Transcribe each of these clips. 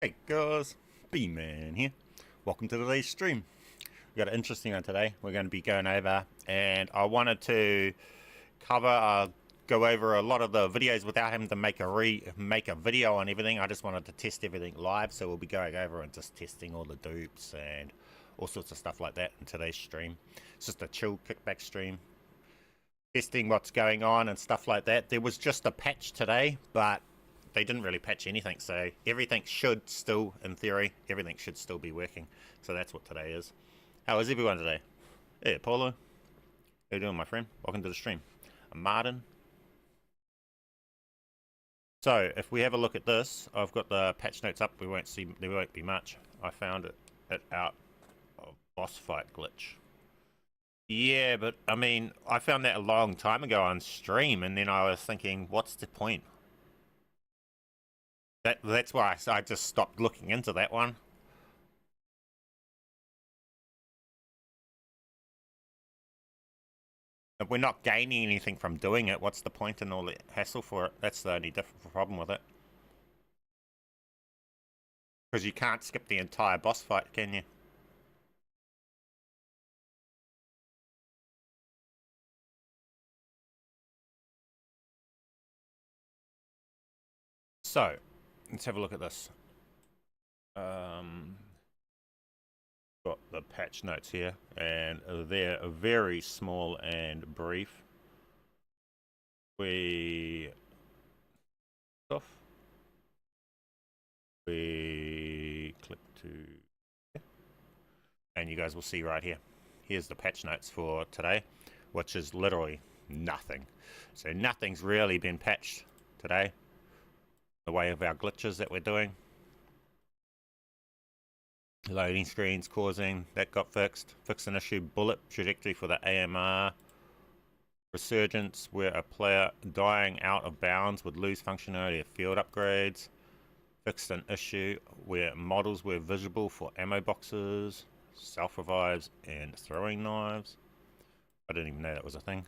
Hey guys, BMAN here. Welcome to today's stream. We've got an interesting one today. We're going to be going over, and I wanted to go over a lot of the videos without having to make a video on everything. I just wanted to test everything live, so we'll be going over and just testing all the dupes and all sorts of stuff like that in today's stream. It's just a chill kickback stream, testing what's going on and stuff like that. There was just a patch today, but they didn't really patch anything, so everything should still, in theory, everything should still be working. So that's what today is. How is everyone today? Hey, Paulo. How you doing, my friend? Welcome to the stream. I'm Martin. So, if we have a look at this, I've got the patch notes up. There won't be much. I found it out of boss fight glitch. Yeah, but, I mean, I found that a long time ago on stream, and then I was thinking, what's the point? That's why I just stopped looking into that one. If we're not gaining anything from doing it, what's the point in all the hassle for it? That's the only problem with it. Because you can't skip the entire boss fight, can you? So, let's have a look at this. Got the patch notes here, and they're very small and brief. We click to, and you guys will see right here. Here's the patch notes for today, which is literally nothing. So nothing's really been patched today. The way of our glitches that we're doing. Loading screens causing, that got fixed. Fix an issue, bullet trajectory for the AMR. Resurgence, where a player dying out of bounds would lose functionality of field upgrades. Fixed an issue where models were visible for ammo boxes, self-revives, and throwing knives. I didn't even know that was a thing.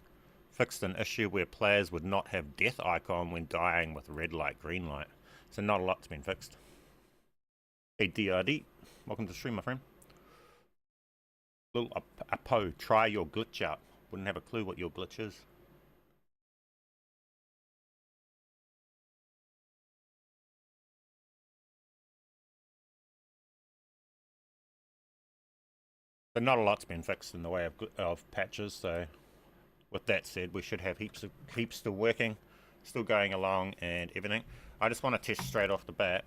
Fixed an issue where players would not have death icon when dying with red light, green light. So not a lot's been fixed. Hey DRD, welcome to the stream, my friend. Little Apo, try your glitch out. Wouldn't have a clue what your glitch is. But not a lot's been fixed in the way of patches, so with that said, we should have heaps still working, still going along and everything. I just want to test straight off the bat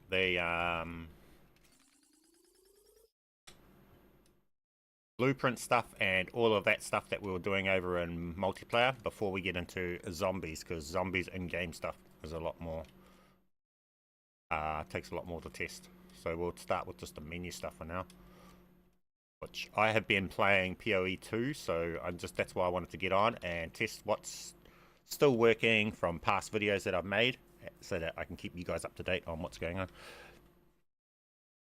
the blueprint stuff and all of that stuff that we were doing over in multiplayer before we get into zombies, because zombies in-game stuff is a lot more, takes a lot more to test. So we'll start with just the menu stuff for now, which I have been playing PoE 2, so that's why I wanted to get on and test what's still working from past videos that I've made, so that I can keep you guys up to date on what's going on.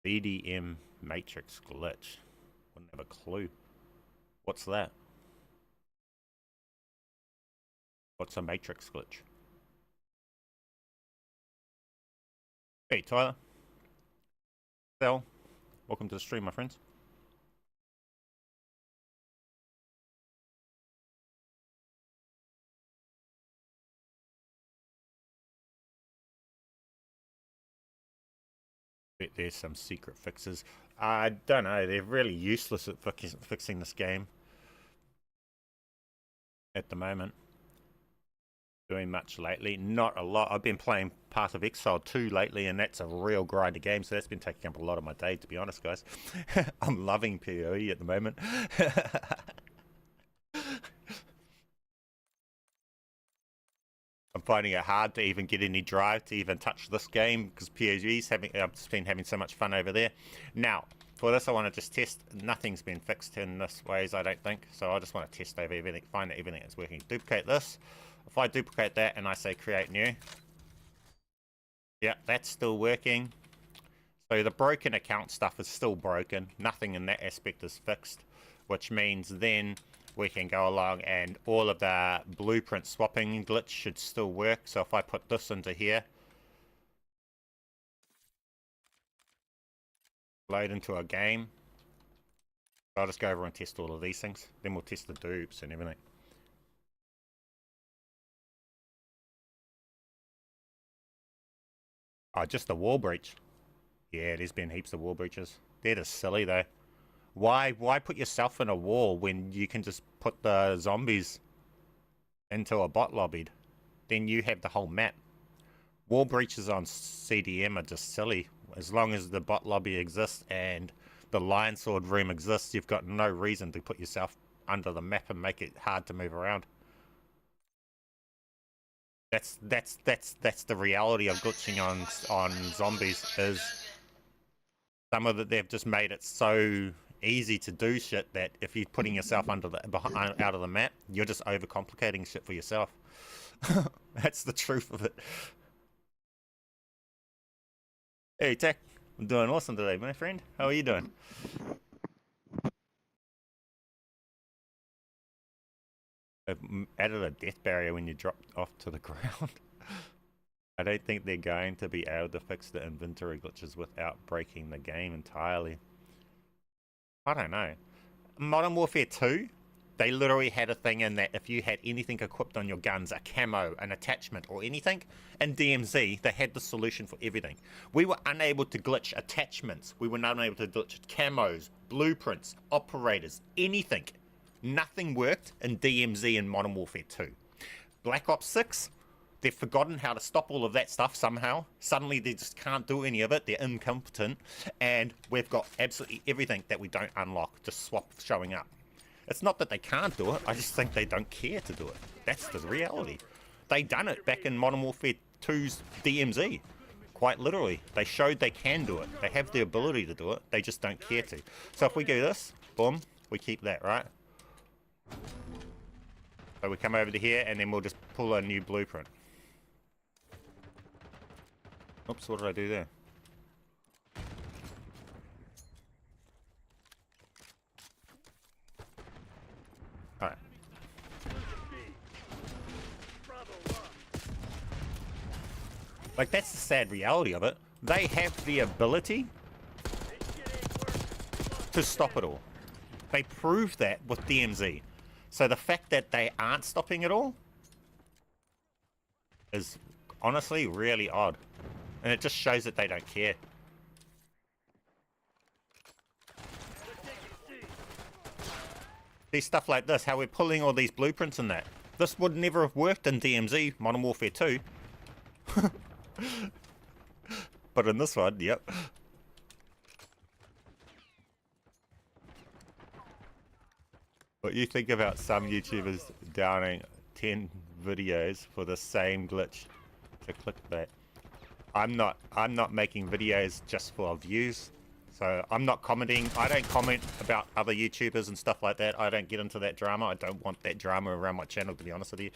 BDM matrix glitch. Wouldn't have a clue. What's that? What's a matrix glitch? Hey Tyler. Sal. Welcome to the stream, my friends. There's some secret fixes. I don't know, they're really useless at fixing this game at the moment. Doing much lately, not a lot. I've been playing Path of Exile 2 lately, and that's a real grinder game, so that's been taking up a lot of my day, to be honest, guys. I'm loving PoE at the moment. I'm finding it hard to even get any drive to even touch this game, because PoE's I've just been having so much fun over there. Now, for this I want to just test. Nothing's been fixed in this ways, I don't think, so I just want to test over everything, find that everything is working. Duplicate this. If I duplicate that and I say create new, yeah, that's still working. So the broken account stuff is still broken. Nothing in that aspect is fixed, which means then we can go along and all of the blueprint swapping glitch should still work. So if I put this into here, load into a game. I'll just go over and test all of these things. Then we'll test the dupes and everything. Oh, just the wall breach. Yeah, there's been heaps of wall breaches. They're just silly though. Why put yourself in a wall when you can just put the zombies into a bot lobby? Then you have the whole map. Wall breaches on CDM are just silly. As long as the bot lobby exists and the Lion Sword room exists, you've got no reason to put yourself under the map and make it hard to move around. That's the reality of glitching on zombies. Is some of it, they've just made it so easy to do shit that if you're putting yourself under the out of the map, you're just overcomplicating shit for yourself. That's the truth of it. Hey Tech, I'm doing awesome today, my friend. How are you doing? I've added a death barrier when you drop off to the ground. I don't think they're going to be able to fix the inventory glitches without breaking the game entirely. I don't know. Modern Warfare 2, they literally had a thing in that if you had anything equipped on your guns, a camo, an attachment or anything, in DMZ, they had the solution for everything. We were unable to glitch attachments. We were not able to glitch camos, blueprints, operators, anything. Nothing worked in DMZ in Modern Warfare 2. Black Ops 6, they've forgotten how to stop all of that stuff somehow. Suddenly they just can't do any of it. They're incompetent. And we've got absolutely everything that we don't unlock just swap showing up. It's not that they can't do it. I just think they don't care to do it. That's the reality. They done it back in Modern Warfare 2's DMZ. Quite literally. They showed they can do it. They have the ability to do it. They just don't care to. So if we do this, boom, we keep that, right? So we come over to here and then we'll just pull a new blueprint. Oops, what did I do there? Alright. Like, that's the sad reality of it. They have the ability to stop it all. They proved that with DMZ. So the fact that they aren't stopping it all is honestly really odd. And it just shows that they don't care. See stuff like this, how we're pulling all these blueprints and that. This would never have worked in DMZ, Modern Warfare 2. But in this one, yep. What you think about some YouTubers downing 10 videos for the same glitch to clickbait? I'm not making videos just for views. So I'm not commenting. I don't comment about other YouTubers and stuff like that. I don't get into that drama. I don't want that drama around my channel, to be honest with you.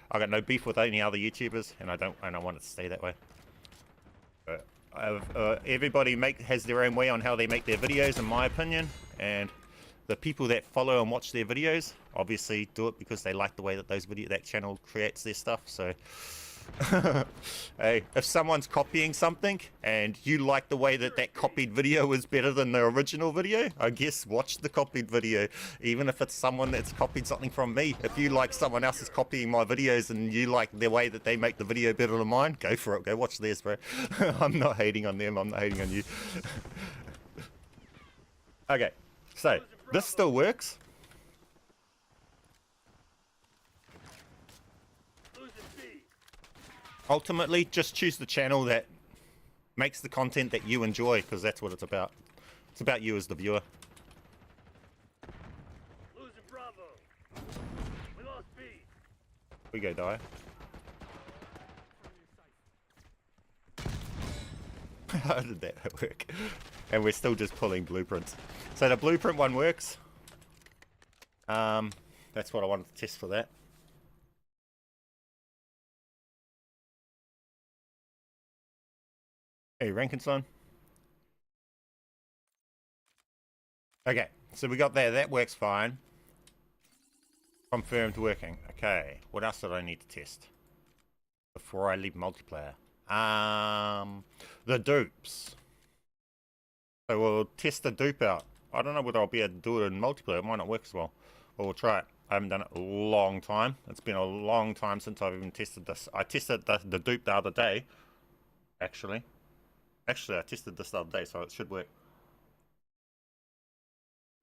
I got no beef with any other YouTubers, and I don't want it to stay that way. Everybody has their own way on how they make their videos, in my opinion, and the people that follow and watch their videos obviously do it because they like the way that that channel creates their stuff. So hey, if someone's copying something and you like the way that copied video is better than the original video, I guess watch the copied video, even if it's someone that's copied something from me. If you like someone else is copying my videos and you like the way that they make the video better than mine, go for it. Go watch theirs, bro. I'm not hating on them. I'm not hating on you. Okay, so this still works. Ultimately, just choose the channel that makes the content that you enjoy, because that's what it's about. It's about you as the viewer. Losing Bravo. We lost B. We go die. How did that work? And we're still just pulling blueprints. So the blueprint one works. That's what I wanted to test for that. Hey, Rankinson. Okay, so we got there. That works fine. Confirmed working. Okay, what else did I need to test before I leave multiplayer? The dupes. So we'll test the dupe out. I don't know whether I'll be able to do it in multiplayer. It might not work as well. But we'll try it. I haven't done it a long time. It's been a long time since I've even tested this. I tested the dupe the other day. Actually, I tested this the other day, so it should work.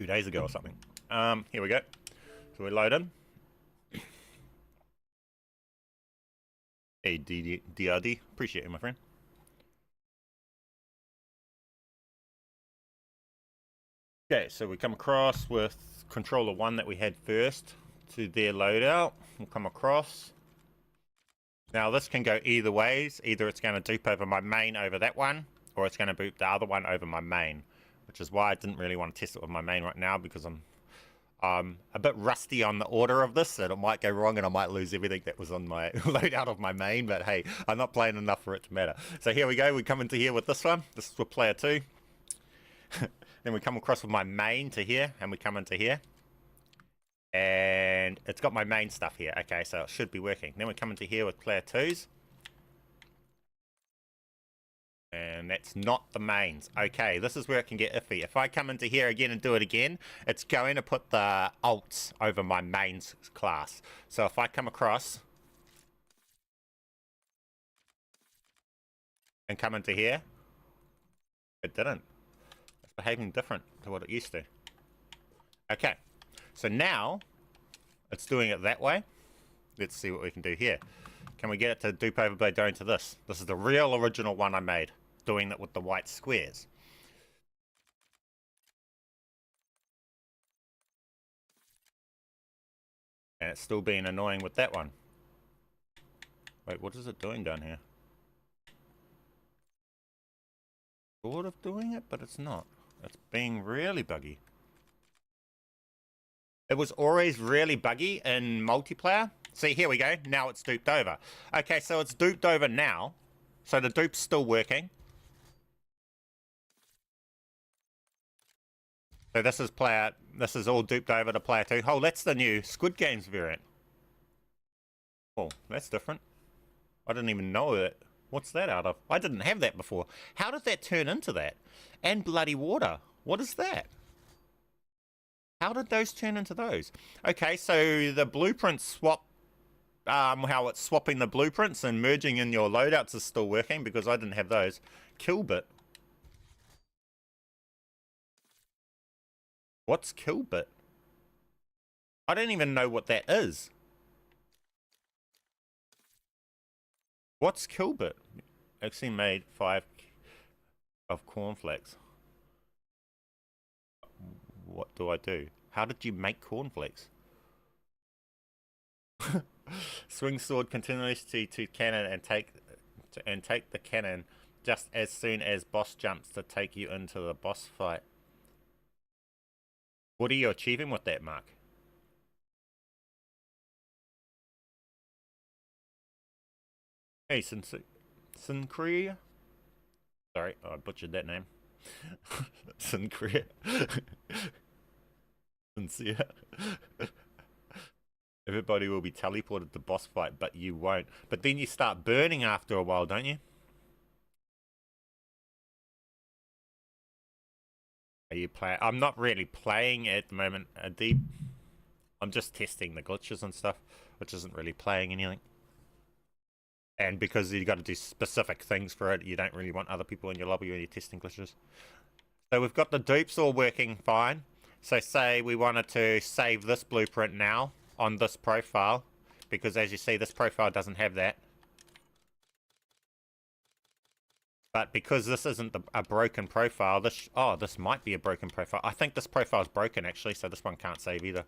2 days ago or something. Here we go. So we load in. Hey, DRD. Appreciate you, my friend. Okay, so we come across with controller 1 that we had first to their loadout. We'll come across. Now this can go either ways. Either it's going to dupe over my main over that one, or it's going to boot the other one over my main, which is why I didn't really want to test it with my main right now, because I'm a bit rusty on the order of this, and it might go wrong and I might lose everything that was on my loadout of my main, but hey, I'm not playing enough for it to matter. So here we go, we come into here with this one. This is with player 2. Then we come across with my main to here, and we come into here. And it's got my main stuff here. Okay, so it should be working. Then we come into here with player 2's. And that's not the mains. Okay, this is where it can get iffy. If I come into here again and do it again, it's going to put the alts over my mains class. So if I come across and come into here, it didn't. It's behaving different to what it used to. Okay, so now it's doing it that way. Let's see what we can do here. Can we get it to dupe over by going to this? This is the real original one I made, doing it with the white squares. And it's still being annoying with that one. Wait, what is it doing down here? Sort of doing it, but it's not. It's being really buggy. It was always really buggy in multiplayer. See, here we go. Now it's duped over. Okay, so it's duped over now. So the dupe's still working. So this is all duped over to player 2. Oh, that's the new Squid Games variant. Oh, that's different. I didn't even know that. What's that out of? I didn't have that before. How did that turn into that? And bloody water. What is that? How did those turn into those? Okay, so the blueprint swap, how it's swapping the blueprints and merging in your loadouts is still working, because I didn't have those. Killbit. What's Killbit? I don't even know what that is. What's Killbit? Actually made 5 of cornflakes. What do I do? How did you make cornflakes? Swing sword continuously to cannon and take the cannon just as soon as boss jumps to take you into the boss fight. What are you achieving with that, Mark? Hey, Sincere? Sorry, I butchered that name. Sincere. Sincere. Everybody will be teleported to boss fight, but you won't. But then you start burning after a while, don't you? Are you playing? I'm not really playing at the moment, Deep. I'm just testing the glitches and stuff, which isn't really playing anything. And because you got to do specific things for it, you don't really want other people in your lobby when you're testing glitches. So we've got the dupes all working fine. So say we wanted to save this blueprint now on this profile, because as you see, this profile doesn't have that. But because this isn't a broken profile, this might be a broken profile. I think this profile is broken actually, so this one can't save either.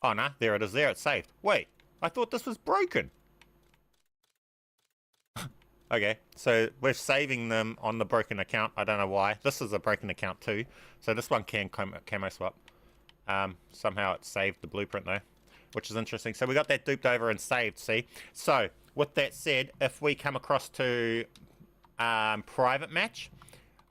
Oh no, there it is there, it's saved. Wait, I thought this was broken. Okay, so we're saving them on the broken account. I don't know why. This is a broken account too. So this one can camo swap. Somehow it saved the blueprint though, which is interesting. So we got that duped over and saved, see? So with that said, if we come across to private match,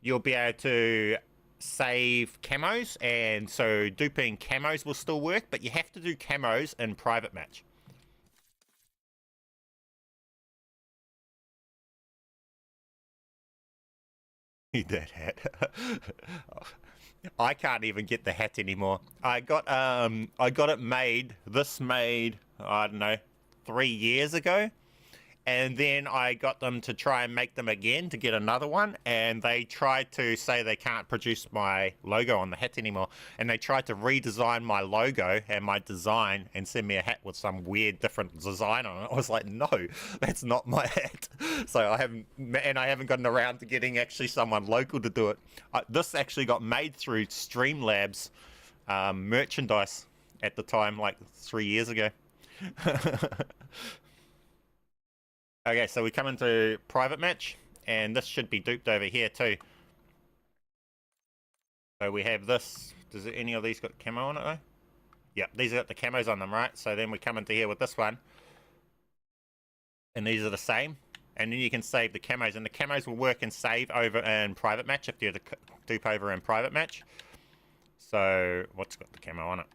you'll be able to save camos, and so duping camos will still work, but you have to do camos in private match. Need that hat. I can't even get the hat anymore. I got it made, I don't know, 3 years ago. And then I got them to try and make them again to get another one, and they tried to say they can't produce my logo on the hat anymore, and they tried to redesign my logo and my design and send me a hat with some weird different design on it. I was like, no, that's not my hat. So I haven't gotten around to getting actually someone local to do it. This actually got made through Streamlabs merchandise at the time, like 3 years ago. Okay, so we come into private match, and this should be duped over here too. So we have this. Does any of these got camo on it though? Yep, these have got the camos on them, right? So then we come into here with this one, and these are the same. And then you can save the camos, and the camos will work and save over in private match if you're the dupe over in private match. So what's got the camo on it?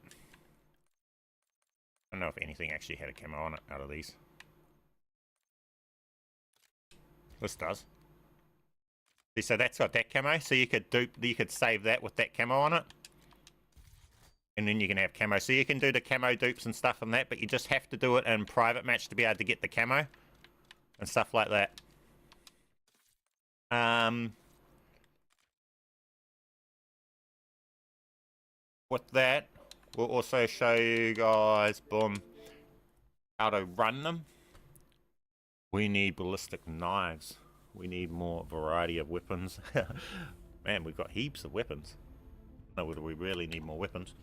I don't know if anything actually had a camo on it out of these. This does. See, so that's got that camo. So you could save that with that camo on it. And then you can have camo. So you can do the camo dupes and stuff on that, but you just have to do it in private match to be able to get the camo and stuff like that. With that, we'll also show you guys, boom, how to run them. We need ballistic knives. We need more variety of weapons. Man, we've got heaps of weapons. No, we really need more weapons.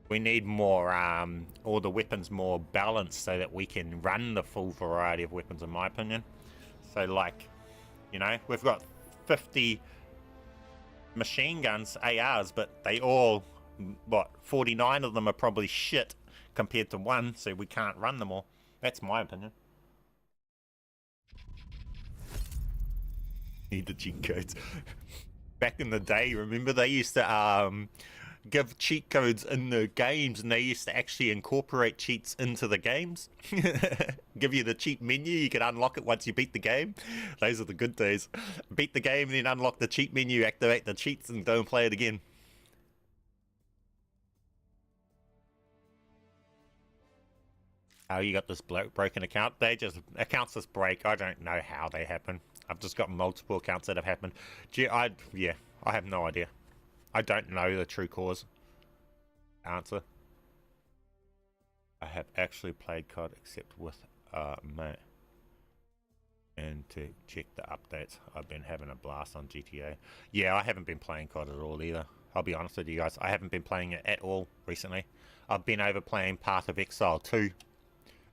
We need more, all the weapons more balanced so that we can run the full variety of weapons, in my opinion. So, like, you know, we've got 50 machine guns, ARs, but they all, what, 49 of them are probably shit compared to one, so we can't run them all. That's my opinion. Need the cheat codes. Back in the day, remember they used to give cheat codes in the games, and they used to actually incorporate cheats into the games. Give you the cheat menu, you could unlock it once you beat the game. Those are the good days. Beat the game, then unlock the cheat menu, activate the cheats, and don't play it again. Oh, you got this broken account? Accounts just break. I don't know how they happen. I've just got multiple accounts that have happened. I have no idea. I don't know the true cause. Answer. I have actually played COD except with mate. And to check the updates, I've been having a blast on GTA. Yeah, I haven't been playing COD at all either. I'll be honest with you guys. I haven't been playing it at all recently. I've been over playing Path of Exile 2.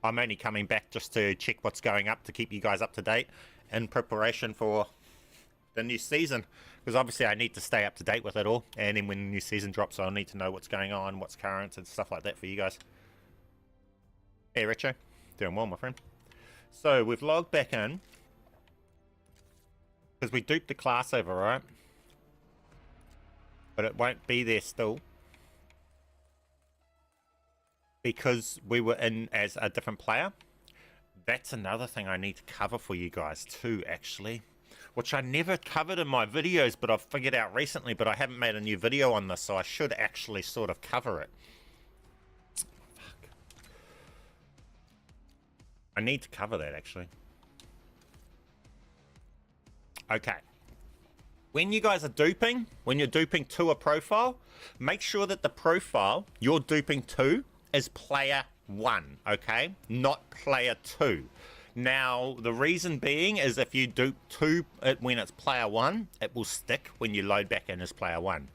I'm only coming back just to check what's going up to keep you guys up to date in preparation for the new season, because obviously I need to stay up to date with it all, and then when the new season drops I'll need to know what's going on, what's current and stuff like that for you guys. Hey Richo, doing well my friend. So we've logged back in because we duped the class over, right? But it won't be there still because we were in as a different player. That's another thing I need to cover for you guys too, actually, which I never covered in my videos, but I've figured out recently, but I haven't made a new video on this, so I should actually sort of cover it. Fuck. I need to cover that, actually. Okay. When you guys are duping, when you're duping to a profile, make sure that the profile you're duping to is player 1, okay? Not player 2. Now, the reason being is if you dupe to it when it's player 1, it will stick when you load back in as player 1.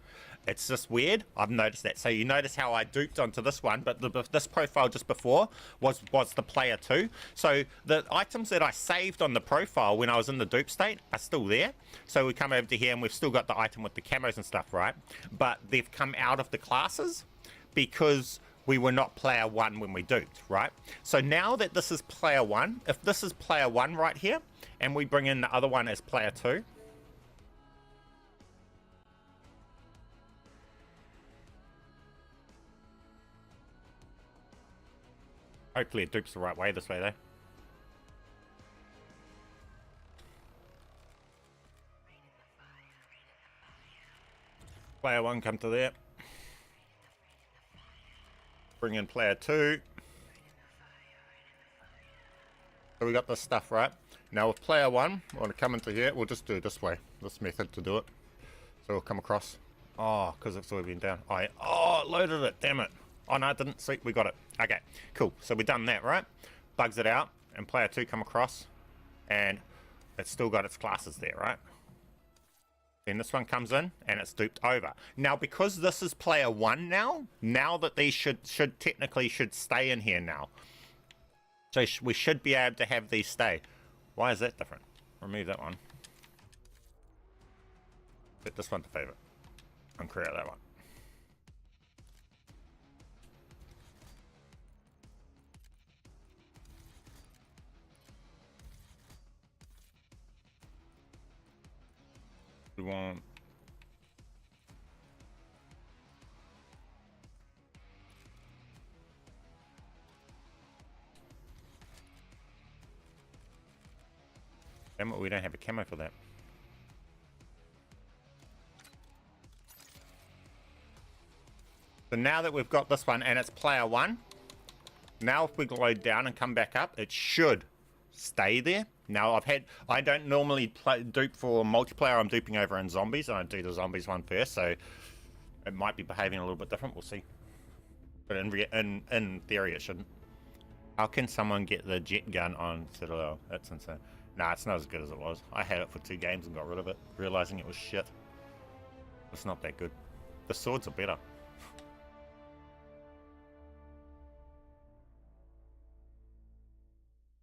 It's just weird. I've noticed that. So you notice how I duped onto this one, but this profile just before was the player 2. So the items that I saved on the profile when I was in the dupe state are still there. So we come over to here and we've still got the item with the camos and stuff, right? But they've come out of the classes because we were not player 1 when we duped, right? So now that this is player 1, if this is player 1 right here, and we bring in the other one as player 2, hopefully it dupes the right way this way though. player 1 come to there. Bring in player 2. So we got this stuff, right? Now with player 1, I want to come into here. We'll just do it this way. This method to do it. So we'll come across. Oh, because it's already been down. Oh, it loaded it. Damn it. Oh, no, it didn't. Sweet, we got it. Okay, cool. So we've done that, right? Bugs it out. And player 2 come across. And it's still got its classes there, right? Then this one comes in and it's duped over. Now, because this is player 1 now that these should technically stay in here now. So we should be able to have these stay. Why is that different? Remove that one. Set this one to favorite. And create that one. We want damn it, we don't have a camo for that. So now that we've got this one and it's player 1, now if we load down and come back up, it should stay there. Now I don't normally dupe for multiplayer. I'm duping over in zombies, and I do the zombies one first, so it might be behaving a little bit different. We'll see. But in theory, it shouldn't. How can someone get the jet gun on Citadel? That's insane. Nah, it's not as good as it was. I had it for 2 games and got rid of it, realizing it was shit. It's not that good. The swords are better.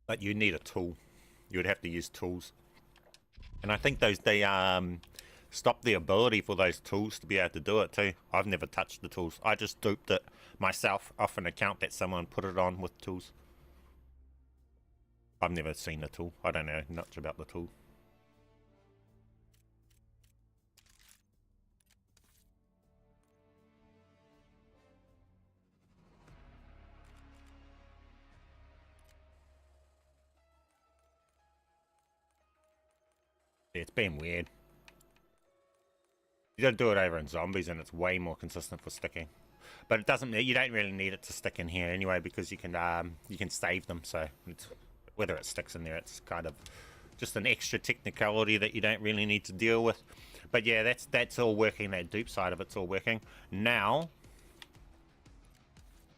But you need a tool. You would have to use tools. And I think they stopped the ability for those tools to be able to do it too. I've never touched the tools. I just duped it myself off an account that someone put it on with tools. I've never seen the tool. I don't know much about the tool. It's been weird. You gotta do it over in zombies and it's way more consistent for sticking. But it doesn't, you don't really need it to stick in here anyway, because you can save them, so whether it sticks in there, it's kind of just an extra technicality that you don't really need to deal with. But yeah, that's all working. That dupe side of it's all working. Now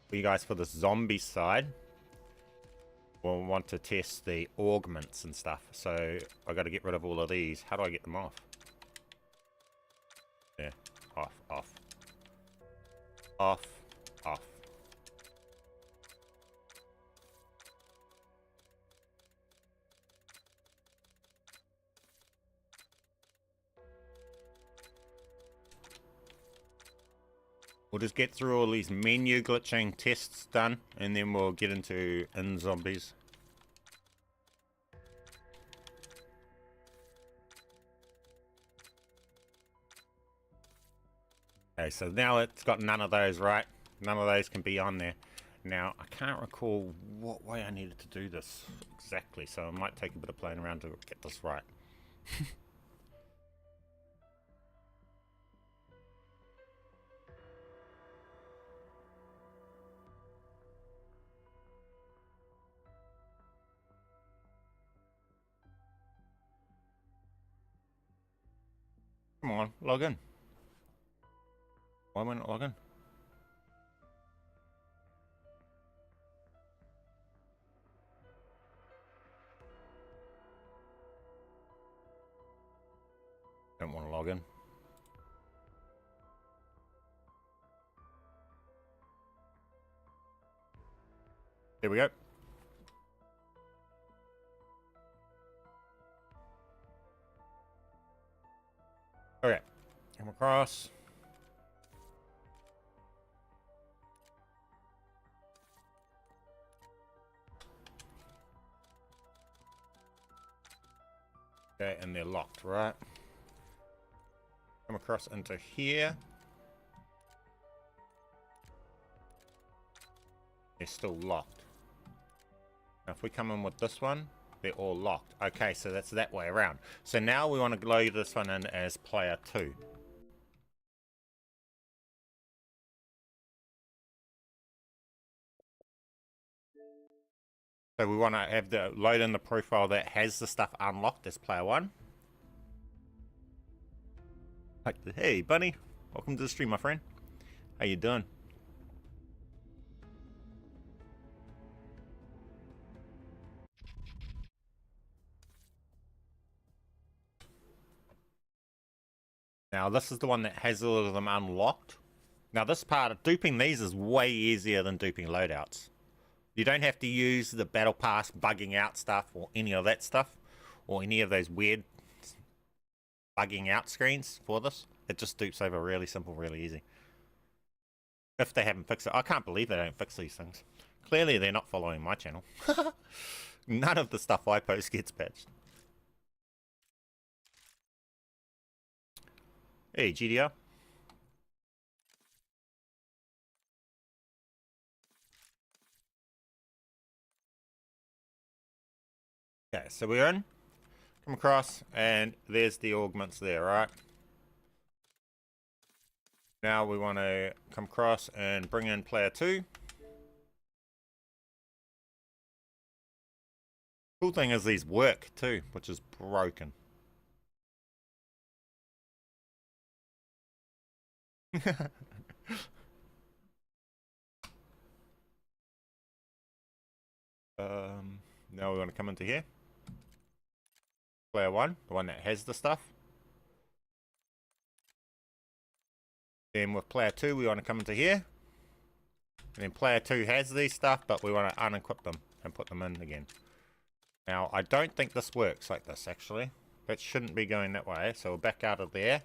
for you guys, for the zombie side, we'll want to test the augments and stuff. So I got to get rid of all of these. How do I get them off? Yeah, off, off, off, off. We'll just get through all these menu glitching tests done, and then we'll get into zombies. Okay, so now it's got none of those, right? None of those can be on there. Now, I can't recall what way I needed to do this exactly, so I might take a bit of playing around to get this right. Come on, log in. Why am I not logging? Don't want to log in. Here we go. Okay, come across. Okay, and they're locked, right? Come across into here. They're still locked. Now if we come in with this one, they're all locked. Okay, so that's that way around. So now we want to load this one in as player 2. So we want to have the load in the profile that has the stuff unlocked as player 1. Hey, Bunny. Welcome to the stream, my friend. How you doing? Now, this is the one that has all of them unlocked. Now, this part of duping these is way easier than duping loadouts. You don't have to use the battle pass bugging out stuff or any of that stuff, or any of those weird bugging out screens for this. It just dupes over really simple, really easy. If they haven't fixed it. I can't believe they don't fix these things. Clearly they're not following my channel. None of the stuff I post gets patched. Hey, GDR. Okay, so we're in. Come across, and there's the augments there, right? Now we want to come across and bring in player 2. Cool thing is these work too, which is broken. Now we want to come into here. Player 1, the one that has the stuff. Then with player 2, we want to come into here. And then player 2 has these stuff, but we want to unequip them and put them in again. Now, I don't think this works like this, actually. That shouldn't be going that way. So we'll back out of there.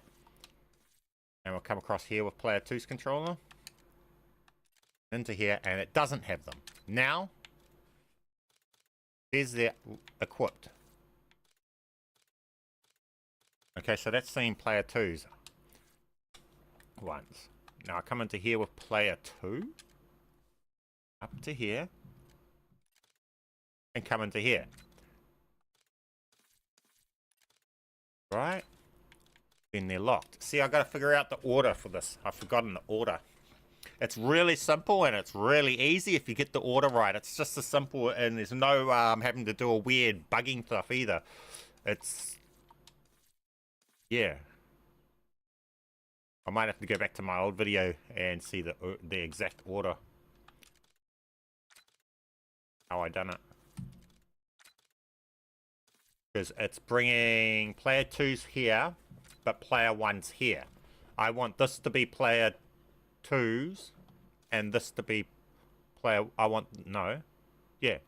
And we'll come across here with player 2's controller. Into here, and it doesn't have them. Now, there's their equipped. Okay, so that's seeing player 2's ones. Now I come into here with player 2. Up to here. And come into here. Right? Then they're locked. See, I gotta figure out the order for this. I've forgotten the order. It's really simple and it's really easy if you get the order right. It's just as simple, and there's no having to do a weird bugging stuff either. It's... yeah. I might have to go back to my old video and see the exact order. How I done it. Because it's bringing player 2's here, but player 1's here. I want this to be player 2's and this to be player... no. Yeah.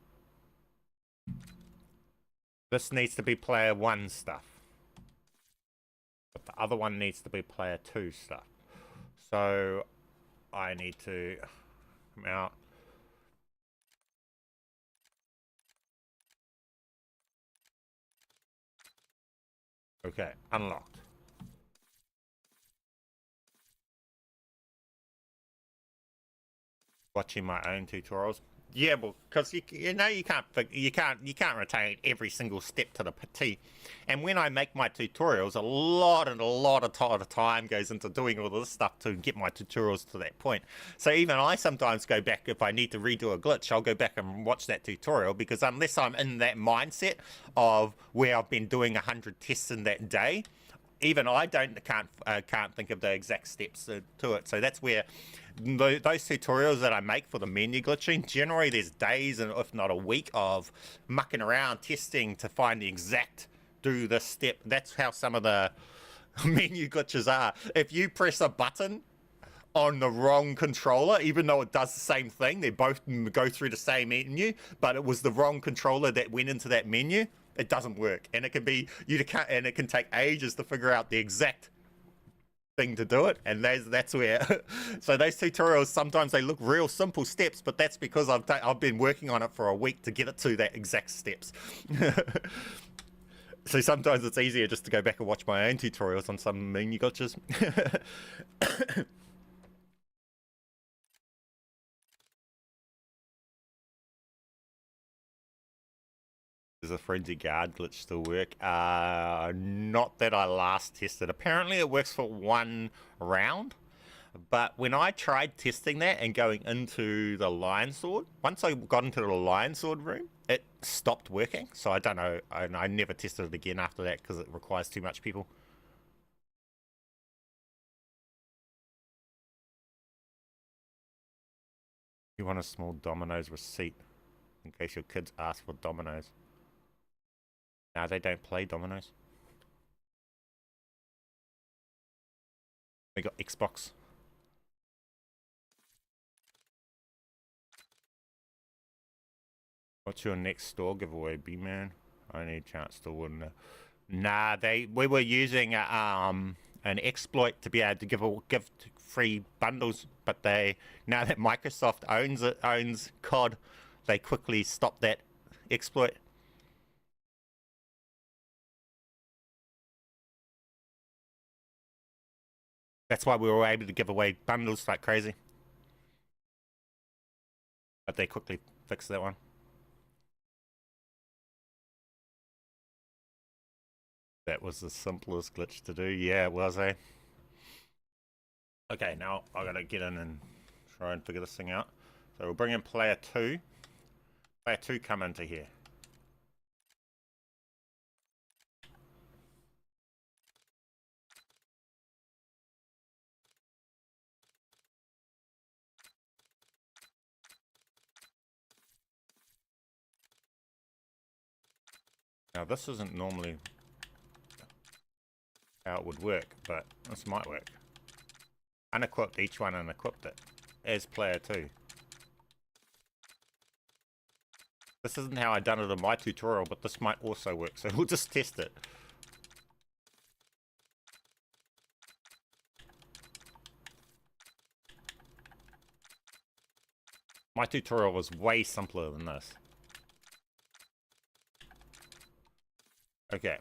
This needs to be player 1's stuff. But the other one needs to be player 2 stuff. So I need to come out. Okay, unlocked. Watching my own tutorials. Yeah, well, because you know you can't retain every single step to the T. And when I make my tutorials, a lot of time goes into doing all this stuff to get my tutorials to that point. So even I sometimes go back, if I need to redo a glitch, I'll go back and watch that tutorial, because unless I'm in that mindset of where I've been doing 100 tests in that day, even I can't think of the exact steps to it. So that's where those tutorials that I make for the menu glitching, generally there's days and if not a week of mucking around testing to find the exact do this step. That's how some of the menu glitches are. If you press a button on the wrong controller, even though it does the same thing, they both go through the same menu, but it was the wrong controller that went into that menu, it doesn't work. And it can be and it can take ages to figure out the exact thing to do it, and that's where so those tutorials, sometimes they look real simple steps, but that's because I've been working on it for a week to get it to that exact steps. So sometimes it's easier just to go back and watch my own tutorials on some menu glitches. Does a Frenzied Guard glitch still work? Not that I last tested. Apparently it works for one round, But when I tried testing that and going into the lion sword, once I got into the lion sword room, it stopped working. So I don't know. I never tested it again after that because it requires too much people. You want a small Domino's receipt in case your kids ask for Domino's. No, they don't play Domino's. We got Xbox. What's your next store giveaway, B-Man? I need a chance to win. Nah, we were using an exploit to be able to give free bundles, but now that Microsoft owns COD, they quickly stopped that exploit. That's why we were able to give away bundles like crazy. But they quickly fixed that one. That was the simplest glitch to do. Yeah, it was, eh? Okay, now I gotta get in and try and figure this thing out. So we'll bring in player 2. Player 2 come into here. Now this isn't normally how it would work, but this might work. Unequipped each one and equipped it as player 2. This isn't how I done it in my tutorial, but this might also work, so we'll just test it. My tutorial was way simpler than this. Okay.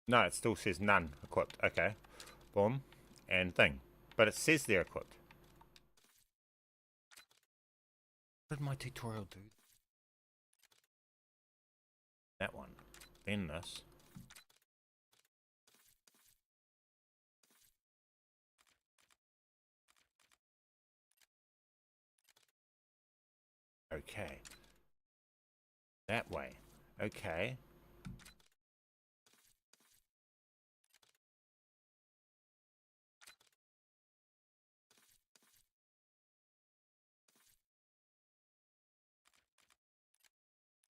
No, it still says none equipped. Okay. Boom. And thing. But it says they're equipped. What did my tutorial do? That one. Then this. Okay. That way. Okay.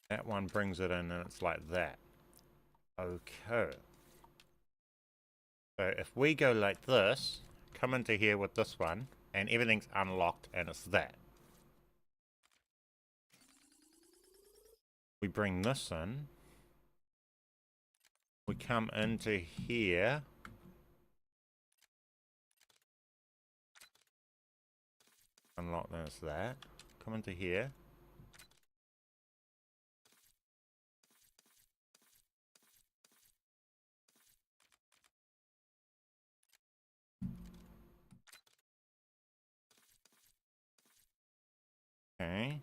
That one brings it in and it's like that. Okay. So if we go like this, come into here with this one, and everything's unlocked and it's that. We bring this in. We come into here. Unlock this, that. Come into here. Okay.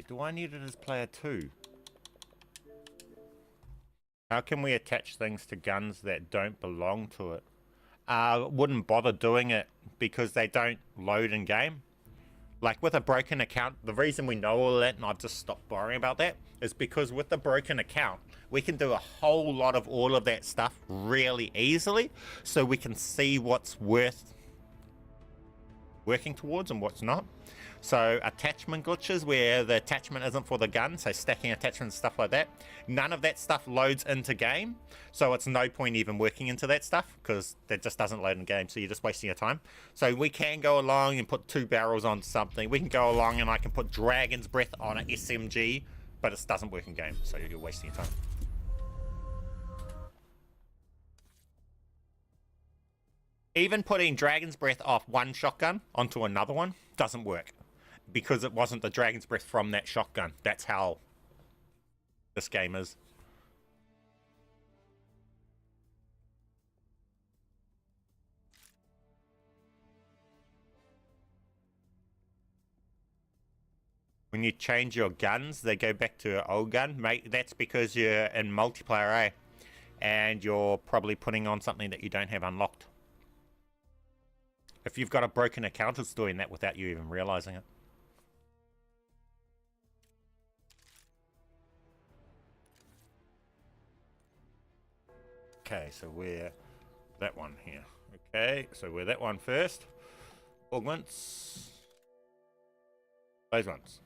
Do I need it as player 2? How can we attach things to guns that don't belong to it? Wouldn't bother doing it because they don't load in game. Like with a broken account, the reason we know all that, and I've just stopped worrying about that, is because with the broken account, we can do a whole lot of all of that stuff really easily, so we can see what's worth working towards and what's not. So attachment glitches where the attachment isn't for the gun, so stacking attachments, stuff like that, none of that stuff loads into game, so it's no point even working into that stuff because that just doesn't load in game, so you're just wasting your time. So we can go along and put 2 barrels on something. We can go along and I can put Dragon's Breath on an SMG, but it doesn't work in game, so you're wasting your time. Even putting Dragon's Breath off one shotgun onto another one doesn't work because it wasn't the Dragon's Breath from that shotgun. That's how this game is. When you change your guns, they go back to your old gun. Mate, that's because you're in multiplayer, eh? And you're probably putting on something that you don't have unlocked. If you've got a broken account, it's doing that without you even realizing it. Okay, so we're that one here. Okay, so we're that one first. Augments. Those ones.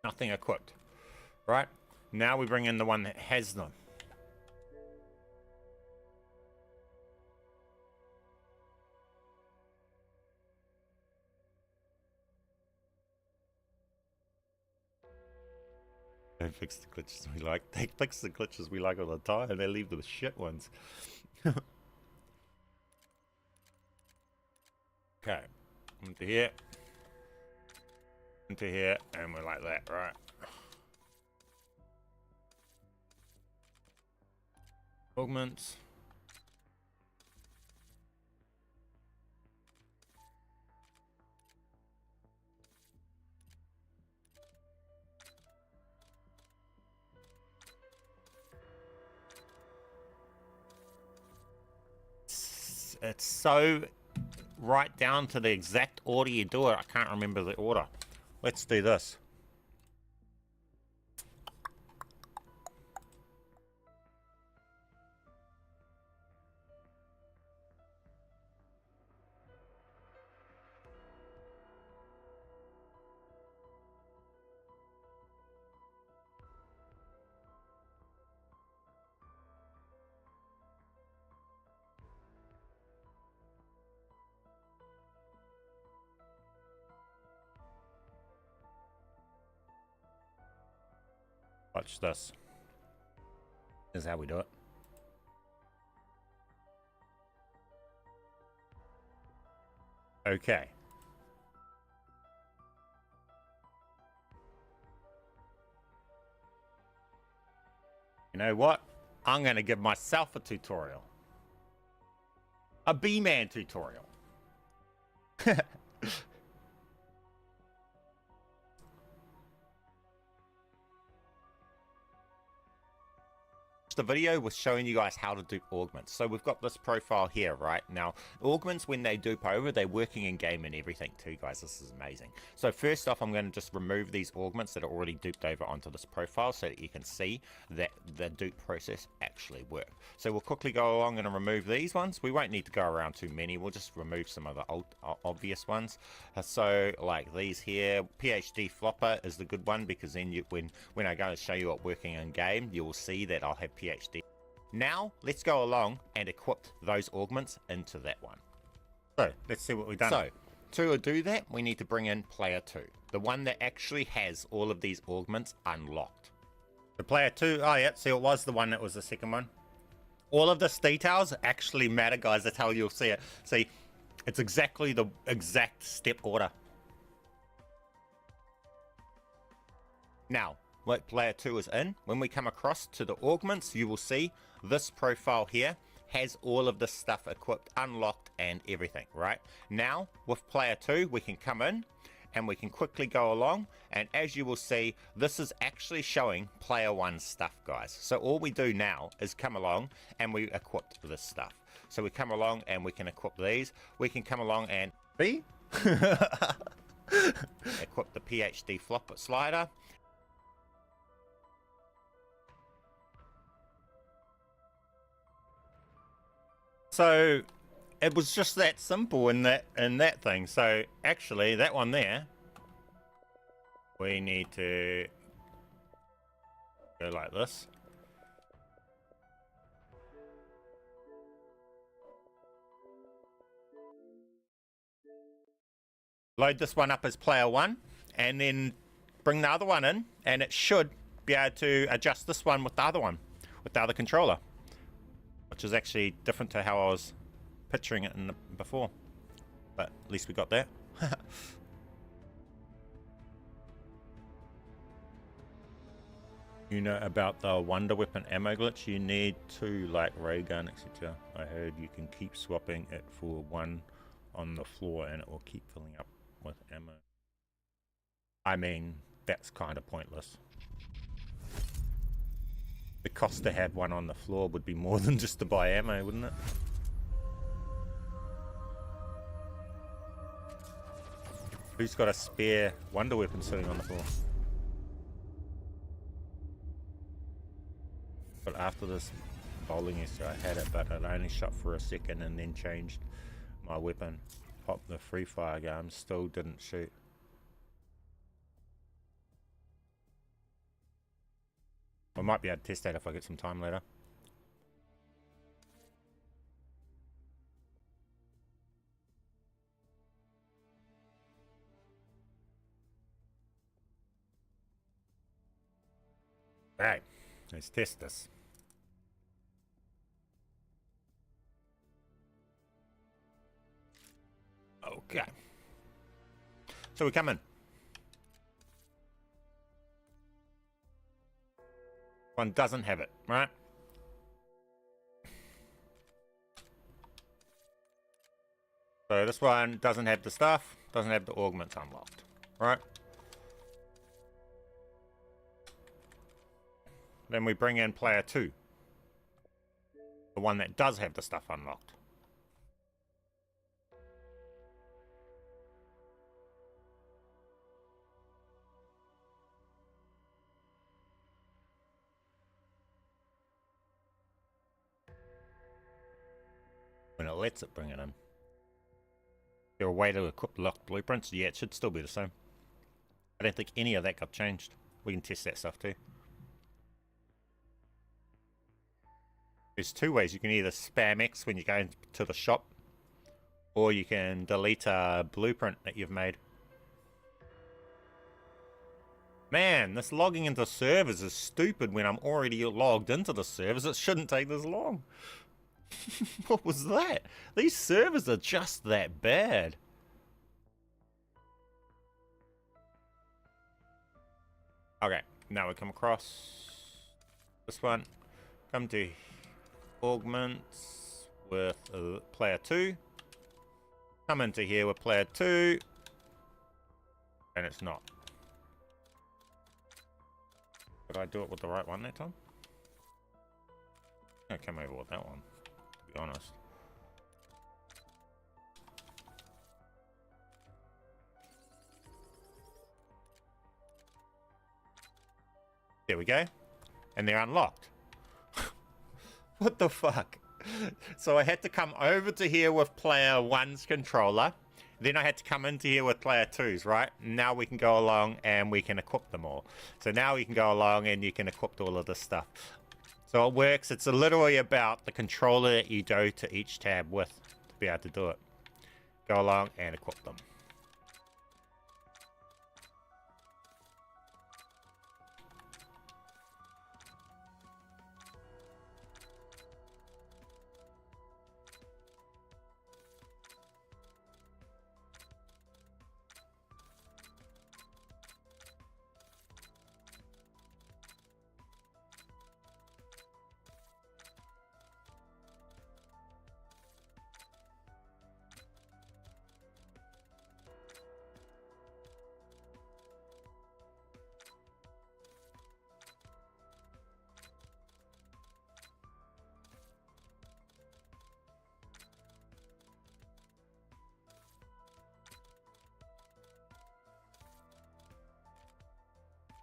Nothing equipped. Right? Now we bring in the one that has them. Don't fix the glitches we like. They fix the glitches we like all the time, and they leave the shit ones. Okay. Into here. Into here, and we're like that, right? Augments. It's so right down to the exact order you do it. I can't remember the order. Let's do this. Watch this. This is how we do it. Okay. You know what? I'm going to give myself a tutorial. A BMAN tutorial. The video was showing you guys how to dupe augments. So we've got this profile here, right? Now, augments, when they dupe over, they're working in game and everything too, guys. This is amazing. So first off, I'm going to just remove these augments that are already duped over onto this profile so that you can see that the dupe process actually worked. So we'll quickly go along and remove these ones. We won't need to go around too many. We'll just remove some of the obvious ones. So like these here, PhD flopper is the good one, because then when I go to show you it working in game, you will see that I'll have PhD. Now let's go along and equip those augments into that one. So let's see what we've done. So to do that, we need to bring in player 2, the one that actually has all of these augments unlocked. The player 2, oh yeah, see, it was the one that was the second one. All of this details actually matter, guys. That's how you'll see it. See, it's exactly the exact step order. Now, what player 2 is in, when we come across to the augments, you will see this profile here has all of this stuff equipped, unlocked, and everything, right? Now, with player 2, we can come in and we can quickly go along, and as you will see, this is actually showing player 1's stuff, guys. So all we do now is come along and we equip this stuff. So we come along and we can equip these. We can come along and equip the PhD flopper slider. So it was just that simple in that thing. So actually, that one there, we need to go like this. Load this one up as player 1, and then bring the other one in, and it should be able to adjust this one with the other one, with the other controller. Which is actually different to how I was picturing it before. But at least we got that. You know about the wonder weapon ammo glitch? You need 2 like ray gun, etc. I heard you can keep swapping it for 1 on the floor and it will keep filling up with ammo. I mean, that's kind of pointless. The cost to have one on the floor would be more than just to buy ammo, wouldn't it? Who's got a spare wonder weapon sitting on the floor? But after this bowling essay, I had it, but it only shot for a second and then changed my weapon. Popped the free fire gun, still didn't shoot. I might be able to test that if I get some time later. Right, let's test this. Okay. So we come in. One doesn't have it, right? So this one doesn't have the stuff, doesn't have the augments unlocked, right? Then we bring in player 2. The one that does have the stuff unlocked. When it lets it bring it in. Is there a way to equip locked blueprints? Yeah, it should still be the same. I don't think any of that got changed. We can test that stuff too. There's two ways. You can either spam X when you go into the shop, or you can delete a blueprint that you've made. Man, this logging into servers is stupid when I'm already logged into the servers. It shouldn't take this long. What was that? These servers are just that bad. Okay, now we come across this one. Come to augments with player 2. Come into here with player 2. And it's not. Did I do it with the right one that time? I came over with that one, to be honest. There we go. And they're unlocked. What the fuck? So I had to come over to here with player 1's controller. Then I had to come into here with player 2's, right? Now we can go along and we can equip them all. So now we can go along and you can equip all of this stuff. So it works. It's literally about the controller that you go to each tab with to be able to do it. Go along and equip them.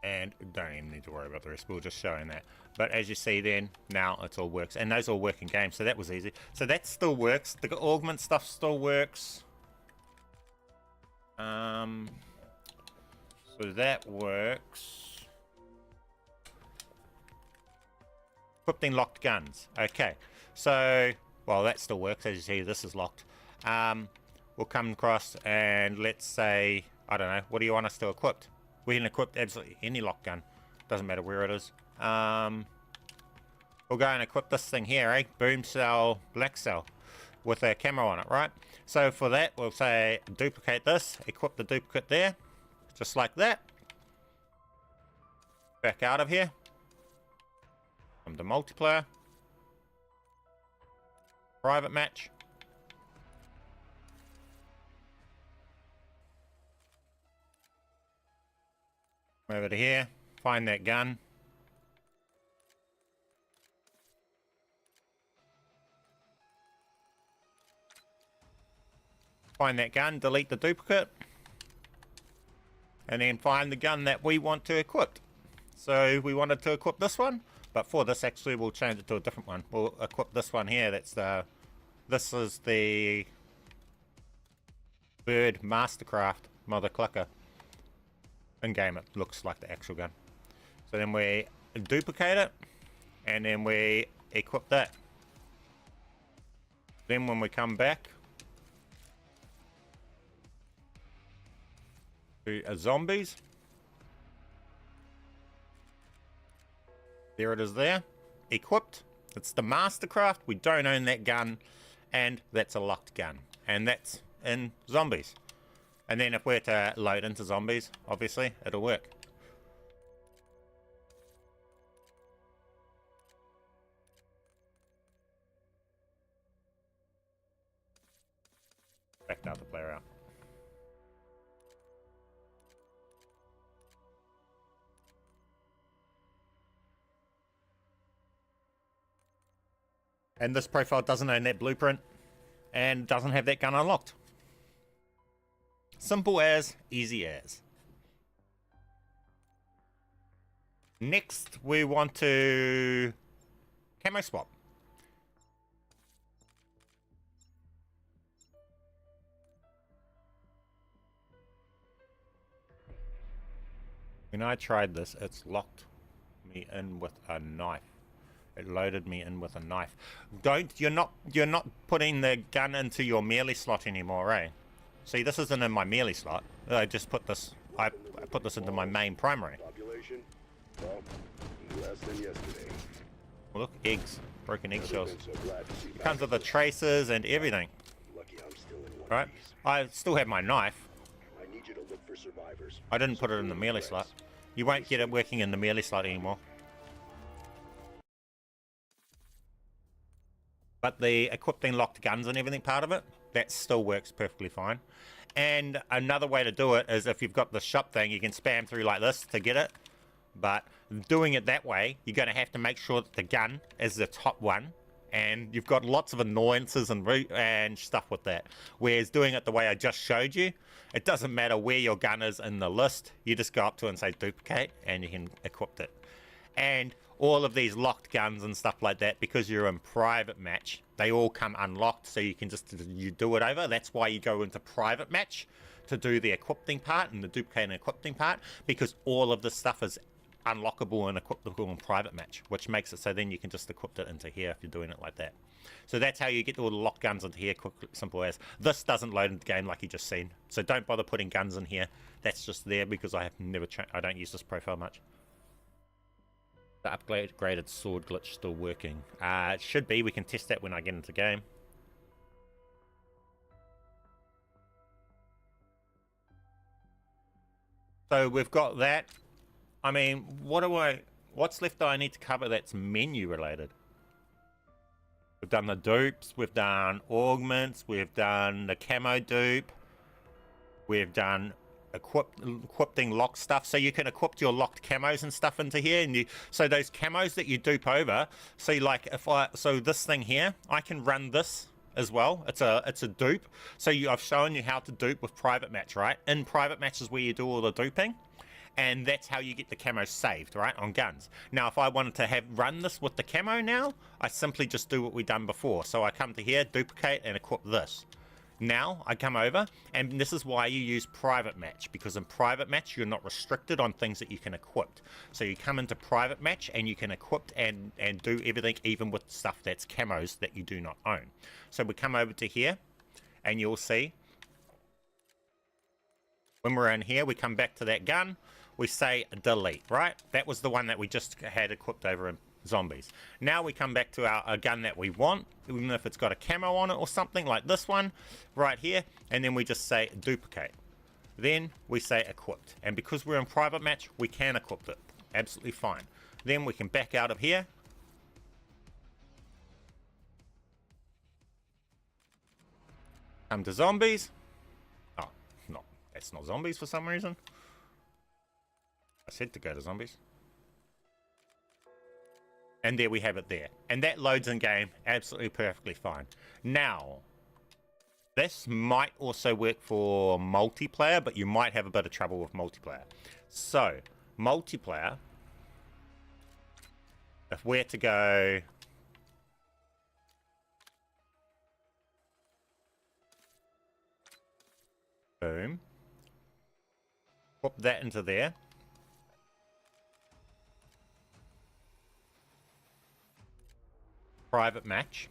And don't even need to worry about the rest. We'll just showing that. But as you see then, now it all works. And those all work in game, so that was easy. So that still works. The augment stuff still works. So that works. Equipping locked guns. Okay. So, well, that still works. As you see, this is locked. We'll come across and let's say, I don't know, what do you want us to equip? We can equip absolutely any lock gun. Doesn't matter where it is. We'll go and equip this thing here, eh? Boom cell, black cell. With a camera on it, right? So for that, we'll say duplicate this. Equip the duplicate there. Just like that. Back out of here. Come to multiplayer. Private match. Over to here, find that gun. Find that gun, delete the duplicate. And then find the gun that we want to equip. So we wanted to equip this one, but for this actually we'll change it to a different one. We'll equip this one here. This is the Bird Mastercraft Mother Clicker. In game it looks like the actual gun. So then we duplicate it, and then we equip that. Then when we come back to zombies, there it is there, equipped. It's the Mastercraft. We don't own that gun, and that's a locked gun, and that's in zombies. And then if we're to load into zombies, obviously it'll work. Backed out the player out. And this profile doesn't own that blueprint and doesn't have that gun unlocked. Simple as, easy as. Next, we want to camo swap. When I tried this, it's locked me in with a knife. It loaded me in with a knife. You're not putting the gun into your melee slot anymore, eh? See, this isn't in my melee slot. I just put this. I put this into my main primary. Population? Well, less than yesterday. Well, look, eggs, broken eggshells. So glad to see you Comes back. with the traces and everything. Lucky I'm still in one Right? of these. I still have my knife. I need you to look for survivors. I didn't put it in the melee slot. You won't get it working in the melee slot anymore. But the equipping locked guns and everything part of it, that still works perfectly fine. And another way to do it is if you've got the shop thing, you can spam through like this to get it. But doing it that way, you're going to have to make sure that the gun is the top one. And you've got lots of annoyances and stuff with that. Whereas doing it the way I just showed you, it doesn't matter where your gun is in the list. You just go up to it and say duplicate and you can equip it. And all of these locked guns and stuff like that, because you're in private match, they all come unlocked, so you can just do it over. That's why you go into private match to do the equipping part and the duplicate and equipping part, because all of this stuff is unlockable and equipable in private match, which makes it so then you can just equip it into here if you're doing it like that. So that's how you get all the locked guns into here, quick, simple as. This doesn't load into the game like you just seen, so don't bother putting guns in here. That's just there because I don't use this profile much. The upgraded sword glitch still working. It should be. We can test that when I get into the game. So we've got that. I mean, what's left that I need to cover that's menu related? We've done the dupes, we've done augments, we've done the camo dupe, we've done equipping lock stuff, so you can equip your locked camos and stuff into here, and so those camos that you dupe over, see, like so this thing here, I can run this as well. It's a dupe. So I've shown you how to dupe with private match, right? In private match is where you do all the duping, and that's how you get the camo saved, right, on guns. Now, if I wanted to run this with the camo now, I simply just do what we done before. So I come to here, duplicate, and equip this. Now I come over, and this is why you use private match, because in private match you're not restricted on things that you can equip. So you come into private match and you can equip and do everything, even with stuff that's camos that you do not own. So we come over to here, and you'll see when we're in here, we come back to that gun, we say delete, right? That was the one that we just had equipped over in zombies. Now we come back to a gun that we want, even if it's got a camo on it or something like this one right here, and then we just say duplicate. Then we say equipped, and because we're in private match, we can equip it absolutely fine. Then we can back out of here, come to zombies. Oh, no, that's not zombies for some reason. said to go to zombies. And there we have it there. And that loads in game absolutely perfectly fine. Now, this might also work for multiplayer, but you might have a bit of trouble with multiplayer. So, multiplayer, if we're to go... Boom. Put that into there. Private match.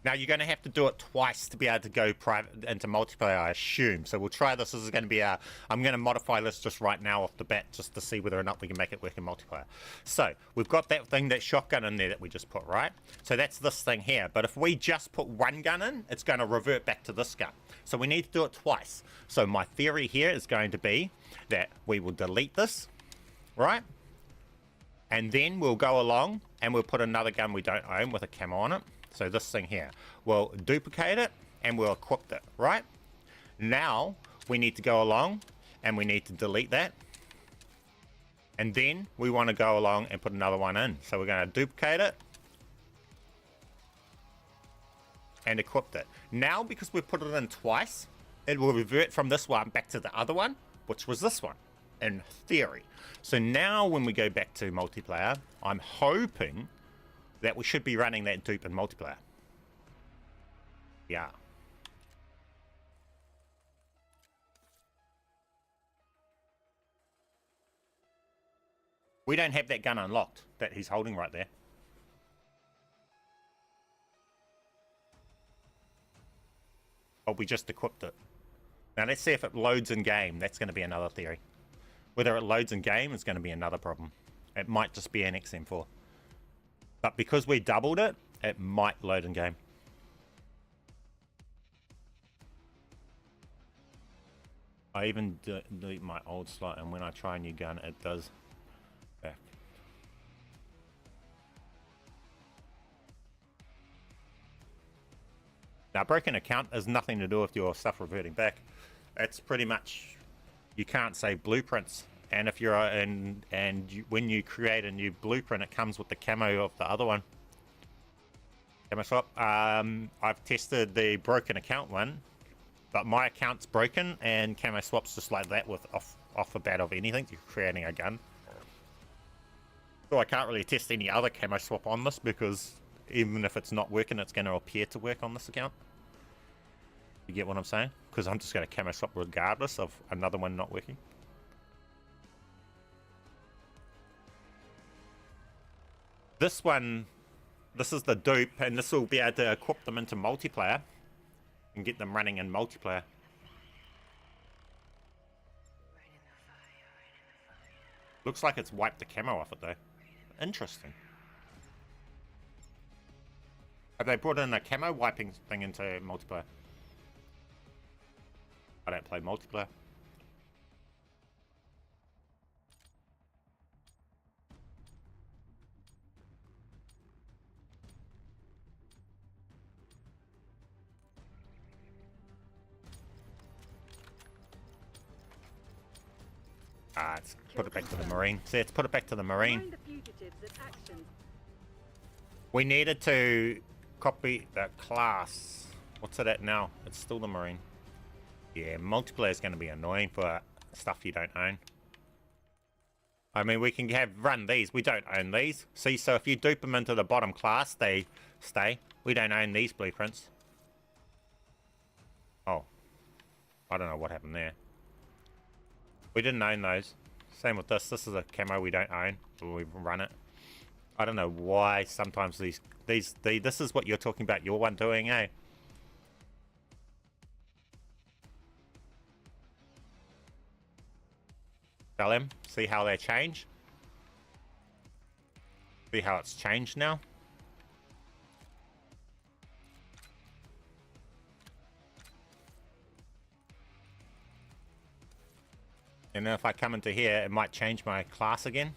Now you're going to have to do it twice to be able to go private into multiplayer, I assume. So we'll try this. This is going to be a... I'm going to modify this just right now off the bat just to see whether or not we can make it work in multiplayer. So we've got that thing, that shotgun in there that we just put, right? So that's this thing here. But if we just put one gun in, it's going to revert back to this gun. So we need to do it twice. So my theory here is going to be that we will delete this, right? And then we'll go along and we'll put another gun we don't own with a camo on it. So this thing here, we'll duplicate it and we'll equip it, right? Now we need to go along and we need to delete that. And then we want to go along and put another one in. So we're going to duplicate it and equip it. Now, because we put it in twice, it will revert from this one back to the other one, which was this one, in theory. So now when we go back to multiplayer, I'm hoping that we should be running that dupe in multiplayer. Yeah. We don't have that gun unlocked that he's holding right there. Oh, we just equipped it. Now let's see if it loads in game. That's going to be another theory. Whether it loads in game is going to be another problem. It might just be an XM4. But because we doubled it, it might load in game. I even delete my old slot, and when I try a new gun, it does back. Now, broken account has nothing to do with your stuff reverting back. It's pretty much, you can't save blueprints. And if you're when you create a new blueprint, it comes with the camo of the other one. Camo swap. I've tested the broken account one, but my account's broken, and camo swap's just like that with off the bat of anything. You're creating a gun. So I can't really test any other camo swap on this because even if it's not working, it's going to appear to work on this account. You get what I'm saying? Because I'm just going to camo swap regardless of another one not working. This one, this is the dupe, and this will be able to equip them into multiplayer and get them running in multiplayer. Looks like it's wiped the camo off it though. Interesting. Have they brought in a camo wiping thing into multiplayer? I don't play multiplayer. Ah, let's put it back to the Marine. See, let's put it back to the Marine. We needed to copy the class. What's it at now? It's still the Marine. Yeah, multiplayer is going to be annoying for stuff you don't own. I mean, we can run these. We don't own these. See, so if you dupe them into the bottom class, they stay. We don't own these blueprints. Oh. I don't know what happened there. We didn't own those. Same with this. This is a camo we don't own. We run it. I don't know why sometimes this is what you're talking about. Your one doing, eh? Tell him. See how they change. See how it's changed now. And then if I come into here, it might change my class again.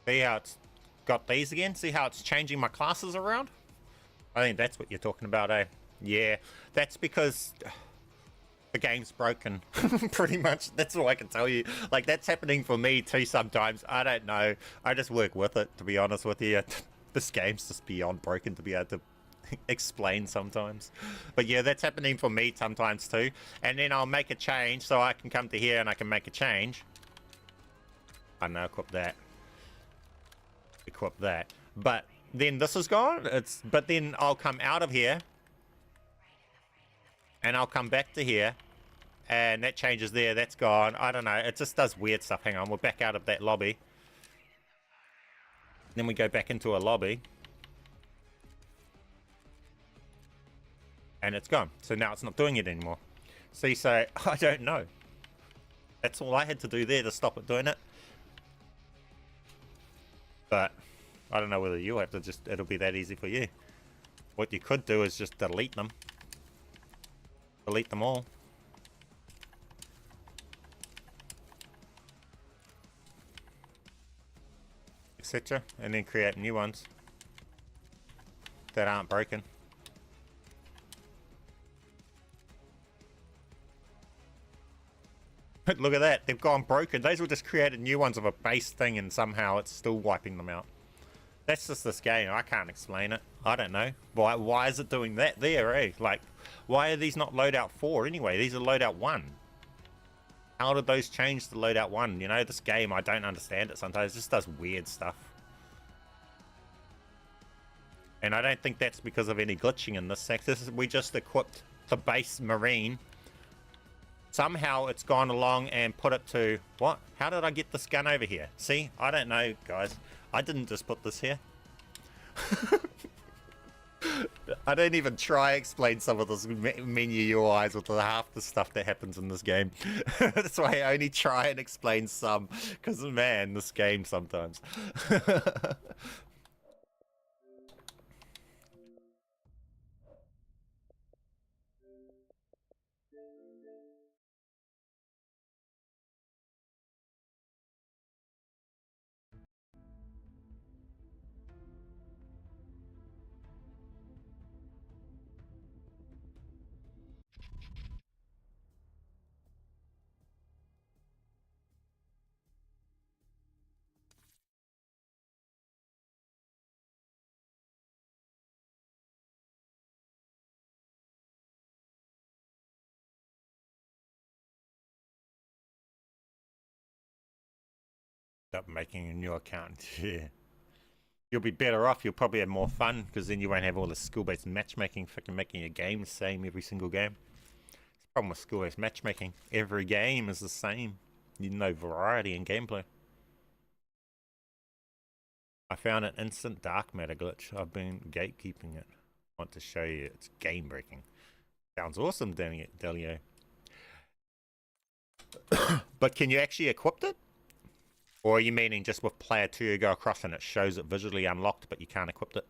See how it's got these again? See how it's changing my classes around? I think that's what you're talking about, eh? Yeah, that's because the game's broken. Pretty much, that's all I can tell you. Like, that's happening for me too sometimes. I don't know. I just work with it, to be honest with you. This game's just beyond broken to be able to explain sometimes. But yeah, that's happening for me sometimes too. And then I'll make a change, so I can come to here and I can make a change. I know, equip that. Equip that. But then this is gone. But then I'll come out of here. And I'll come back to here. And that changes there. That's gone. I don't know. It just does weird stuff. Hang on. We're back out of that lobby. Then we go back into a lobby. And it's gone. So now it's not doing it anymore. See, so I don't know. That's all I had to do there to stop it doing it. But I don't know whether you'll have to just, it'll be that easy for you. What you could do is just delete them. Delete them all. Etc. And then create new ones that aren't broken. Look at that, they've gone broken. Those were just created new ones of a base thing and somehow it's still wiping them out. That's just this game. I can't explain it. I don't know. Why is it doing that there, eh? Like, why are these not loadout 4 anyway? These are loadout 1. How did those change to loadout 1? You know, this game, I don't understand it sometimes. It just does weird stuff. And I don't think that's because of any glitching in this sector. We just equipped the base marine. Somehow it's gone along and put it to... What? How did I get this gun over here? See? I don't know, guys. I didn't just put this here. I don't even try explain some of this menu UIs with half the stuff that happens in this game. That's why I only try and explain some. Because, man, this game sometimes. Up making a new account. Yeah. You'll be better off. You'll probably have more fun because then you won't have all the skill-based matchmaking, fucking making your game the same every single game. It's the problem with skill-based matchmaking. Every game is the same. You know, variety in gameplay. I found an instant dark matter glitch. I've been gatekeeping it. I want to show you. It's game breaking. Sounds awesome, Delio. But can you actually equip it? Or are you meaning just with player 2 you go across and it shows it visually unlocked but you can't equip it?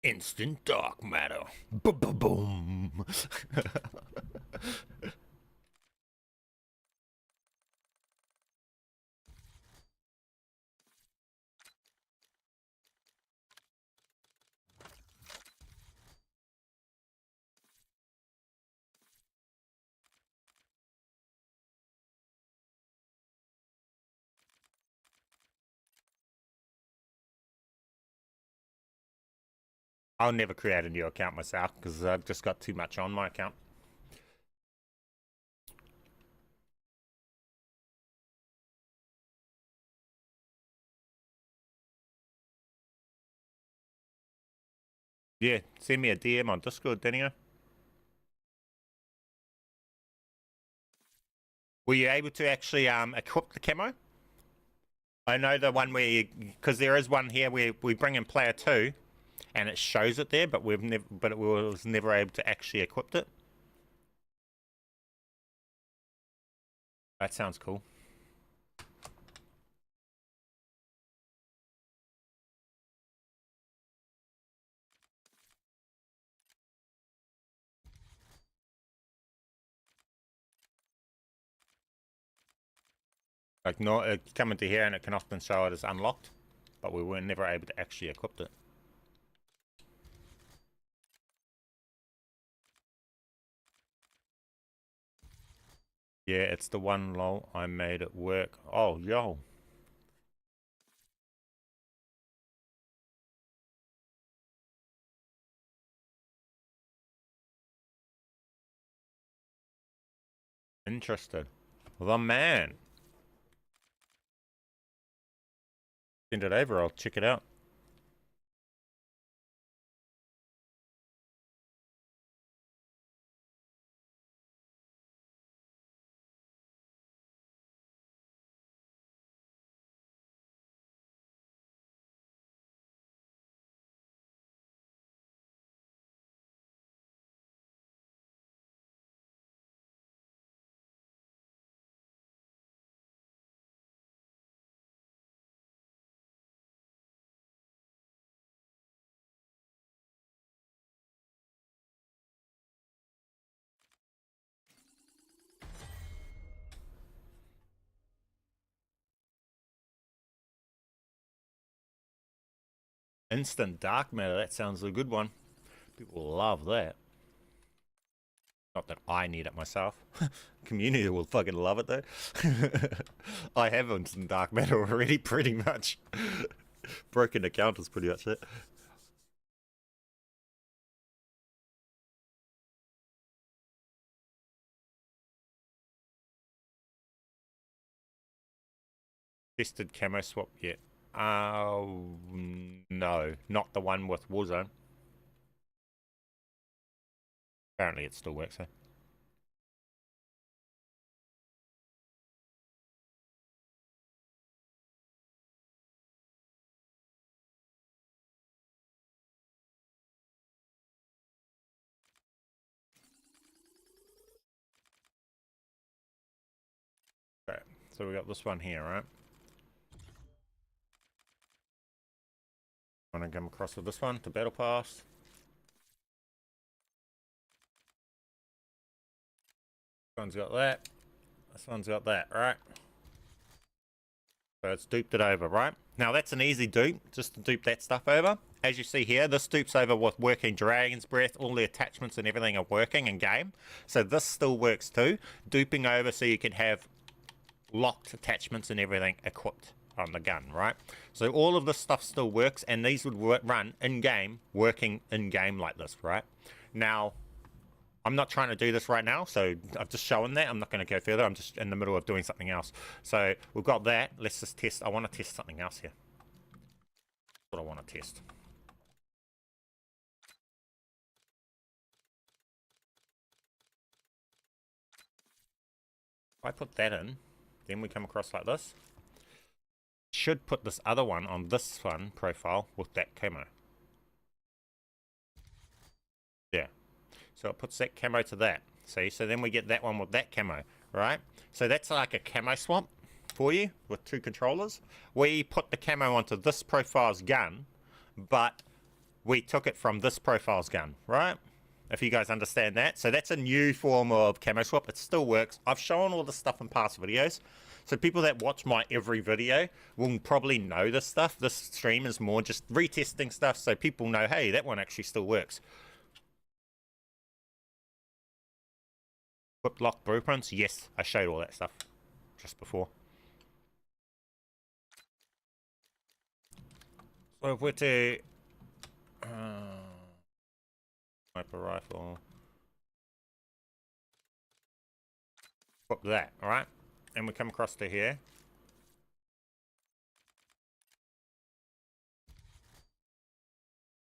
Instant dark matter. Boom. I'll never create a new account myself because I've just got too much on my account. Yeah, send me a DM on Discord, Daniel. Were you able to actually equip the camo? I know the one where you, because there is one here where we bring in player 2 and it shows it there, but we was never able to actually equip it. That sounds cool. Like, no, it come into here and it can often show it as unlocked, but we were never able to actually equip it. Yeah, it's the one, lol. I made it work. Oh, yo. Interested. The man. Send it over, I'll check it out. Instant dark matter, that sounds a good one. People love that. Not that I need it myself. Community will fucking love it though. I have instant dark matter already, pretty much. Broken account is pretty much it. Tested camo swap yet? No, not the one with Warzone. Apparently it still works, huh? Okay, so we got this one here, right? I'm gonna come across with this one to Battle Pass. This one's got that. This one's got that, right? So it's duped it over, right? Now that's an easy dupe, just to dupe that stuff over. As you see here, this dupes over with working Dragon's Breath, all the attachments and everything are working in game. So this still works too. Duping over so you can have locked attachments and everything equipped on the gun, right? So all of this stuff still works, and these would run in-game, working in-game like this, right? Now, I'm not trying to do this right now, so I've just shown that. I'm not going to go further. I'm just in the middle of doing something else. So we've got that. Let's just test. I want to test something else here. That's what I want to test. If I put that in, then we come across like this. Should put this other one on this one profile with that camo. Yeah. So it puts that camo to that. See, so then we get that one with that camo, right? So that's like a camo swap for you with two controllers. We put the camo onto this profile's gun, but we took it from this profile's gun, right? If you guys understand that. So that's a new form of camo swap. It still works. I've shown all this stuff in past videos. So people that watch my every video will probably know this stuff. This stream is more just retesting stuff so people know, hey, that one actually still works. Whip lock blueprints, yes, I showed all that stuff just before. So if we're to sniper rifle, whip that, alright? And we come across to here.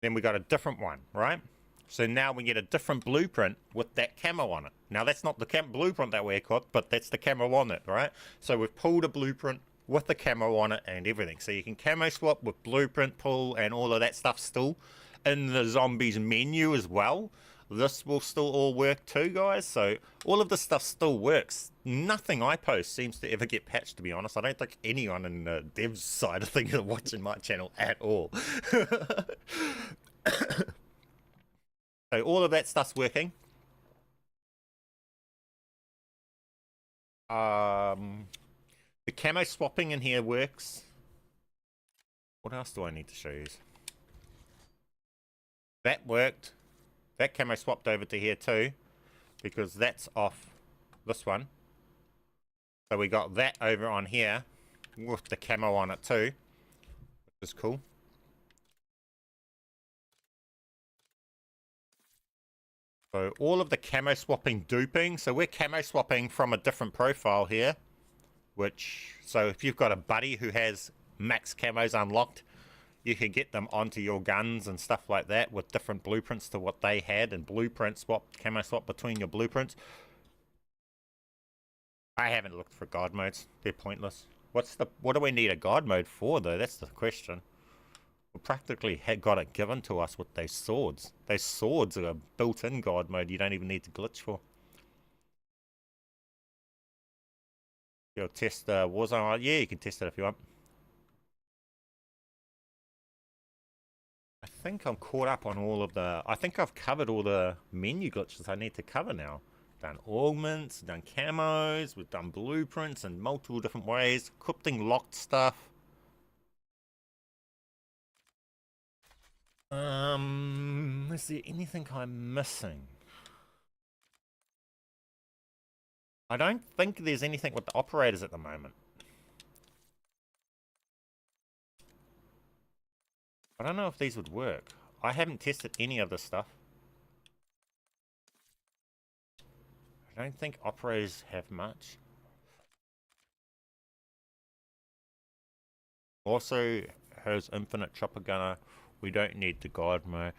Then we got a different one, right? So now we get a different blueprint with that camo on it. Now that's not the blueprint that we equipped, but that's the camo on it, right? So we've pulled a blueprint with the camo on it and everything. So you can camo swap with blueprint pull and all of that stuff still in the zombies menu as well. This will still all work too, guys. So all of this stuff still works. Nothing I post seems to ever get patched, to be honest. I don't think anyone in the devs side of things are watching my channel at all. So all of that stuff's working. The The camo swapping in here works. What else do I need to show you? That worked. That camo swapped over to here too, because that's off this one. So we got that over on here with the camo on it too, which is cool. So all of the camo swapping duping. So we're camo swapping from a different profile here, which, so if you've got a buddy who has max camos unlocked, you can get them onto your guns and stuff like that with different blueprints to what they had, and blueprint swap, camo swap between your blueprints. I haven't looked for god modes. They're pointless. What do we need a god mode for though? That's the question. We practically had got it given to us with those swords. Those swords are a built-in god mode. You don't even need to glitch for. You'll test Warzone. Yeah, you can test it if you want. I think I'm caught up on all of the... I think I've covered all the menu glitches I need to cover now. Done augments, done camos, we've done blueprints in multiple different ways, equipping locked stuff. Is there anything I'm missing? I don't think there's anything with the operators at the moment. I don't know if these would work. I haven't tested any of this stuff. I don't think operators have much. Also has infinite chopper gunner. We don't need the god mode.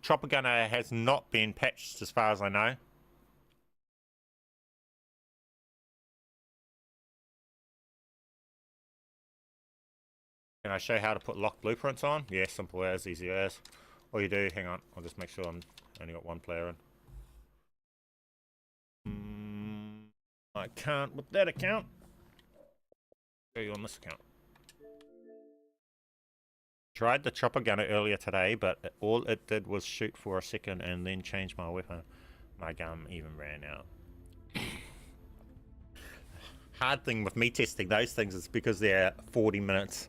Chopper gunner has not been patched as far as I know. Can I show how to put locked blueprints on? Yeah, simple as, easy as. All you do, hang on, I'll just make sure I'm only got one player in. I can't with that account. Show you on this account. Tried the chopper gunner earlier today, but all it did was shoot for a second and then change my weapon. My gun even ran out. Hard thing with me testing those things is because they're 40 minutes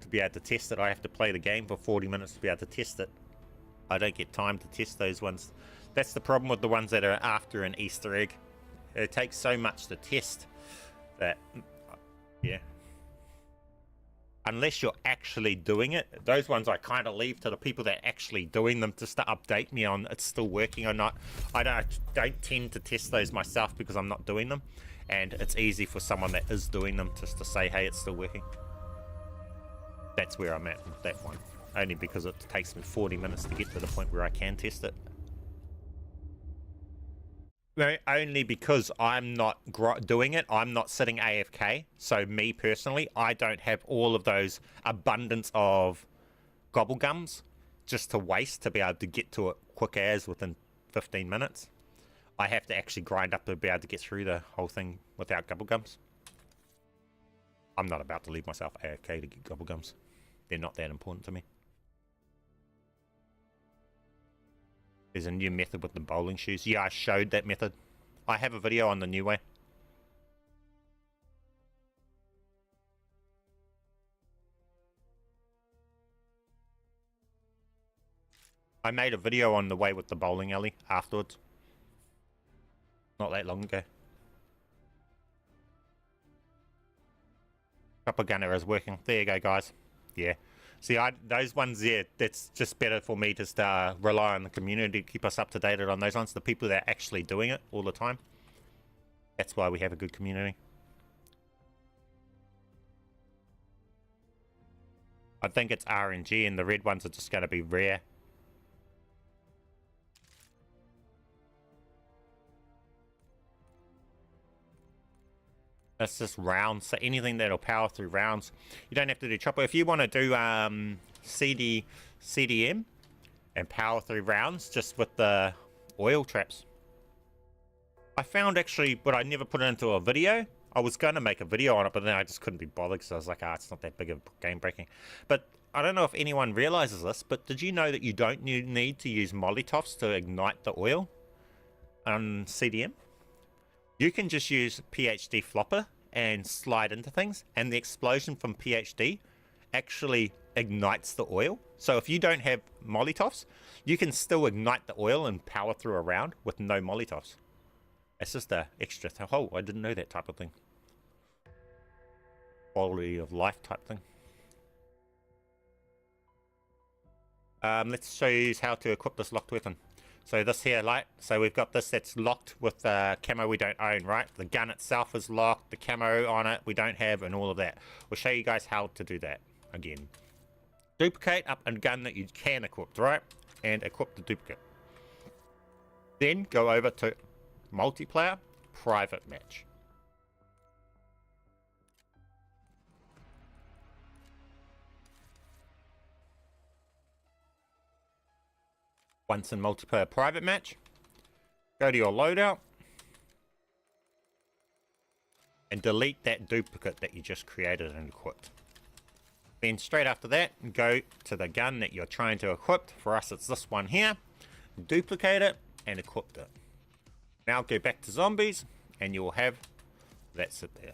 to be able to test it. I have to play the game for 40 minutes to be able to test it. I don't get time to test those ones. That's the problem with the ones that are after an Easter egg. It takes so much to test that, yeah. Unless you're actually doing it, those ones I kind of leave to the people that are actually doing them just to update me on it's still working or not. I don't tend to test those myself because I'm not doing them, and it's easy for someone that is doing them just to say, hey, it's still working. That's where I'm at with that one, only because it takes me 40 minutes to get to the point where I can test it. Only because I'm not doing it, I'm not sitting AFK. So me personally, I don't have all of those abundance of gobblegums just to waste to be able to get to it quick as within 15 minutes. I have to actually grind up to be able to get through the whole thing without gobblegums. I'm not about to leave myself AFK to get gobblegums. They're not that important to me. There's a new method with the bowling shoes. Yeah, I showed that method. I have a video on the new way. I made a video on the way with the bowling alley afterwards. Not that long ago. Chopper gunner is working. There you go, guys. Yeah. See, those ones there, that's just better for me to rely on the community to keep us up to date on those ones. The people that are actually doing it all the time. That's why we have a good community. I think it's RNG and the red ones are just going to be rare. That's just rounds, so anything that'll power through rounds. You don't have to do chopper. If you want to do CDM and power through rounds just with the oil traps. I found actually, but I never put it into a video. I was going to make a video on it, but then I just couldn't be bothered because I was like, it's not that big of game breaking. But I don't know if anyone realizes this, but did you know that you don't need to use Molotovs to ignite the oil on CDM? You can just use PhD flopper and slide into things, and the explosion from PhD actually ignites the oil. So if you don't have Molotovs, you can still ignite the oil and power through a round with no Molotovs. It's just a extra oh, I didn't know that type of thing. Quality of life type thing. Let's show you how to equip this locked weapon. So this here light, so we've got this that's locked with the camo we don't own, right? The gun itself is locked, the camo on it we don't have, and all of that. We'll show you guys how to do that again. Duplicate up a gun that you can equip, right? And equip the duplicate. Then go over to multiplayer, private match. Once in multiplayer private match, go to your loadout and delete that duplicate that you just created and equipped. Then straight after that, go to the gun that you're trying to equip. For us, it's this one here. Duplicate it and equip it. Now go back to zombies and you will have that sit there.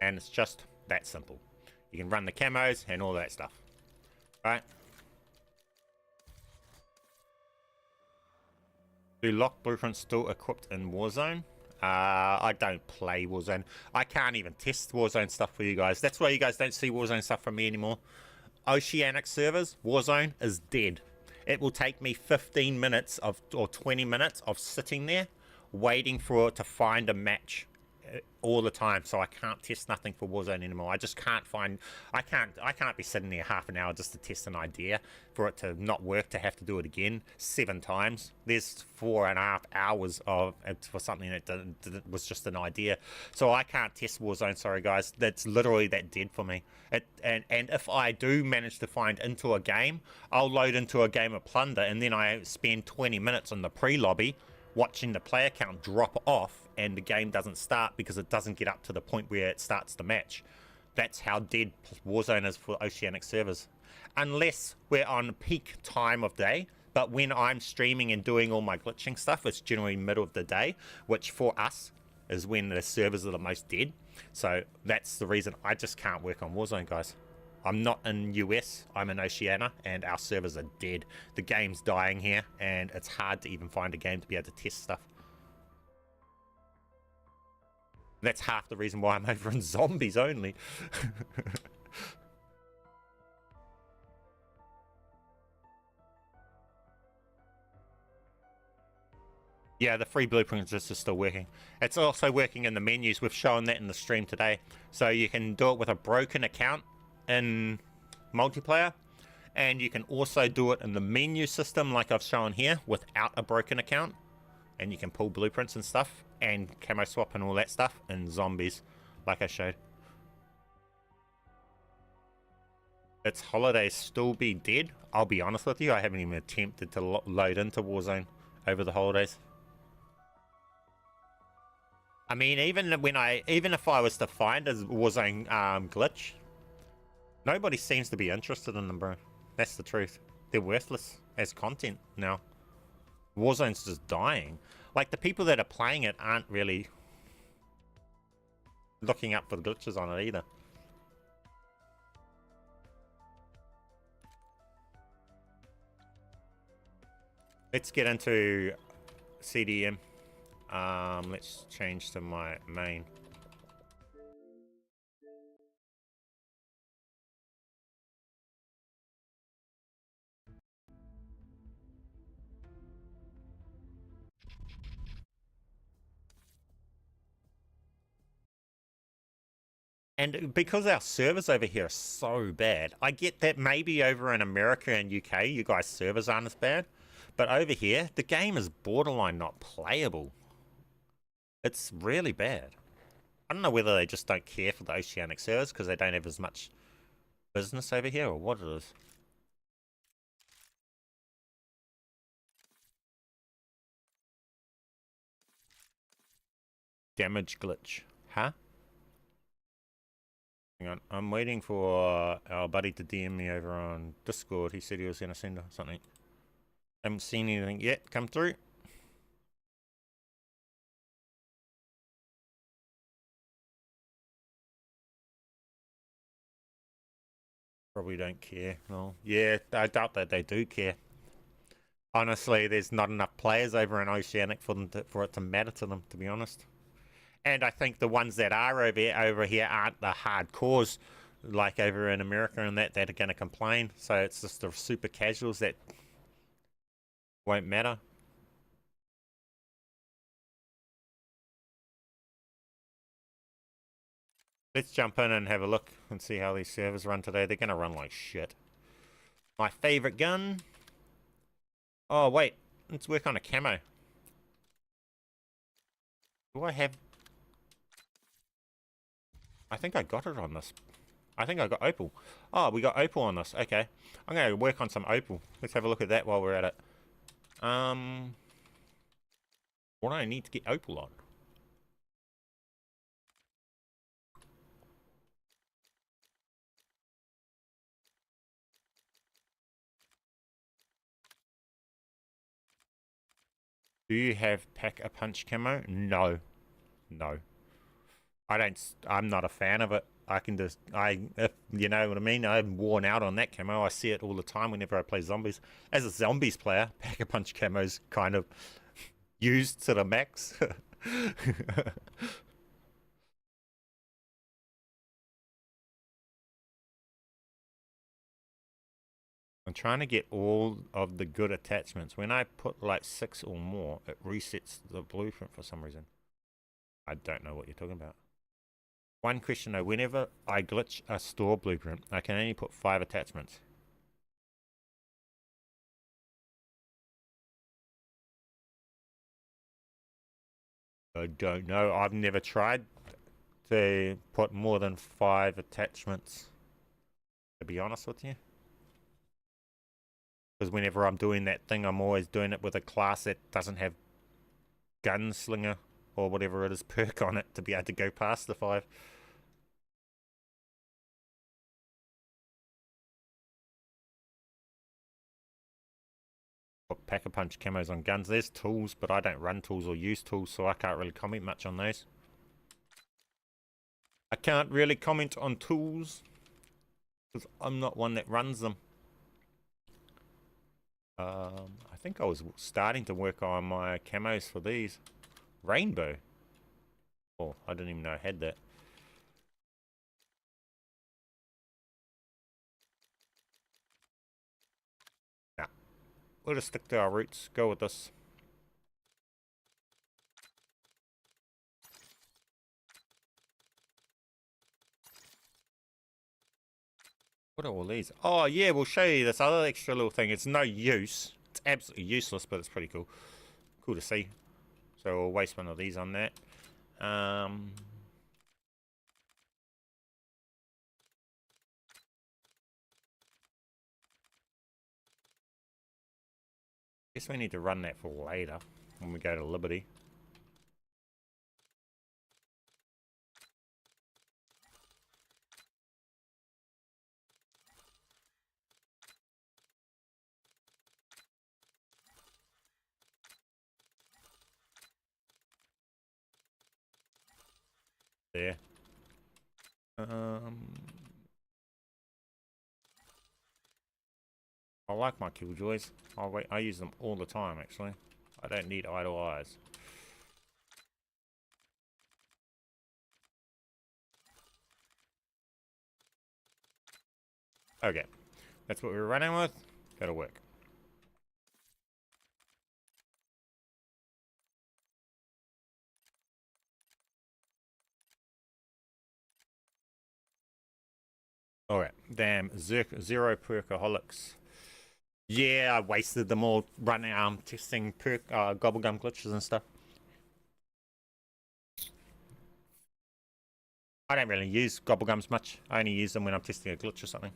And it's just that simple. You can run the camos and all that stuff. Right? Do lock blueprints still equipped in Warzone? I don't play Warzone. I can't even test Warzone stuff for you guys. That's why you guys don't see Warzone stuff from me anymore. Oceanic servers, Warzone is dead. It will take me 15 minutes or 20 minutes of sitting there waiting for it to find a match all the time, so I can't test nothing for Warzone anymore. I just can't find, I can't be sitting there half an hour just to test an idea for it to not work, to have to do it again 7 times. There's 4.5 hours of for something that was just an idea, so I can't test Warzone. Sorry guys, that's literally that dead for me. And if I do manage to find into a game, I'll load into a game of plunder and then I spend 20 minutes on the pre-lobby watching the player count drop off and the game doesn't start because it doesn't get up to the point where it starts the match. That's how dead Warzone is for Oceanic servers. Unless we're on peak time of day, but when I'm streaming and doing all my glitching stuff, it's generally middle of the day, which for us is when the servers are the most dead. So that's the reason I just can't work on Warzone, guys. I'm not in US, I'm in Oceania, and our servers are dead. The game's dying here, and it's hard to even find a game to be able to test stuff. That's half the reason why I'm over in zombies only. Yeah, the free blueprint is still working. It's also working in the menus. We've shown that in the stream today. So you can do it with a broken account in multiplayer, and you can also do it in the menu system like I've shown here without a broken account, and you can pull blueprints and stuff and camo swap and all that stuff in zombies like I showed. Its holidays still be dead. I'll be honest with you, I haven't even attempted to load into Warzone over the holidays. I mean, even if I was to find a Warzone glitch, nobody seems to be interested in them, bro. That's the truth. They're worthless as content now. Warzone's just dying. Like, the people that are playing it aren't really looking up for the glitches on it either. Let's get into CDM. Let's change to my main. And because our servers over here are so bad, I get that maybe over in America and UK, you guys' servers aren't as bad. But over here, the game is borderline not playable. It's really bad. I don't know whether they just don't care for the Oceanic servers because they don't have as much business over here or what it is. Damage glitch. Huh? Hang on, I'm waiting for our buddy to DM me over on Discord. He said he was going to send us something. Haven't seen anything yet come through. Probably don't care. Well, yeah, I doubt that they do care. Honestly, there's not enough players over in Oceanic for them for it to matter to them, to be honest. And I think the ones that are over here aren't the hardcores, like over in America and that are going to complain. So it's just the super casuals that won't matter. Let's jump in and have a look and see how these servers run today. They're going to run like shit. My favorite gun. Oh, wait. Let's work on a camo. Do I have... I think I got it on this. I think I got opal. Oh, we got opal on this. Okay. I'm going to work on some opal. Let's have a look at that while we're at it. What do I need to get opal on? Do you have pack-a-punch camo? No. No. I'm not a fan of it. I can just, if you know what I mean, I'm worn out on that camo. I see it all the time whenever I play zombies. As a zombies player, pack-a-punch camo's kind of used to the max. I'm trying to get all of the good attachments. When I put like 6 or more, it resets the blueprint for some reason. I don't know what you're talking about. One question though, whenever I glitch a store blueprint, I can only put 5 attachments. I don't know. I've never tried to put more than 5 attachments, to be honest with you. Because whenever I'm doing that thing, I'm always doing it with a class that doesn't have gunslinger or whatever it is perk on it to be able to go past the 5. Put pack-a-punch camos on guns. There's tools, but I don't run tools or use tools, so I can't really comment much on those. I can't really comment on tools because I'm not one that runs them. I think I was starting to work on my camos for these. Rainbow. Oh, I didn't even know I had that. Nah. We'll just stick to our roots. Go with this. What are all these? Oh, yeah, we'll show you this other extra little thing. It's no use. It's absolutely useless, but it's pretty cool. Cool to see. So we'll waste one of these on that. Guess we need to run that for later when we go to Liberty. There. I like my killjoys. I use them all the time, actually. I don't need idle eyes. Okay, that's what we're running with. That'll work. Alright, damn, zero perkaholics. Yeah, I wasted them all running, testing perk, gobblegum glitches and stuff. I don't really use gobblegums much. I only use them when I'm testing a glitch or something.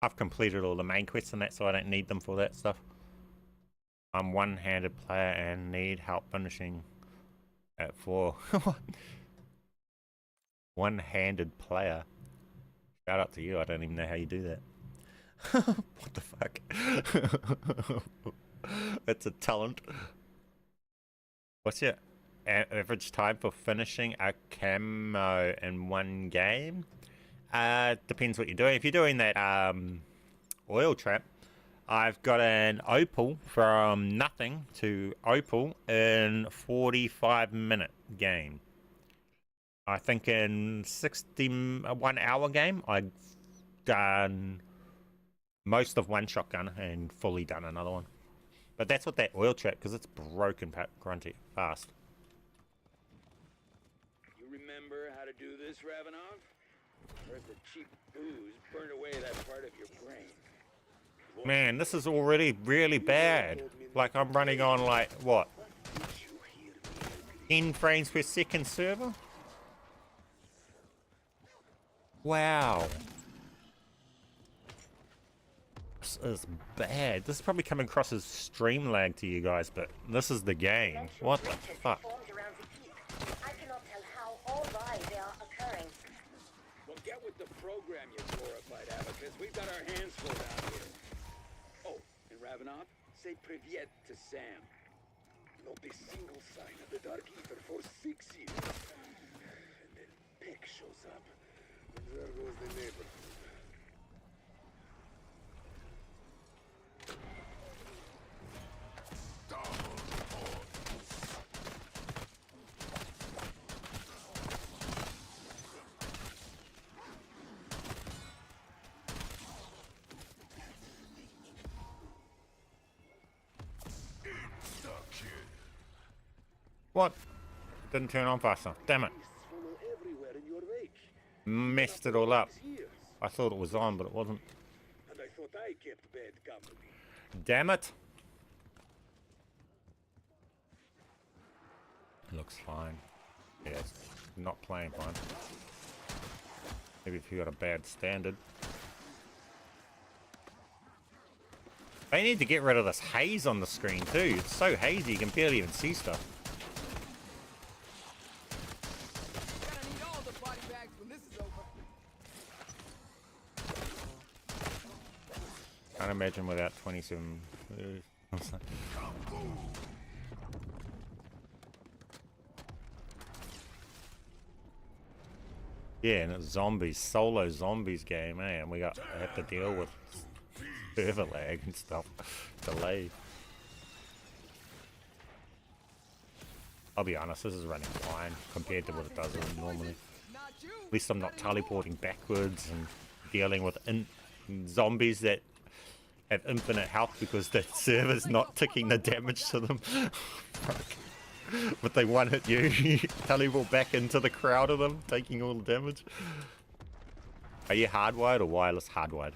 I've completed all the main quests and that, so I don't need them for that stuff. I'm one-handed player and need help finishing at 4. One-handed player. Shout out to you. I don't even know how you do that. What the fuck? That's a talent. What's your average time for finishing a camo in one game? Depends what you're doing. If you're doing that oil trap, I've got an opal from nothing to opal in 45-minute game. I think in 1 hour game, I've done most of one shotgun and fully done another one. But that's what that oil trap, because it's broken grunty fast. You remember how to do this, Ravenov? First, the cheap booze burned away that part of your brain. Man, this is already really bad. Like, I'm running on, like, what? 10 frames per second server? Wow. This is bad. This is probably coming across as stream lag to you guys, but this is the game. What the fuck? I cannot tell how or why they are occurring. Well, get with the program, you glorified abacus. We've got our hands full down here. Oh, and Ravenov, say privyet to Sam. Not a single sign of the Dark Ether for 6 years. And then Peck shows up. And there goes the neighborhood. What? Didn't turn on fast enough. Damn it. Messed it all up. I thought it was on, but it wasn't. And I thought I kept bad company. Damn it. Looks fine. Yeah, it's not playing fine. Maybe if you got a bad standard. They need to get rid of this haze on the screen too. It's so hazy you can barely even see stuff. Can't imagine without 27. Yeah, and it's zombies, solo zombies game, eh? And we have to deal with server lag and stuff, delay. I'll be honest, this is running fine compared to what it does normally. At least I'm not teleporting backwards and dealing with zombies that have infinite health because the server's not ticking the damage to them. But they one hit you, teleport back into the crowd of them, taking all the damage. Are you hardwired or wireless? Hardwired.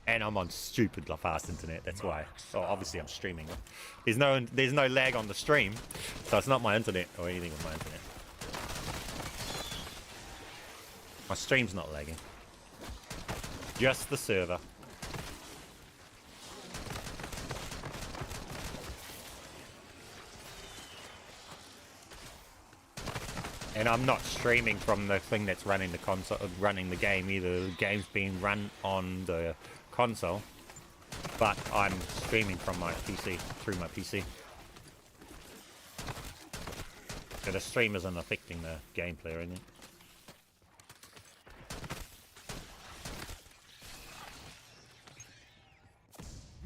And I'm on stupid fast internet, that's why. Oh, obviously I'm streaming. There's no lag on the stream, so it's not my internet or anything with my internet. My stream's not lagging. Just the server. And I'm not streaming from the thing that's running the console, running the game either. The game's being run on the console, but I'm streaming from my PC, through my PC. So the stream isn't affecting the gameplay or anything.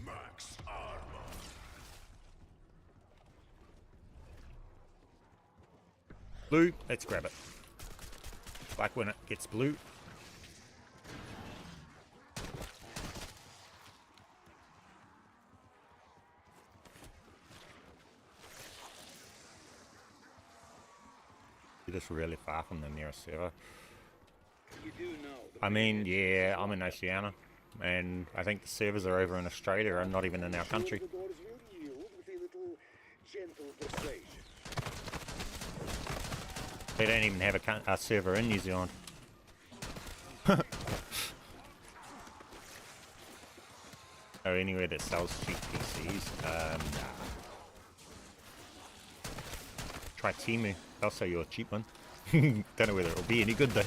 Max armor. Blue, let's grab it. Like when it gets blue. You're just really far from the nearest server. You do know. I mean, yeah, I'm in Oceania, and I think the servers are over in Australia and not even in our country. The doors will yield with a little gentle persuasion. They don't even have a server in New Zealand. Or anywhere that sells cheap PCs. Nah. Try Temu. They'll sell you a cheap one. Don't know whether it'll be any good though.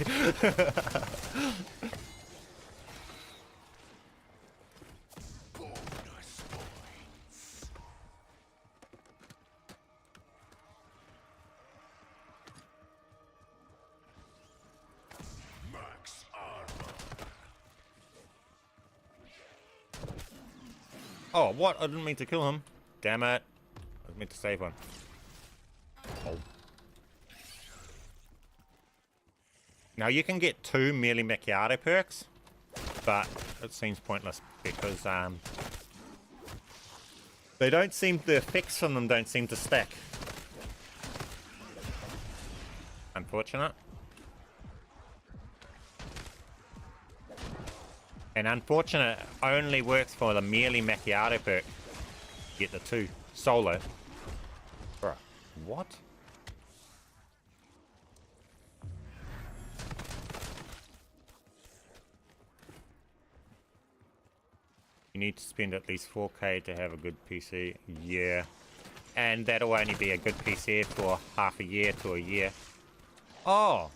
Oh, what? I didn't mean to kill him. Damn it. I meant to save one. Oh. Now you can get 2 merely macchiato perks, but it seems pointless because they don't seem, the effects from them don't seem to stack. Unfortunate. And unfortunate only works for the merely macchiato perk. Get the 2 solo. Bruh, what? You need to spend at least 4k to have a good PC. Yeah. And that'll only be a good PC for half a year to a year. Oh!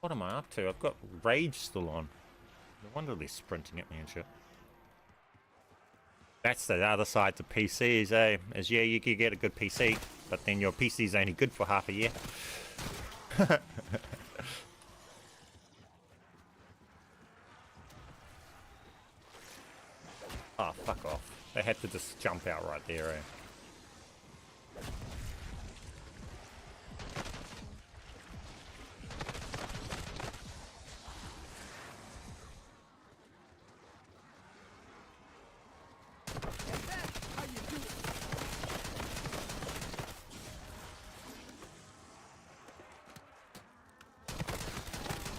What am I up to? I've got Rage still on. No wonder they're sprinting at me and shit. That's the other side to PCs, eh? Is yeah, you can get a good PC, but then your PC's only good for half a year. Oh, fuck off. They had to just jump out right there, eh?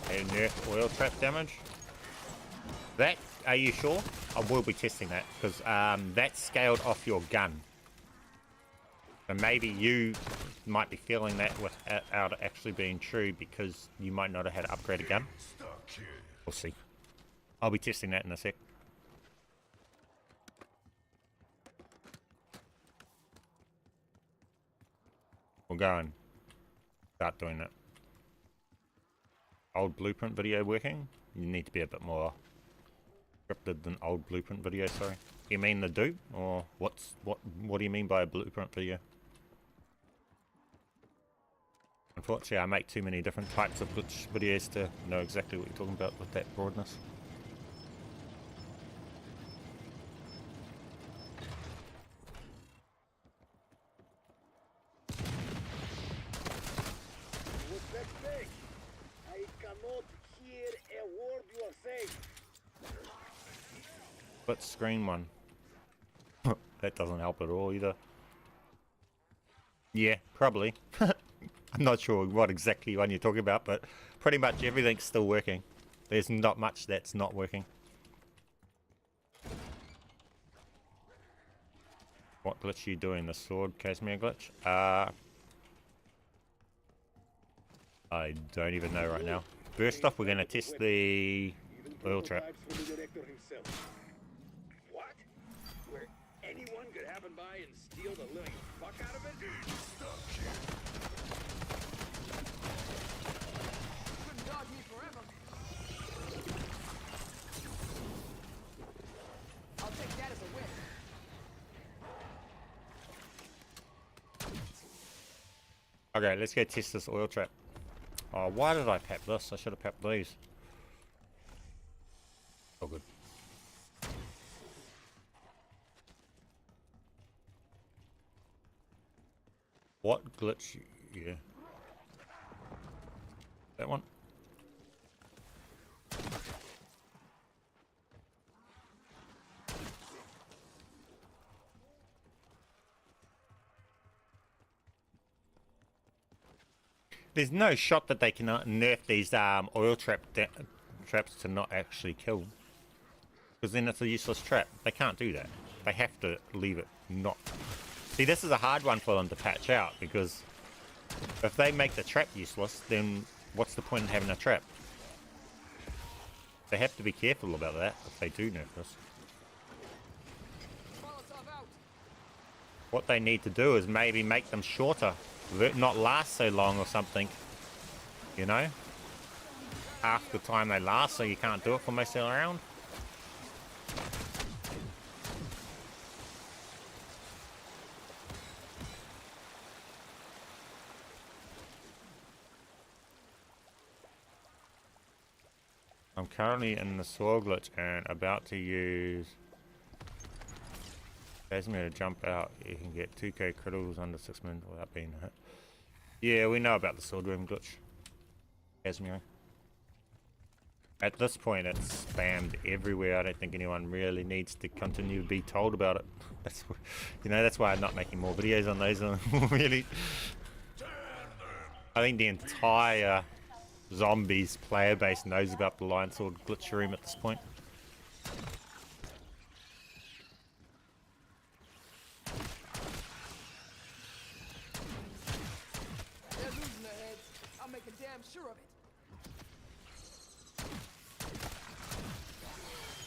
And nerf oil trap damage. That, are you sure? I will be testing that because that's scaled off your gun. So maybe you might be feeling that without it actually being true because you might not have had to upgrade a gun. We'll see. I'll be testing that in a sec. We'll go and start doing it. Old blueprint video working? You need to be a bit more scripted than old blueprint video, sorry. You mean the dupe? Or what do you mean by a blueprint video? Unfortunately, I make too many different types of glitch videos to know exactly what you're talking about with that broadness. What's that thing? I cannot hear a word you are saying. Split screen one. That doesn't help at all either. Yeah, probably. I'm not sure what exactly one you're talking about, but pretty much everything's still working. There's not much that's not working. What glitch are you doing? The sword Casimir glitch? I don't even know right now. First off, we're going to test the oil trap. What? Where anyone could happen by and steal the living fuck out of it? Couldn't dodge me forever. I'll take that as a win. Okay, let's go test this oil trap. Oh, why did I pap this? I should have papped these. Oh, good. What glitch? Yeah. That one? There's no shot that they can nerf these oil traps to not actually kill. Because then it's a useless trap. They can't do that. They have to leave it not. See, this is a hard one for them to patch out, because if they make the trap useless, then what's the point in having a trap? They have to be careful about that if they do nerf this. What they need to do is maybe make them shorter, not last so long or something, you know, half the time they last, so you can't do it for most of the round. I'm currently in the saw glitch and about to use Casimir to jump out. You can get 2k criticals under 6 minutes without being hit. Yeah, we know about the sword room glitch. Casimir. At this point, it's spammed everywhere. I don't think anyone really needs to continue to be told about it. That's, you know, that's why I'm not making more videos on those. Really, I think the entire Zombies player base knows about the Lion Sword glitch room at this point. They're losing their heads. I'll make a damn sure of it.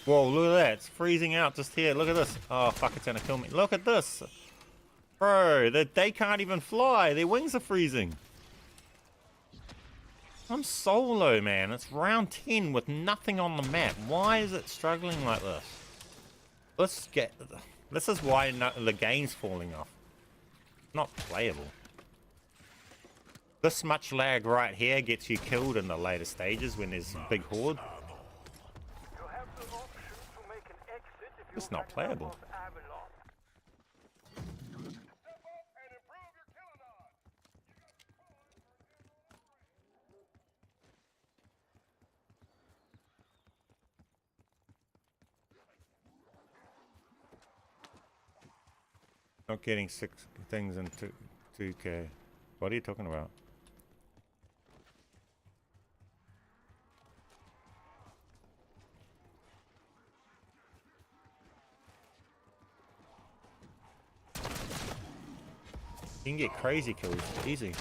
Whoa, look at that. It's freezing out just here. Look at this. Oh, fuck, it's gonna kill me. Look at this. Bro, they can't even fly. Their wings are freezing. I'm solo, man. It's round 10 with nothing on the map. Why is it struggling like this? This is why the game's falling off. Not playable. This much lag right here gets you killed in the later stages when there's a big horde. It's not playable. Not getting 6 things in 2k. What are you talking about? You can get crazy kills, easy.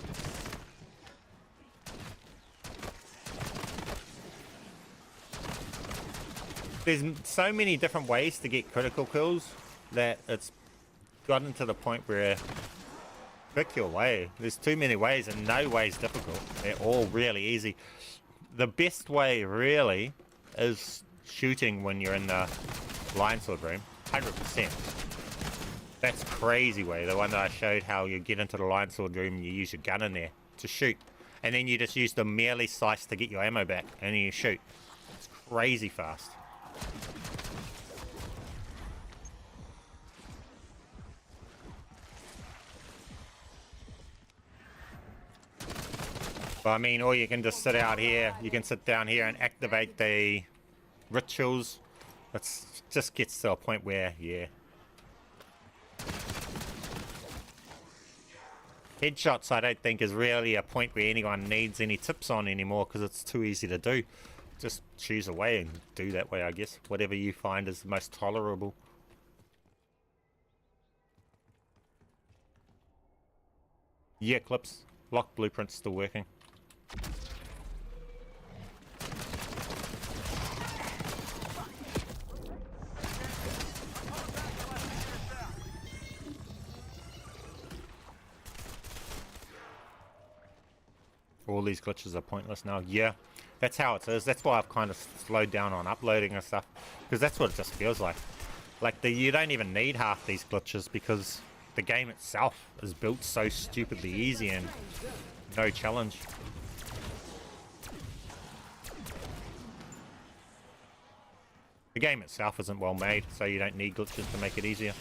There's so many different ways to get critical kills that it's gotten to the point where pick your way. There's too many ways and no way is difficult. They're all really easy. The best way really is shooting when you're in the Lion Sword room, 100%. That's crazy way, the one that I showed how you get into the Lion Sword room and you use your gun in there to shoot. And then you just use the melee slice to get your ammo back and then you shoot. It's crazy fast. But I mean, or you can just sit out here, you can sit down here and activate the rituals. It just gets to a point where, yeah. Headshots I don't think is really a point where anyone needs any tips on anymore because it's too easy to do. Just choose a way and do that way, I guess. Whatever you find is the most tolerable. Yeah, clips. Lock blueprint's still working. All these glitches are pointless now. Yeah, that's how it is. That's why I've kind of slowed down on uploading and stuff, because that's what it just feels like. Like you don't even need half these glitches because the game itself is built so stupidly easy and no challenge. The game itself isn't well made, so you don't need glitches to make it easier.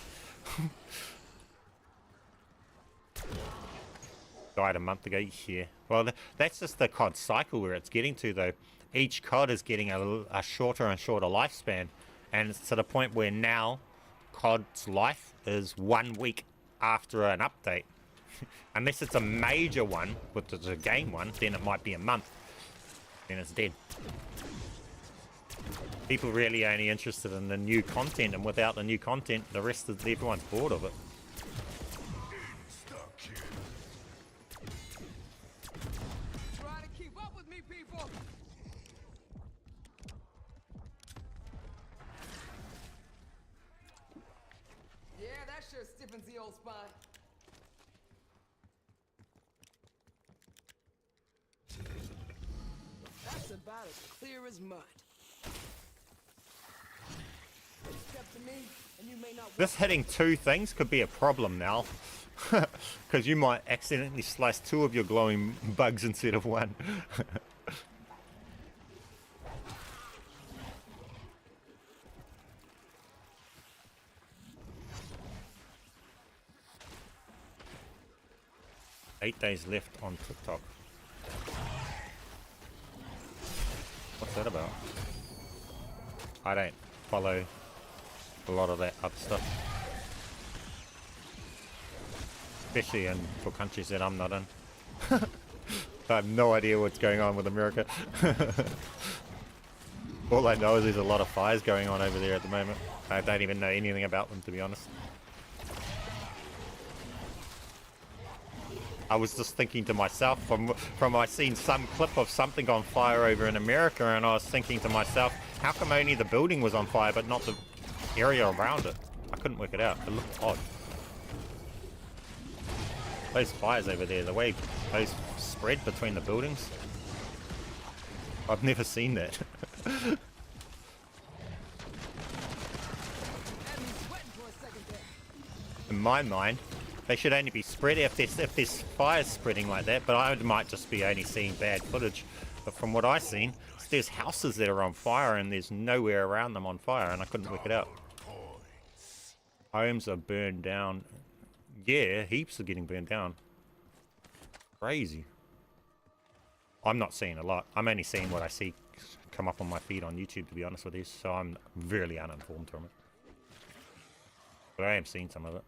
Died a month ago, yeah. Well, that's just the COD cycle where it's getting to, though. Each COD is getting a shorter and shorter lifespan, and it's to the point where now COD's life is 1 week after an update. Unless it's a major one, which is a game one, then it might be a month. Then it's dead. People really only interested in the new content, and without the new content, the rest of everyone's bored of it. Trying to keep up with me, people. Yeah, that sure stiffens the old spine. about as clear as mud. Step to me, and you may not. This hitting 2 things could be a problem now. Because you might accidentally slice 2 of your glowing bugs instead of 1. Eight days left on TikTok. What's that about? I don't follow a lot of that other stuff. Especially for countries that I'm not in. I have no idea what's going on with America. All I know is there's a lot of fires going on over there at the moment. I don't even know anything about them, to be honest. I was just thinking to myself, from I seen some clip of something on fire over in America, and I was thinking to myself, how come only the building was on fire but not the area around it? I couldn't work it out. It looked odd. Those fires over there, the way those spread between the buildings, I've never seen that. In my mind, they should only be spread if there's fires spreading like that, but I might just be only seeing bad footage. But from what I've seen, there's houses that are on fire and there's nowhere around them on fire, and I couldn't work it out. Homes are burned down. Yeah, heaps are getting burned down. Crazy. I'm not seeing a lot. I'm only seeing what I see come up on my feed on YouTube, to be honest with you, so I'm really uninformed from it. But I am seeing some of it.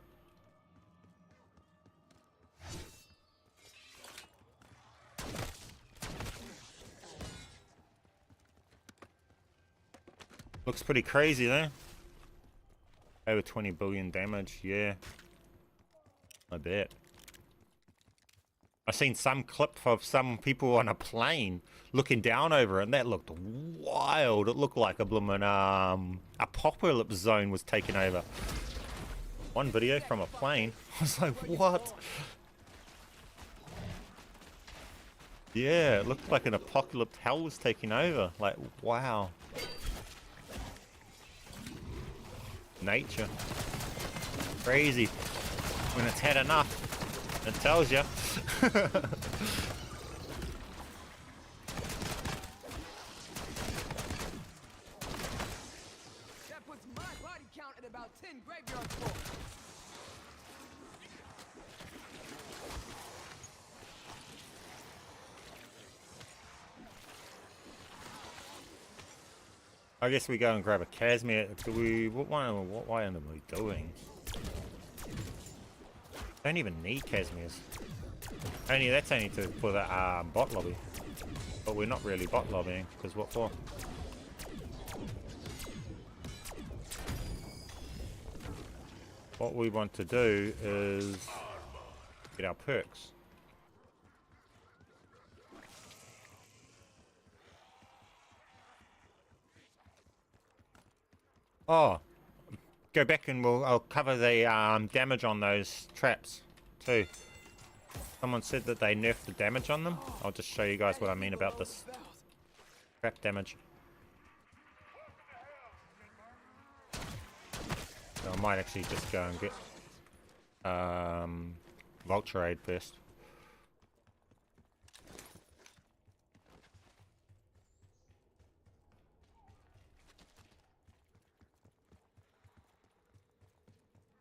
Looks pretty crazy though. Over 20 billion damage, yeah. I bet. I seen some clip of some people on a plane looking down over it, and that looked wild. It looked like a bloomin' apocalypse zone was taking over. One video from a plane. I was like, what? Yeah, it looked like an apocalypse hell was taking over. Like, wow. Nature. Crazy. When it's had enough, it tells you. That puts my body count at about 10 graveyard floors. I guess we go and grab a Casimir. Do we? What way are we doing? Don't even need Casimirs. That's only for the bot lobby. But we're not really bot lobbying, because what for? What we want to do is get our perks. Oh, go back and I'll cover the damage on those traps too. Someone said that they nerfed the damage on them. I'll just show you guys what I mean about this trap damage. So I might actually just go and get Vulture Aid first.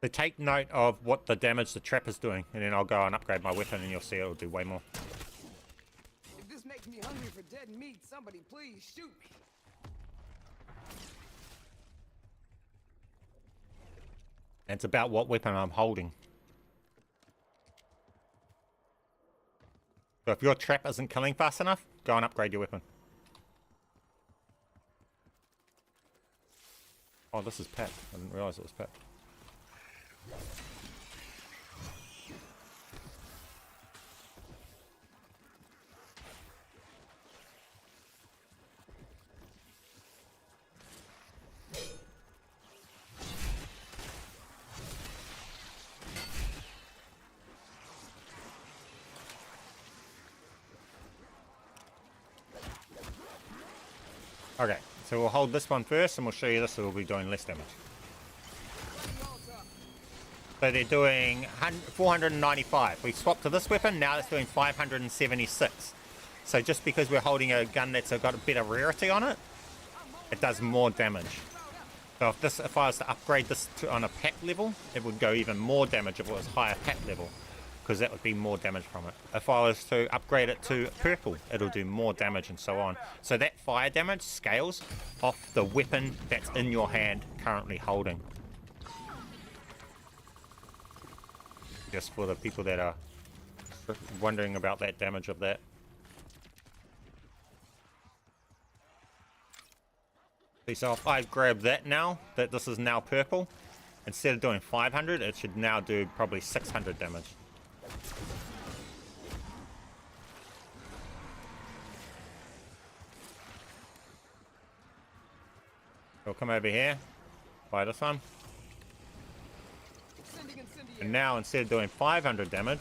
So take note of what the damage the trap is doing, and then I'll go and upgrade my weapon and you'll see it'll do way more. If this makes me hungry for dead meat, somebody please shoot me. And it's about what weapon I'm holding. So if your trap isn't killing fast enough, go and upgrade your weapon. Oh, this is Pat. I didn't realise it was Pat. Okay, so we'll hold this one first and we'll show you this, so we'll be doing less damage. So they're doing 495. We swapped to this weapon, now it's doing 576. So just because we're holding a gun that's got a better rarity on it, it does more damage. So if I was to upgrade this on a pack level, it would go even more damage if it was higher pack level, because that would be more damage from it. If I was to upgrade it to purple, it'll do more damage and so on. So that fire damage scales off the weapon that's in your hand currently holding. Just for the people that are wondering about that damage of that. So if I grab that now, that this is now purple, instead of doing 500, it should now do probably 600 damage. We'll come over here, buy this one. And now instead of doing 500 damage,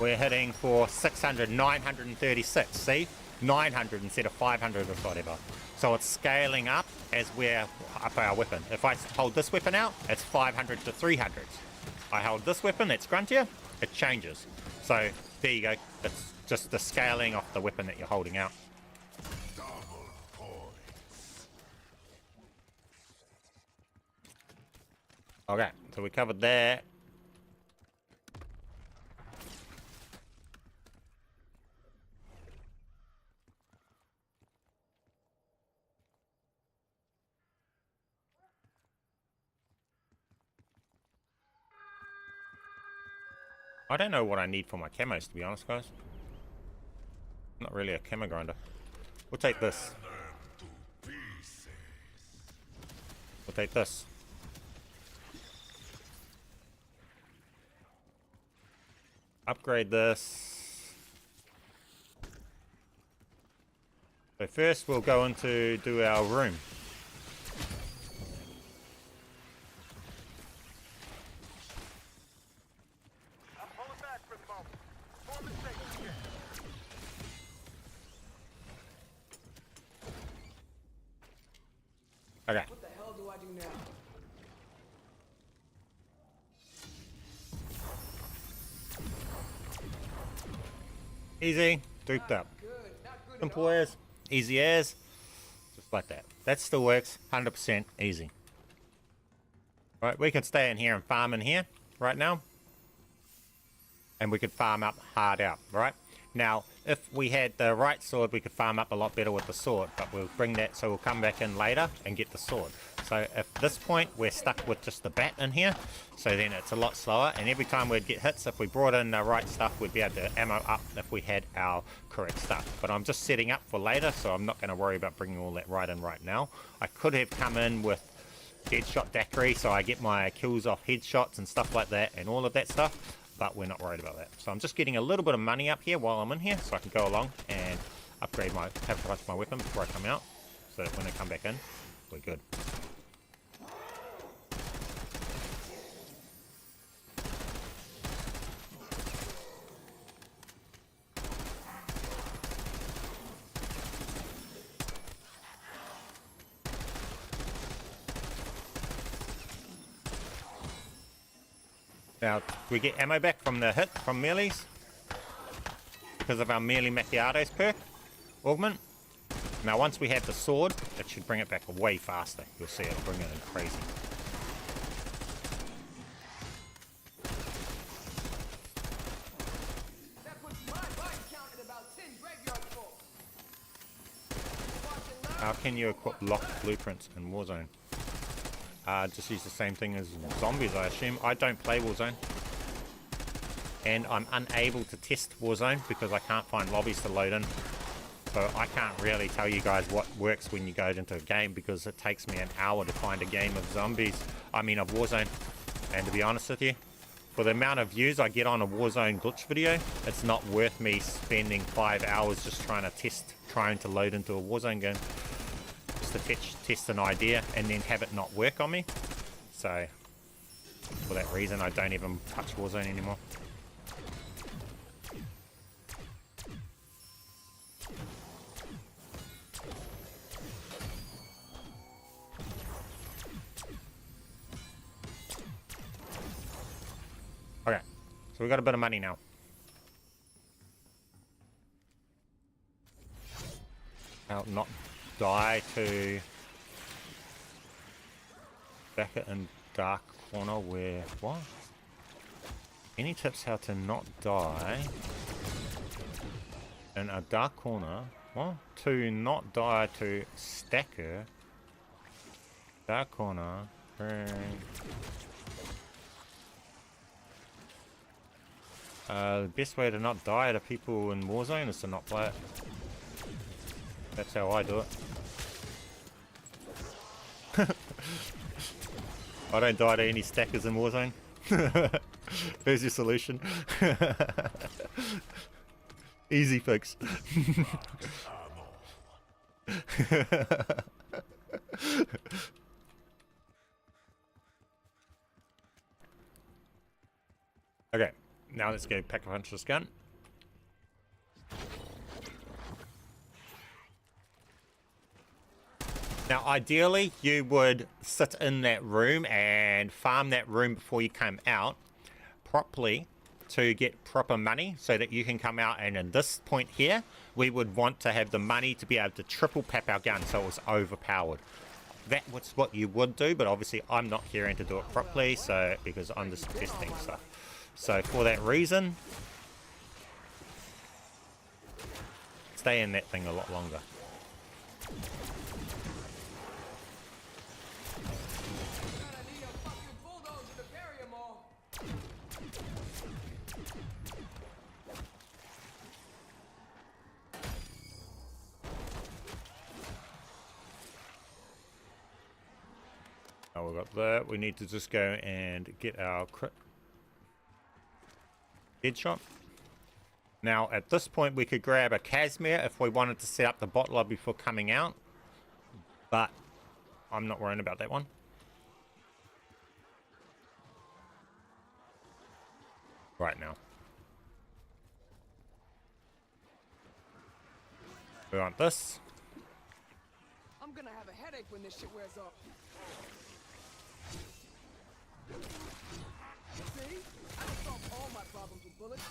we're hitting for 600, 936, see? 900 instead of 500 or whatever. So it's scaling up as we're up our weapon. If I hold this weapon out, it's 500 to 300. I hold this weapon, it's gruntier, it changes. So there you go. It's just the scaling of the weapon that you're holding out. Okay, so we covered that. I don't know what I need for my camos, to be honest, guys. I'm not really a camo grinder. We'll take this. We'll take this. Upgrade this. So first we'll go into do our room. Okay. What the hell do I do now? Easy, duped up. Good, not good at Simple all. as, easy as, just like that. That still works, 100% easy. Right, we could stay in here and farm in here right now. And we could farm up hard out, right? Now, if we had the right sword, we could farm up a lot better with the sword, but we'll bring that, so we'll come back in later and get the sword. So at this point, we're stuck with just the bat in here, so then it's a lot slower, and every time we'd get hits, if we brought in the right stuff, we'd be able to ammo up if we had our correct stuff. But I'm just setting up for later, so I'm not going to worry about bringing all that right in right now. I could have come in with headshot daiquiri, so I get my kills off headshots and stuff like that, and all of that stuff. But we're not worried about that. So I'm just getting a little bit of money up here while I'm in here, so I can go along and upgrade my, have price my weapon before I come out, so that when I come back in, we're good. Now, we get ammo back from the hit from melees because of our melee macchiatos perk, Augment. Now, once we have the sword, it should bring it back way faster. You'll see it'll bring it in crazy. That puts my body count at about 10 graveyard full. How can you equip locked blueprints in Warzone? Just use the same thing as zombies, I assume. I don't play Warzone. And I'm unable to test Warzone because I can't find lobbies to load in. So I can't really tell you guys what works when you go into a game, because it takes me an hour to find a game of zombies. I mean of Warzone. And to be honest with you, for the amount of views I get on a Warzone glitch video, it's not worth me spending 5 hours just trying to load into a Warzone game. To test an idea and then have it not work on me. So for that reason, I don't even touch Warzone anymore. So we got a bit of money now. I'll not die to back it in dark corner where what? Any tips how to not die in a dark corner? What? To not die to stacker. Dark corner. The best way to not die to people in Warzone is to not play it. That's how I do it. I don't die to any stackers in Warzone. There's your solution. Easy fix. Okay, now let's go pack a punch this gun. Now, ideally, you would sit in that room and farm that room before you come out properly to get proper money so that you can come out, and in this point here, we would want to have the money to be able to triple pap our gun so it was overpowered. That was what you would do, but obviously I'm not caring to do it properly, so because I'm just testing stuff. So for that reason, stay in that thing a lot longer. Now we've got that. We need to just go and get our crit headshot. Now at this point we could grab a Casimir if we wanted to set up the bot lobby before coming out, but I'm not worrying about that one. Right now. We want this. I'm gonna have a headache when this shit wears off. See? I can solve all my problems with bullets.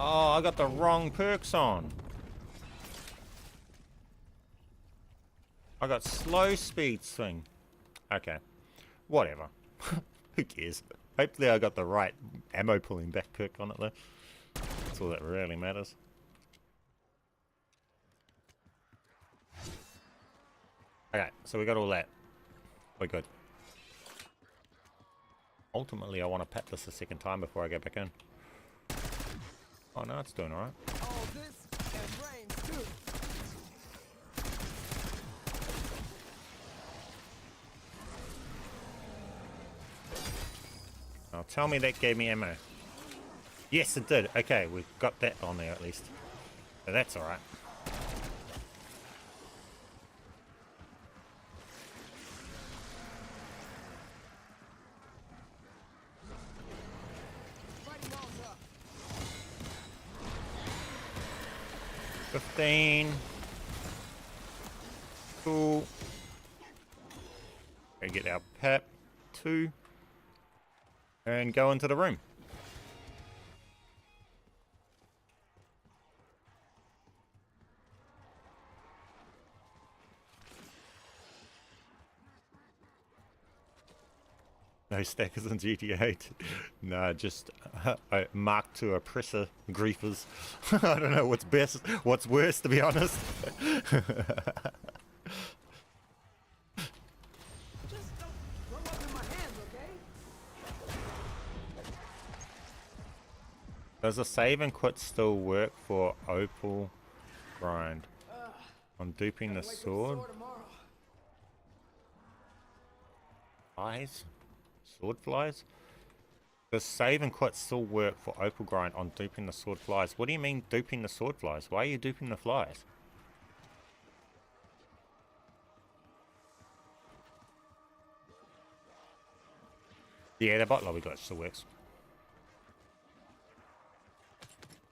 Oh, I got the wrong perks on. I got slow speed swing. Okay. Whatever. Who cares? Hopefully I got the right ammo pulling back perk on it though. That's all that really matters. Okay, so we got all that. We're good. Ultimately, I want to pat this a second time before I go back in. Oh no, it's doing alright. All this and brains too. Now tell me that gave me ammo. Yes, it did. Okay, we've got that on there at least. So that's alright. Fighting walls up. 15. Cool. Go get our pep. 2. And go into the room. No stackers in GTA 8. No, just Mark II oppressor griefers. I don't know what's best, what's worse, to be honest. Just don't blow up in my hands, okay? Does a save and quit still work for Opal grind? I'm duping the sword. Flies? Sword flies? Does save and quit still work for Opal grind on duping the sword flies? What do you mean duping the sword flies? Why are you duping the flies? Yeah, the bot lobby glitch still works.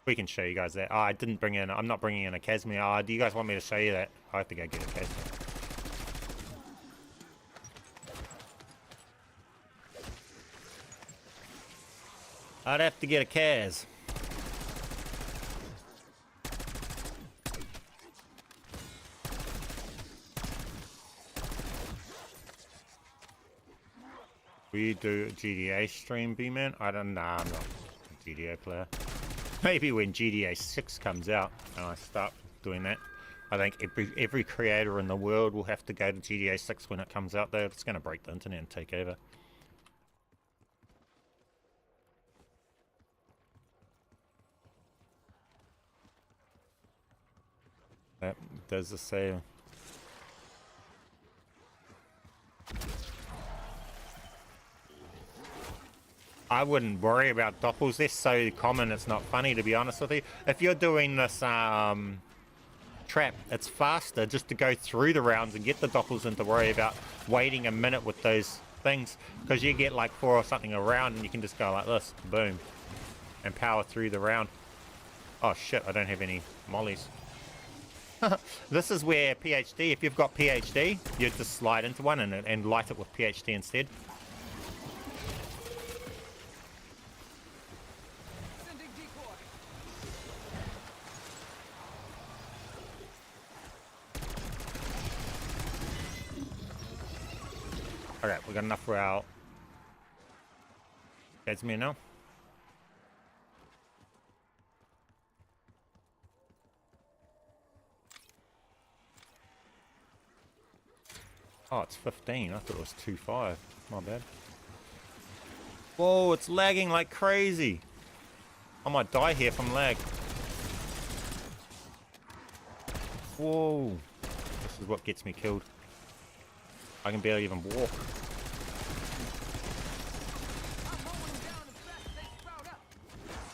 We can show you guys that. Oh, I didn't bring in, I'm not bringing in a Casimir. Oh, do you guys want me to show you that? I have to go get a Casimir. I'd have to get a Kaz. We do a GDA stream, B-Man? I don't know, I'm not a GDA player. Maybe when GDA 6 comes out and I start doing that. I think every creator in the world will have to go to GDA 6 when it comes out though. It's going to break the internet and take over. That does the same. I wouldn't worry about doppels. They're so common, it's not funny, to be honest with you. If you're doing this trap, it's faster just to go through the rounds and get the doppels than to worry about waiting a minute with those things. Because you get like 4 or something a round and you can just go like this, boom, and power through the round. Oh shit, I don't have any mollies. This is where PhD, if you've got PhD, you just slide into one and light it with PhD instead. Okay, we got enough for our Casimir now. Oh, it's 15. I thought it was 2.5. My bad. Whoa, it's lagging like crazy. I might die here from lag. Whoa. This is what gets me killed. I can barely even walk.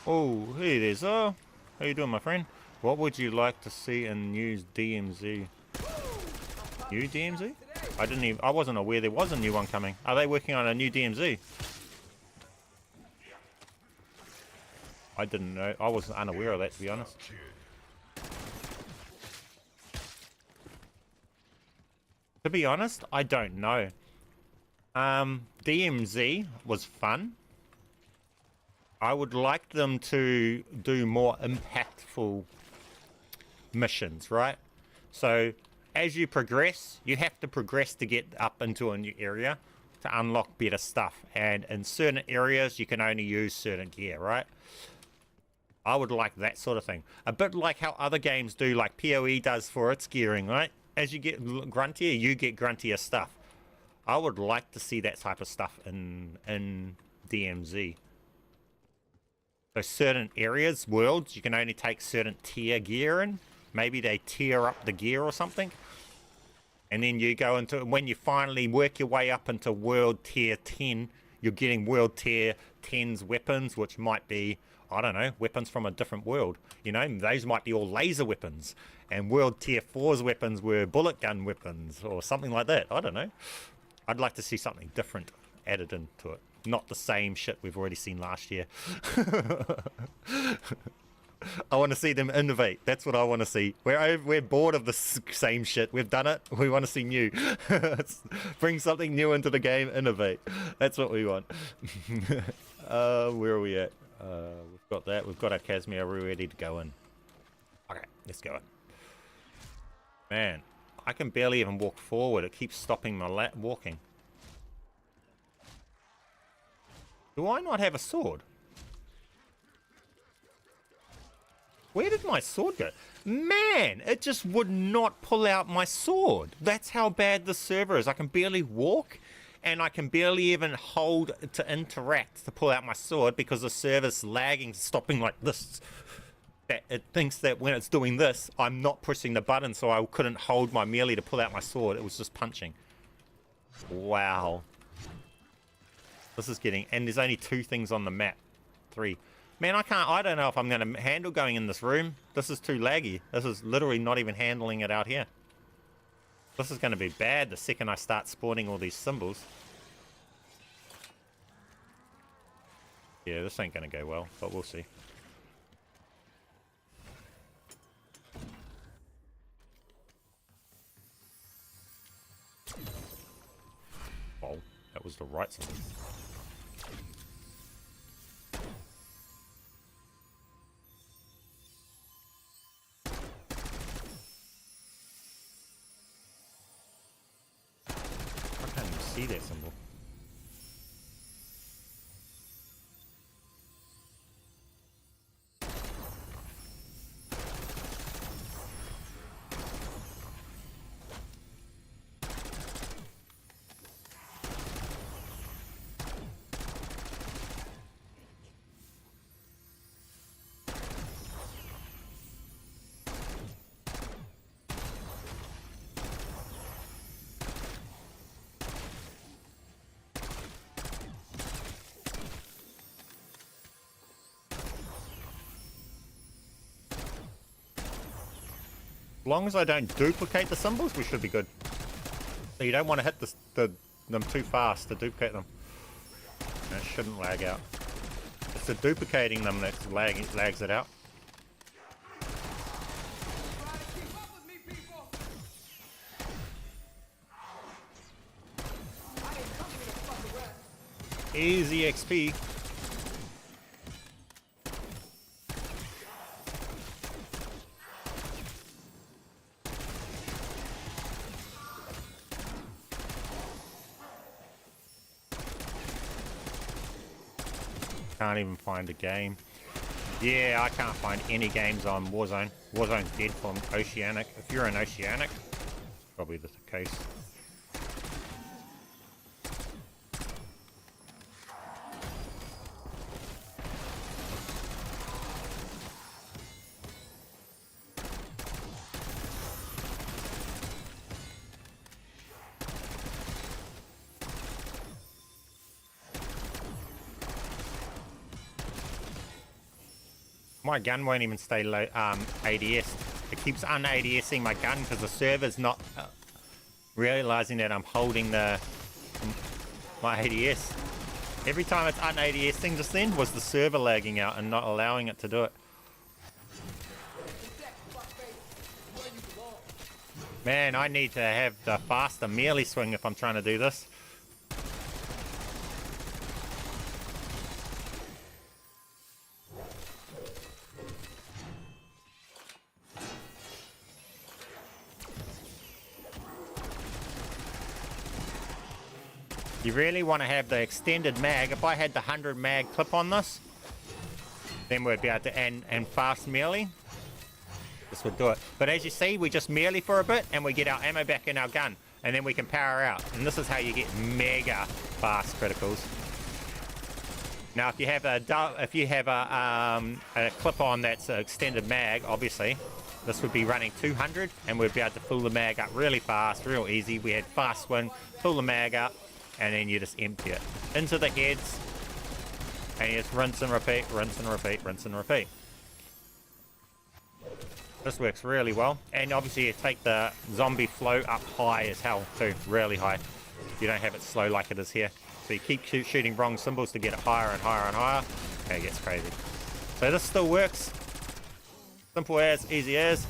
Oh, hey there, Zo. How you doing, my friend? What would you like to see in new DMZ? New DMZ? I wasn't aware there was a new one coming. Are they working on a new DMZ? I didn't know. I was unaware of that, to be honest. To be honest, I don't know. DMZ was fun. I would like them to do more impactful missions, right? So as you progress, you have to progress to get up into a new area to unlock better stuff. And in certain areas, you can only use certain gear, right? I would like that sort of thing. A bit like how other games do, like PoE does for its gearing, right? As you get gruntier, you get gruntier stuff. I would like to see that type of stuff in DMZ. So certain areas, worlds, you can only take certain tier gear in. Maybe they tier up the gear or something. And then you go into, when you finally work your way up into world tier 10, you're getting world tier 10's weapons, which might be, I don't know, weapons from a different world. You know, those might be all laser weapons. And world tier 4's weapons were bullet gun weapons or something like that. I don't know. I'd like to see something different added into it. Not the same shit we've already seen last year. I want to see them innovate. That's what I want to see. We're bored of the same shit. We've done it. We want to see new. Bring something new into the game. Innovate. That's what we want. Where are we at? We've got that. We've got our Casimir. We're ready to go in. Okay, let's go in. Man, I can barely even walk forward. It keeps stopping my walking. Do I not have a sword? Where did my sword go? Man, it just would not pull out my sword. That's how bad the server is. I can barely walk, and I can barely even hold to interact to pull out my sword because the server's lagging, stopping like this. That it thinks that when it's doing this, I'm not pushing the button, so I couldn't hold my melee to pull out my sword. It was just punching. Wow. This is getting... And there's only 2 things on the map. 3. Man, I don't know if I'm going to handle going in this room. This is too laggy. This is literally not even handling it out here. This is going to be bad the second I start spawning all these symbols. Yeah, this ain't going to go well, but we'll see. Oh, that was the right side. see that symbol. As long as I don't duplicate the symbols, we should be good. So you don't want to hit them too fast to duplicate them. That shouldn't lag out. It's the duplicating them that lags it out. Easy XP. Can't even find a game. Yeah, I can't find any games on Warzone. Warzone's dead from Oceanic. If you're in Oceanic, probably the case. My gun won't even stay low, ADS. It keeps un-ADSing my gun because the server's not realizing that I'm holding my ADS. Every time it's un-ADSing just then was the server lagging out and not allowing it to do it. Man, I need to have the faster melee swing if I'm trying to do this. You really want to have the extended mag. If I had the 100 mag clip on this, then we'd be able to, and fast melee, this would do it. But as you see, we just melee for a bit and we get our ammo back in our gun and then we can power out. And this is how you get mega fast criticals. Now if you have a clip on that's an extended mag, obviously, this would be running 200 and we'd be able to fill the mag up really fast, real easy. We had fast swing, fill the mag up, and then you just empty it into the heads and you just rinse and repeat, rinse and repeat, rinse and repeat. This works really well. And obviously you take the zombie flow up high as hell too, really high. You don't have it slow like it is here. So you keep shooting wrong symbols to get it higher and higher and higher, and it gets crazy. So this still works. Simple as, easy as.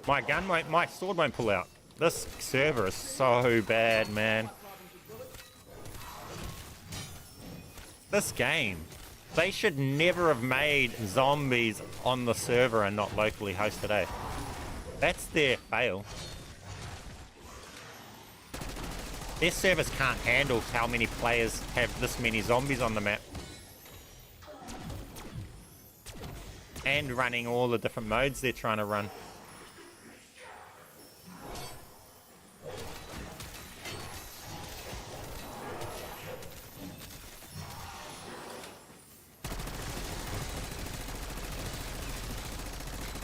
My sword won't pull out. This server is so bad, man. This game, they should never have made zombies on the server and not locally hosted, eh? That's their fail. Their servers can't handle how many players have this many zombies on the map. And running all the different modes they're trying to run.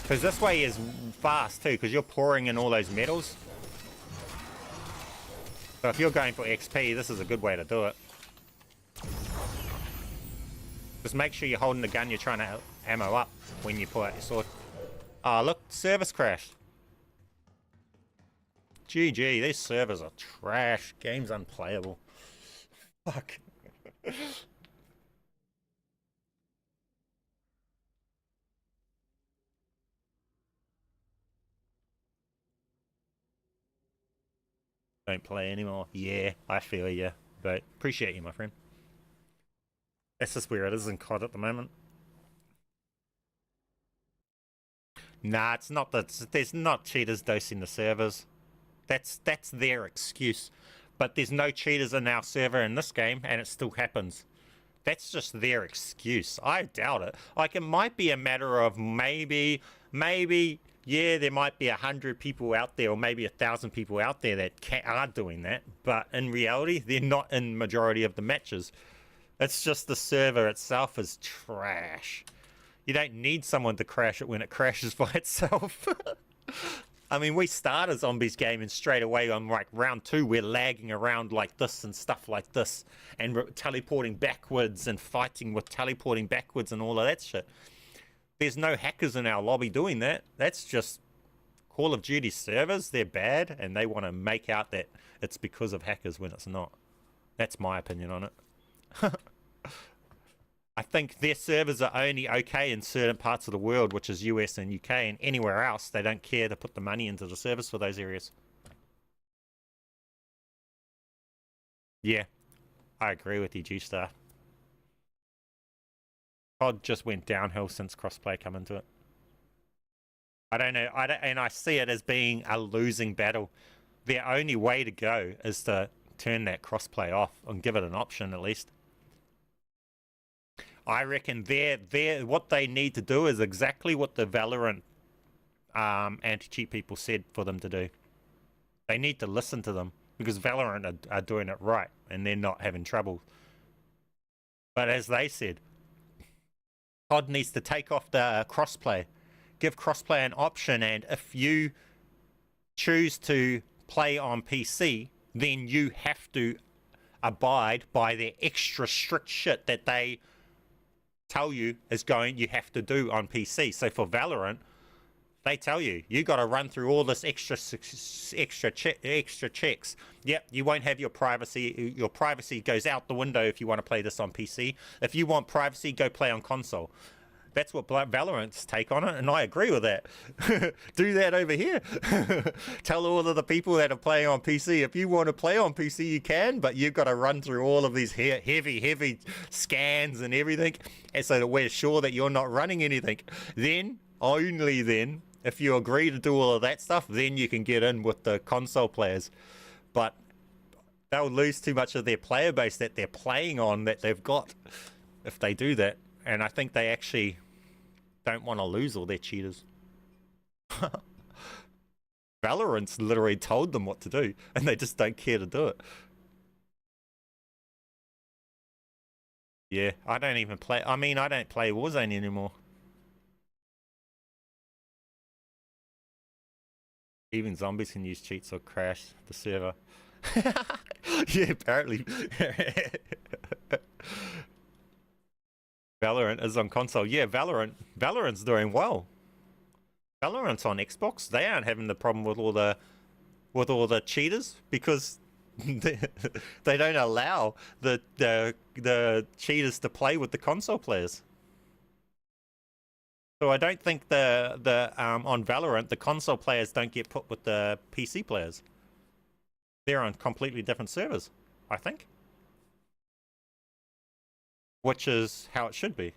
Because this way is fast too, because you're pouring in all those metals. So if you're going for XP, this is a good way to do it. Just make sure you're holding the gun you're trying to ammo up when you pull out your sword. Oh, look, service crashed. GG, these servers are trash. Game's unplayable. Fuck. Don't play anymore. Yeah, I feel you. But appreciate you, my friend. That's just where it is in COD at the moment. Nah, it's not that. There's not cheaters dosing the servers. That's their excuse. But there's no cheaters in our server in this game, and it still happens. That's just their excuse. I doubt it. Like, it might be a matter of maybe, yeah, there might be 100 people out there, or maybe 1,000 people out there that are doing that. But in reality, they're not in majority of the matches. It's just the server itself is trash. You don't need someone to crash it when it crashes by itself. I mean, we start a zombies game and straight away on like round 2 we're lagging around like this and stuff like this, and teleporting backwards and fighting with teleporting backwards and all of that shit. There's no hackers in our lobby doing that. That's just Call of Duty servers. They're bad and they want to make out that it's because of hackers when it's not. That's my opinion on it. I think their servers are only okay in certain parts of the world, which is US and UK, and anywhere else they don't care to put the money into the service for those areas. Yeah, I agree with you, G-Star. COD just went downhill since crossplay come into it. I don't know, and I see it as being a losing battle. Their only way to go is to turn that crossplay off and give it an option at least. I reckon what they need to do is exactly what the Valorant anti-cheat people said for them to do. They need to listen to them, because Valorant are doing it right and they're not having trouble. But as they said, COD needs to take off the crossplay, give crossplay an option, and if you choose to play on PC, then you have to abide by their extra strict shit that they tell you you have to do on PC. So for Valorant, they tell you got to run through all this extra checks. Yep, you won't have your privacy. Your privacy goes out the window if you want to play this on PC. If you want privacy, go play on console. That's what Valorant's take on it, and I agree with that. Do that over here. Tell all of the people that are playing on PC, if you want to play on PC, you can, but you've got to run through all of these heavy scans and everything, and so that we're sure that you're not running anything. Then, only then, if you agree to do all of that stuff, then you can get in with the console players. But they'll lose too much of their player base that they're playing on, that they've got, if they do that. And I think they actually don't want to lose all their cheaters. Valorant's literally told them what to do, and they just don't care to do it. Yeah, I don't even play. I mean, I don't play Warzone anymore. Even zombies can use cheats or crash the server. Yeah, apparently. Valorant is on console. Yeah, Valorant's doing well. Valorant's on Xbox. They aren't having the problem with all the cheaters, because they don't allow the cheaters to play with the console players. So I don't think on Valorant the console players don't get put with the PC players. They're on completely different servers, I think. Which is how it should be.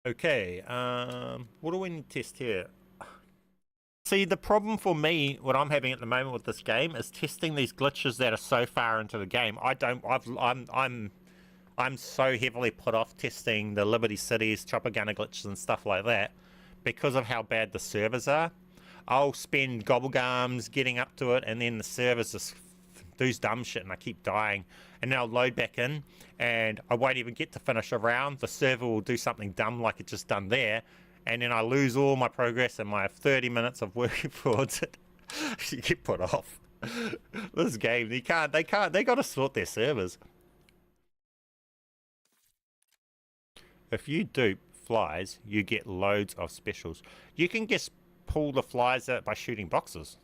Okay, what do we need to test here? See, the problem for me, what I'm having at the moment with this game, is testing these glitches that are so far into the game. I'm so heavily put off testing the Liberty Cities, chopper gunner glitches and stuff like that because of how bad the servers are. I'll spend gobblegums getting up to it, and then the servers just do dumb shit and I keep dying, and then I'll load back in and I won't even get to finish a round. The server will do something dumb like it just done there, and then I lose all my progress and my 30 minutes of working towards it. You get put off. This game, they gotta sort their servers. If you dupe flies, you get loads of specials. You can just pull the flies out by shooting boxes.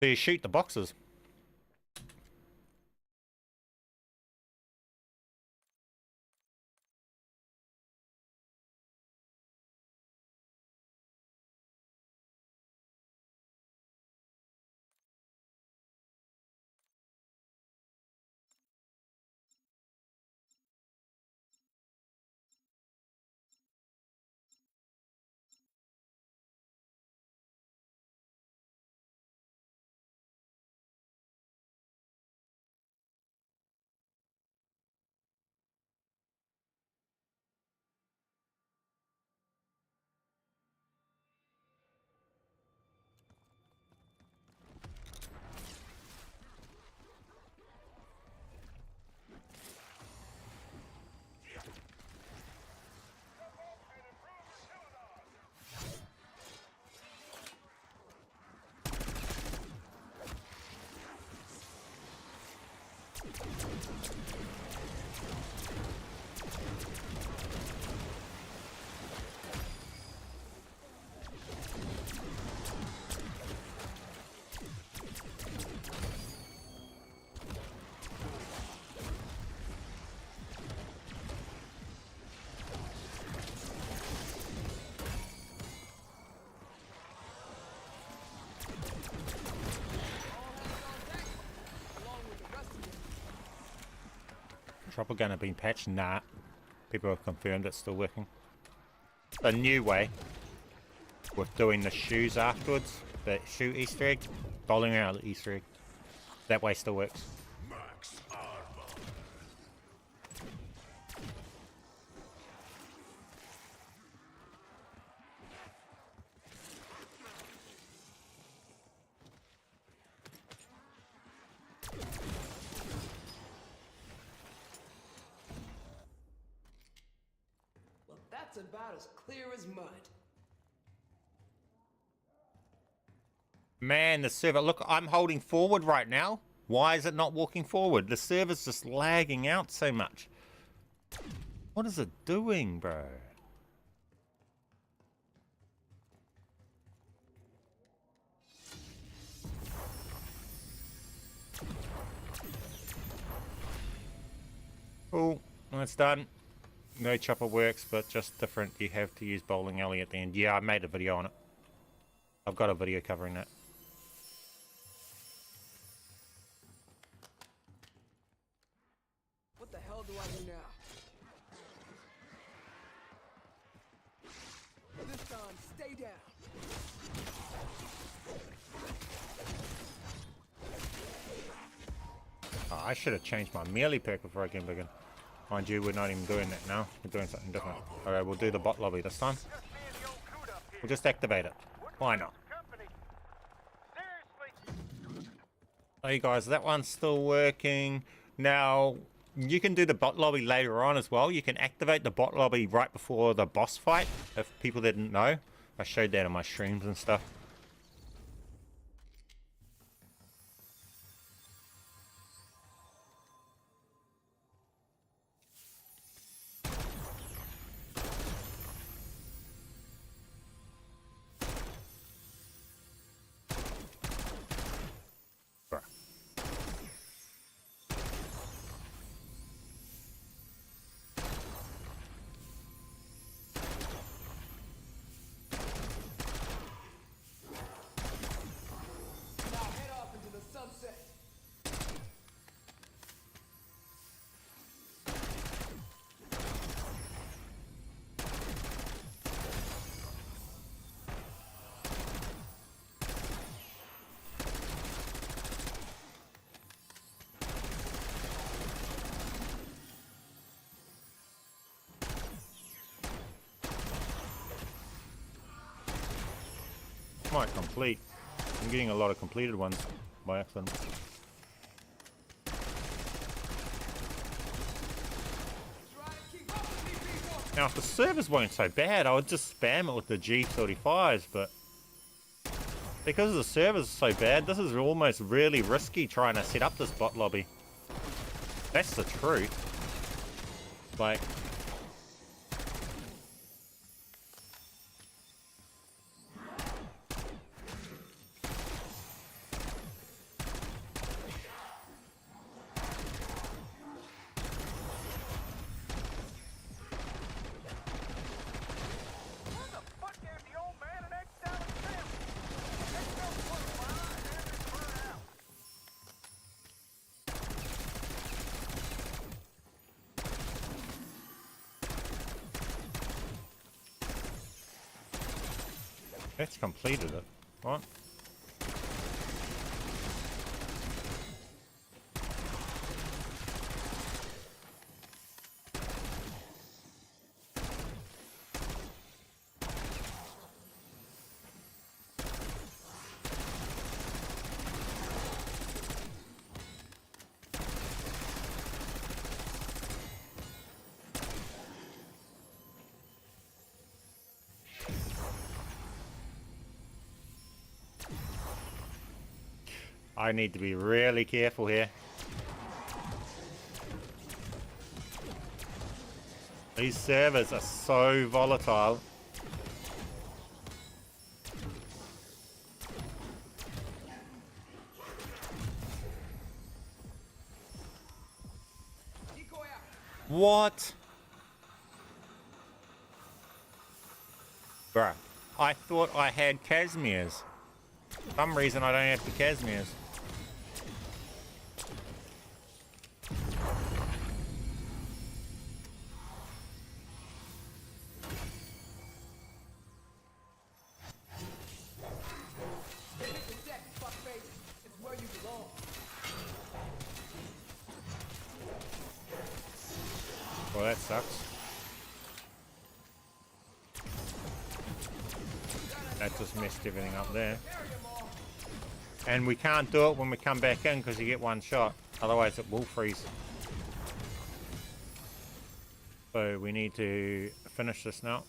So you shoot the boxes. Trouble gun have been patched? Nah. People have confirmed it's still working. A new way with doing the shoes afterwards, the shoe Easter egg, bowling out the Easter egg. That way still works. Well, that's about as clear as mud. Man, the server, look, I'm holding forward right now. Why is it not walking forward? The server's just lagging out so much. What is it doing, bro? Cool, that's done. No chopper works, but just different. You have to use bowling alley at the end. Yeah, I made a video on it. I've got a video covering that. What the hell do I do now? This time, stay down. Oh, I should have changed my melee perk before I came back in. Mind you, we're not even doing that now. We're doing something different. Alright, we'll do the bot lobby this time. We'll just activate it. Why not? Hey guys, that one's still working. Now, you can do the bot lobby later on as well. You can activate the bot lobby right before the boss fight, if people didn't know. I showed that on my streams and stuff. Now head off into the sunset. Might complete. I'm getting a lot of completed ones by accident. Now, if the servers weren't so bad, I would just spam it with the G35s, but because the servers are so bad, this is almost really risky trying to set up this bot lobby. That's the truth. Like, That's completed it. What? I need to be really careful here. These servers are so volatile. What? Bruh, I thought I had Casimirs. For some reason I don't have the Casimirs. Well, that sucks. That just messed everything up there. And we can't do it when we come back in because you get one shot. Otherwise it will freeze. So we need to finish this now.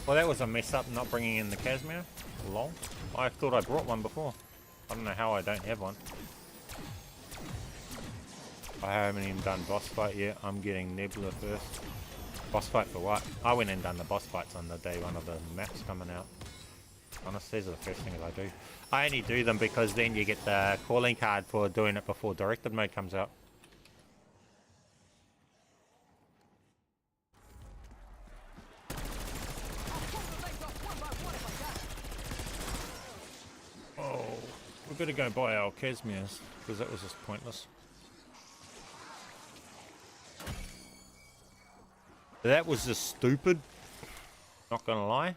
Well, that was a mess up not bringing in the Casimir. Lol. I thought I brought one before. I don't know how I don't have one. I haven't even done boss fight yet. I'm getting Nebula first. Boss fight for what? I went and done the boss fights on the day one of the maps coming out. Honestly, these are the first things I do. I only do them because then you get the calling card for doing it before directed mode comes out. Oh, we better go buy our Casimirs because that was just pointless. That was just stupid. Not gonna lie.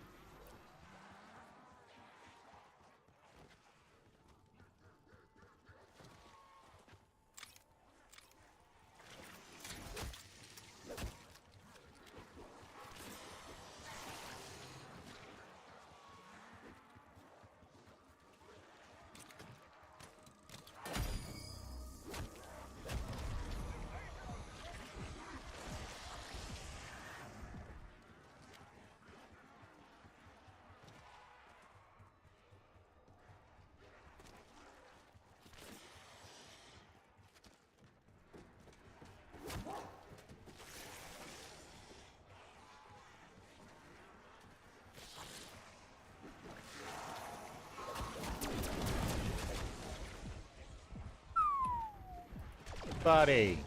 Buddy,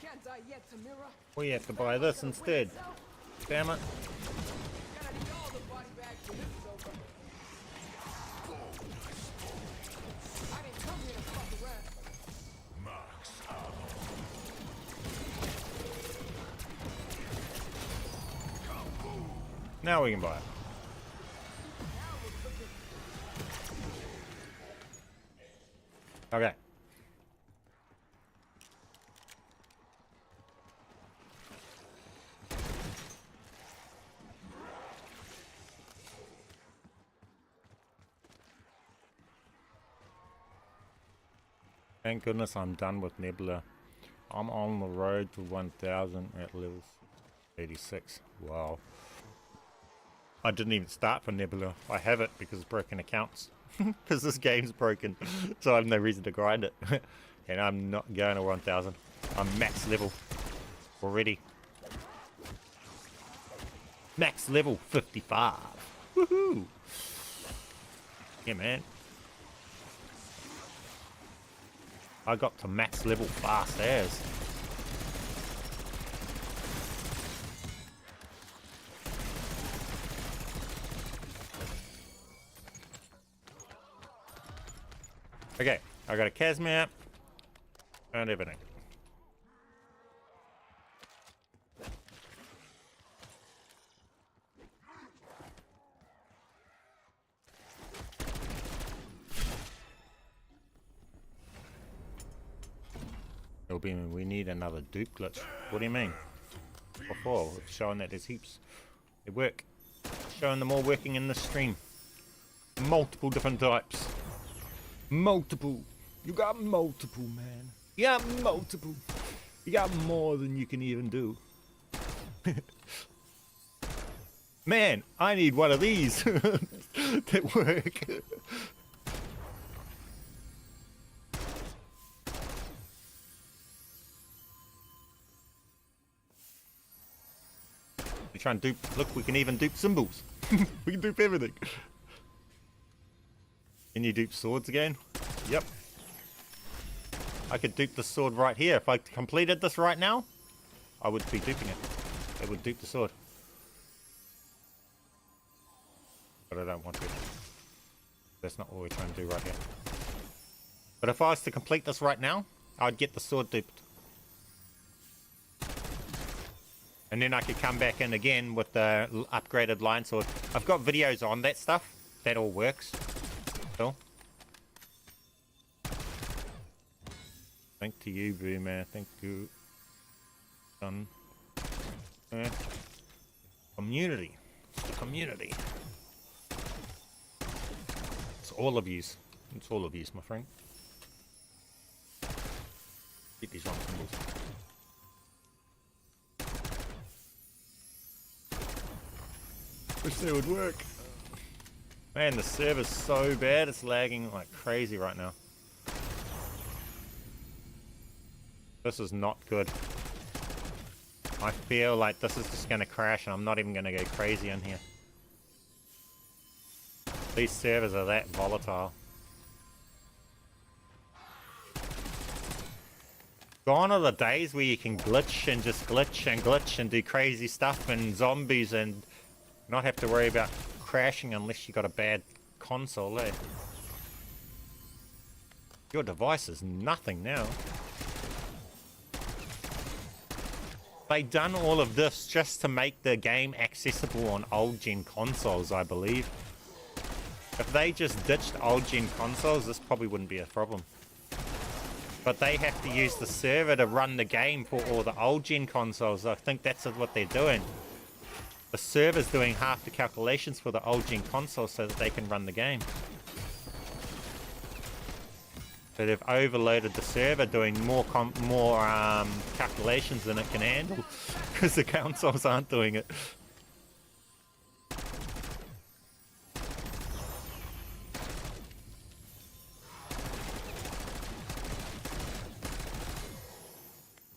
Can't die yet, Tamira. we have to buy this instead. Damn it. Gotta need all the body bags when this is over. I didn't come here to fuck around. Now we can buy it. Okay. Thank goodness I'm done with Nebula. I'm on the road to 1000 at level 86. Wow. I didn't even start for Nebula. I have it because it's broken accounts. Because this game's broken. So I have no reason to grind it. And I'm not going to 1000. I'm max level already. Max level 55. Woohoo! Yeah, man. I got to max level fast as. Okay, I got a Casimir and everything. It'll be, we need another dupe glitch. What do you mean? Before, it's showing that there's heaps. They work. Showing them all working in the stream. Multiple different types. Multiple. You got multiple, man. You got multiple. You got more than you can even do. Man, I need one of these that work. We try and dupe. Look, we can even dupe symbols. We can dupe everything. Can you dupe swords again? Yep. I could dupe the sword right here. If I completed this right now, I would be duping it. It would dupe the sword. But I don't want to. That's not what we're trying to do right here. But if I was to complete this right now, I'd get the sword duped. And then I could come back in again with the upgraded line sword. I've got videos on that stuff. That all works. Cool. Thank to you, BMAN. Thank you. Community. It's the community. It's all of yous. It's all of yous, my friend. Get these wrong symbols. Wish they would work. Man, the server's so bad, it's lagging like crazy right now. This is not good. I feel like this is just gonna crash and I'm not even gonna go crazy in here. These servers are that volatile. Gone are the days where you can glitch and just glitch and do crazy stuff and zombies and not have to worry about crashing unless you got a bad console, eh? Your device is nothing now. They done all of this just to make the game accessible on old gen consoles, I believe. If they just ditched old gen consoles, this probably wouldn't be a problem. But they have to use the server to run the game for all the old gen consoles. I think that's what they're doing. The server's doing half the calculations for the old gen console so that they can run the game. So they've overloaded the server doing more calculations than it can handle because the consoles aren't doing it.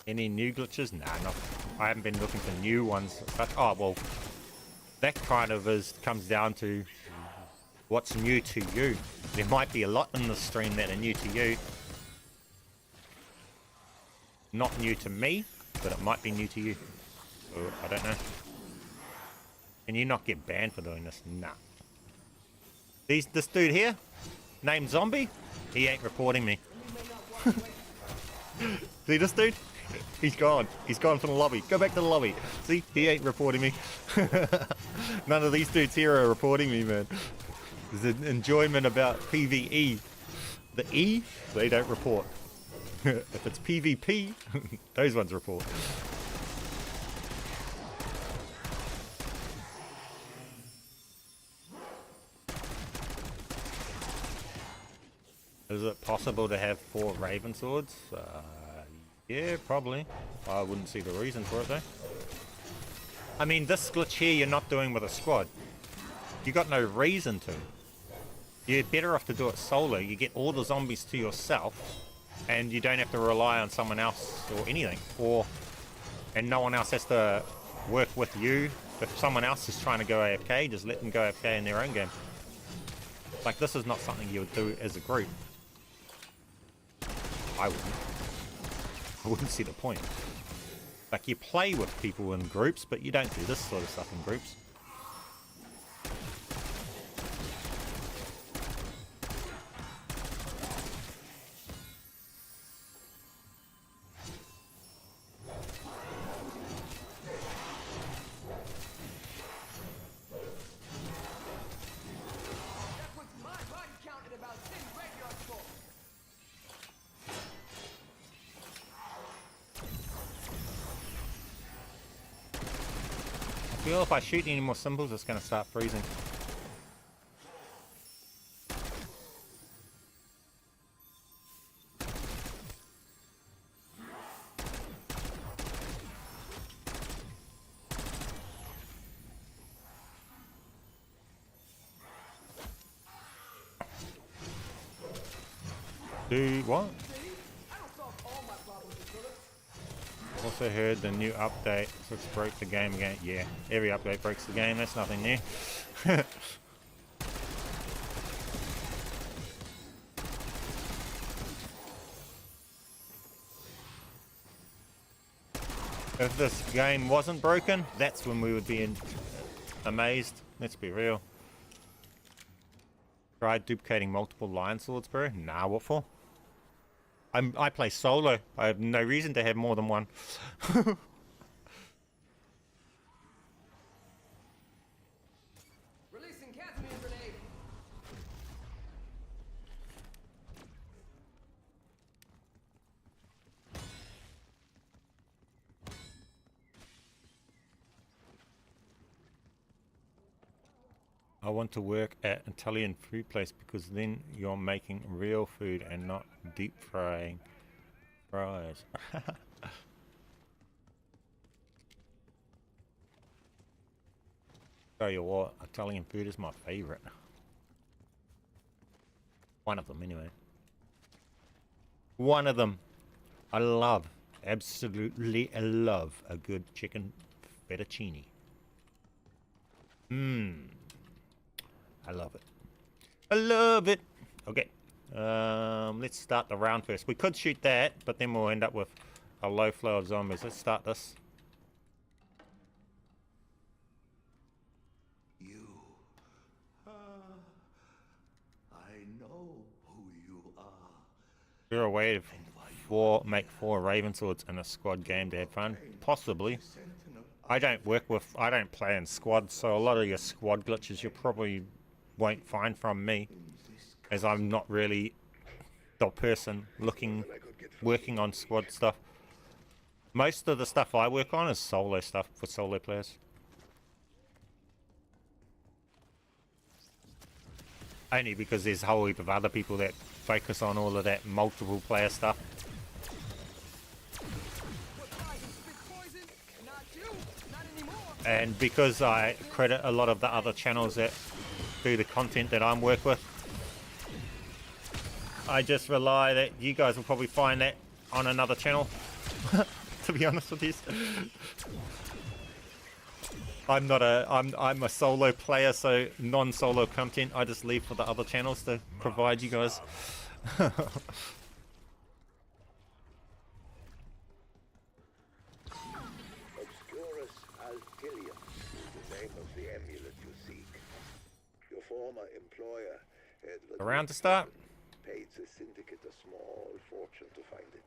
Any new glitches? Nah, not. I haven't been looking for new ones. But, oh well, that kind of comes down to what's new to you. There might be a lot in the stream that are new to you. Not new to me, but it might be new to you. So, I don't know. Can you not get banned for doing this? Nah. This dude here, named Zombie, he ain't reporting me. See this dude? He's gone. He's gone from the lobby. Go back to the lobby. See? He ain't reporting me. None of these dudes here are reporting me, man. There's an enjoyment about PvE. The E, they don't report. If it's PvP, those ones report. Is it possible to have 4 Raven Swords? Yeah, probably. I wouldn't see the reason for it though. I mean, this glitch here you're not doing with a squad. You got no reason to. You're better off to do it solo. You get all the zombies to yourself and you don't have to rely on someone else or anything. And no one else has to work with you. If someone else is trying to go AFK, just let them go AFK in their own game. Like, this is not something you would do as a group. I wouldn't. I wouldn't see the point. Like, you play with people in groups, but you don't do this sort of stuff in groups. feel if I shoot any more symbols, it's going to start freezing. Do what? Also heard the new update, so it's broke the game again. Yeah, every update breaks the game, that's nothing new. If this game wasn't broken, that's when we would be amazed. Let's be real. Tried duplicating multiple lion swords, bro? Nah, what for? I play solo. I have no reason to have more than one. Releasing Casimir grenade. I want to work at an Italian food place because then you're making real food and not deep frying fries. Tell you what, Italian food is my favorite. One of them, anyway. One of them. I love, absolutely love a good chicken fettuccine. I love it. I love it. Okay. Let's start the round first. We could shoot that, but then we'll end up with a low flow of zombies. Let's start this. You. I know who you are. You're a way to make 4 Raven Swords in a squad game to have fun? Possibly. I don't play in squads, so a lot of your squad glitches you probably won't find from me, as I'm not really the person working on squad stuff. Most of the stuff I work on is solo stuff for solo players. Only because there's a whole heap of other people that focus on all of that multiple player stuff. And because I credit a lot of the other channels that do the content that I'm work with, I just rely that you guys will probably find that on another channel. To be honest with you, I'm a solo player, so non-solo content I just leave for the other channels to provide you guys. Obscurus Altilia is the name of the amulet you seek. Your former employer, Edward, Around to start. paid the syndicate a small fortune to find it.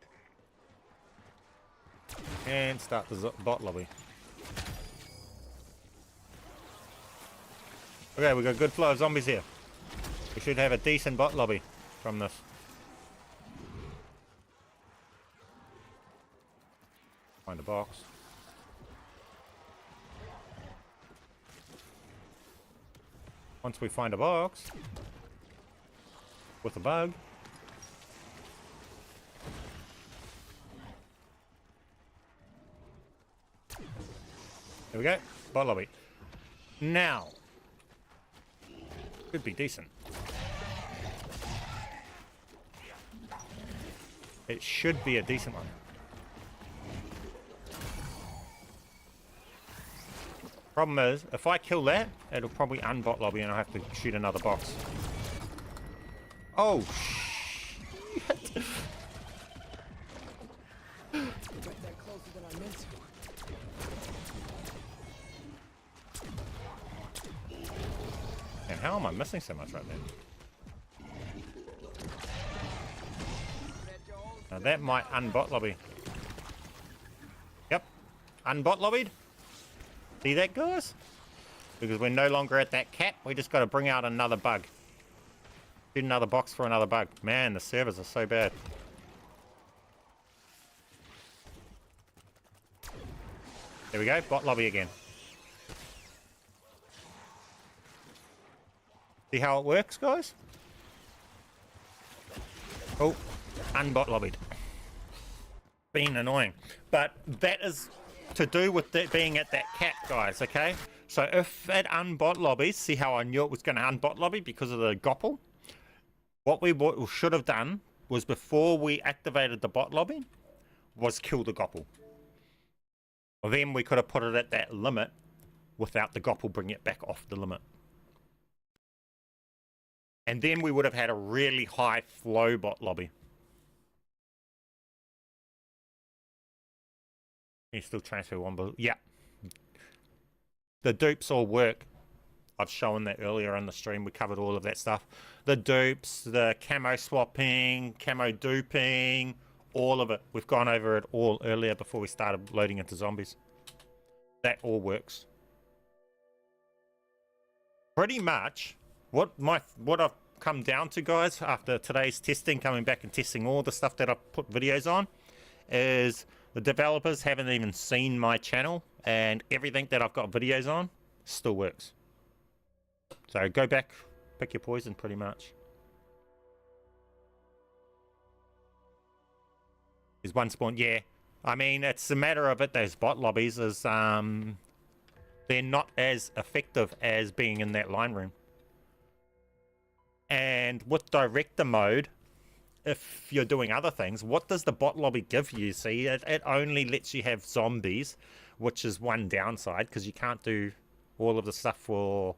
And start the bot lobby. Okay, we've got a good flow of zombies here. We should have a decent bot lobby from this. Find a box. Once we find a box with a bug, there we go, bot lobby. Now, could be decent. It should be a decent one. Problem is, if I kill that, it'll probably unbot lobby and I'll have to shoot another box. Oh, shit. Got that closer than I meant to. And how am I missing so much right there? Now that might unbot lobby. Yep, unbot lobbied. See that, guys? Because we're no longer at that cap, we just got to bring out another bug. Shoot another box for another bug. Man, the servers are so bad. There we go, bot lobby again. See how it works, guys? Oh, unbot lobbied. Being annoying. But that is to do with that being at that cat, guys, okay? So if it unbot lobbies, see how I knew it was going to unbot lobby because of the gopple? What we should have done was before we activated the bot lobby, was kill the gopple. Well, then we could have put it at that limit without the gopple bringing it back off the limit. And then we would have had a really high flow bot lobby. You still transfer one, but yeah. The dupes all work. I've shown that earlier in the stream. We covered all of that stuff. The dupes, the camo swapping, camo duping, all of it. We've gone over it all earlier before we started loading into zombies. That all works. Pretty much what I've come down to, guys, after today's testing, coming back and testing all the stuff that I've put videos on, is the developers haven't even seen my channel, and everything that I've got videos on still works. So go back, pick your poison, pretty much. There's one spawn, yeah. I mean, it's a matter of it, those bot lobbies is, they're not as effective as being in that line room. And with director mode, if you're doing other things, what does the bot lobby give you? See, it only lets you have zombies, which is one downside, because you can't do all of the stuff for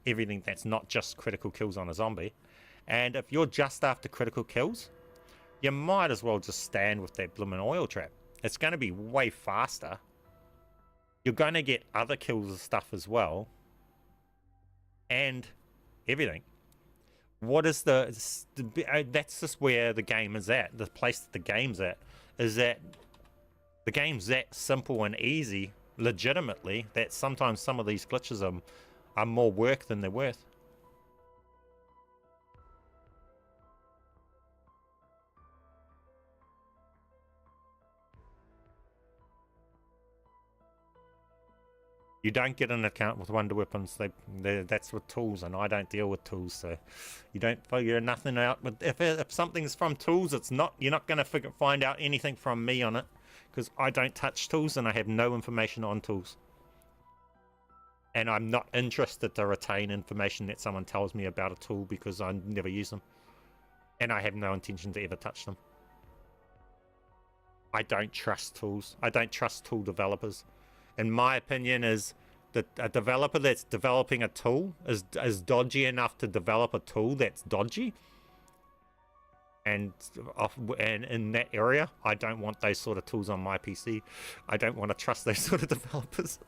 everything that's not just critical kills on a zombie. And if you're just after critical kills, you might as well just stand with that bloomin' oil trap. It's going to be way faster. You're going to get other kills and stuff as well. And everything. What is that's just where the game is at. The place that the game's at is that the game's that simple and easy, legitimately, that sometimes some of these glitches are more work than they're worth. You don't get an account with wonder weapons. That's with tools, and I don't deal with tools, so you don't figure nothing out. But if something's from tools, it's not. You're not going to find out anything from me on it, because I don't touch tools and I have no information on tools. And I'm not interested to retain information that someone tells me about a tool, because I never use them, and I have no intention to ever touch them. I don't trust tools. I don't trust tool developers. In my opinion, is that a developer that's developing a tool is dodgy enough to develop a tool that's dodgy. And in that area, I don't want those sort of tools on my PC. I don't want to trust those sort of developers.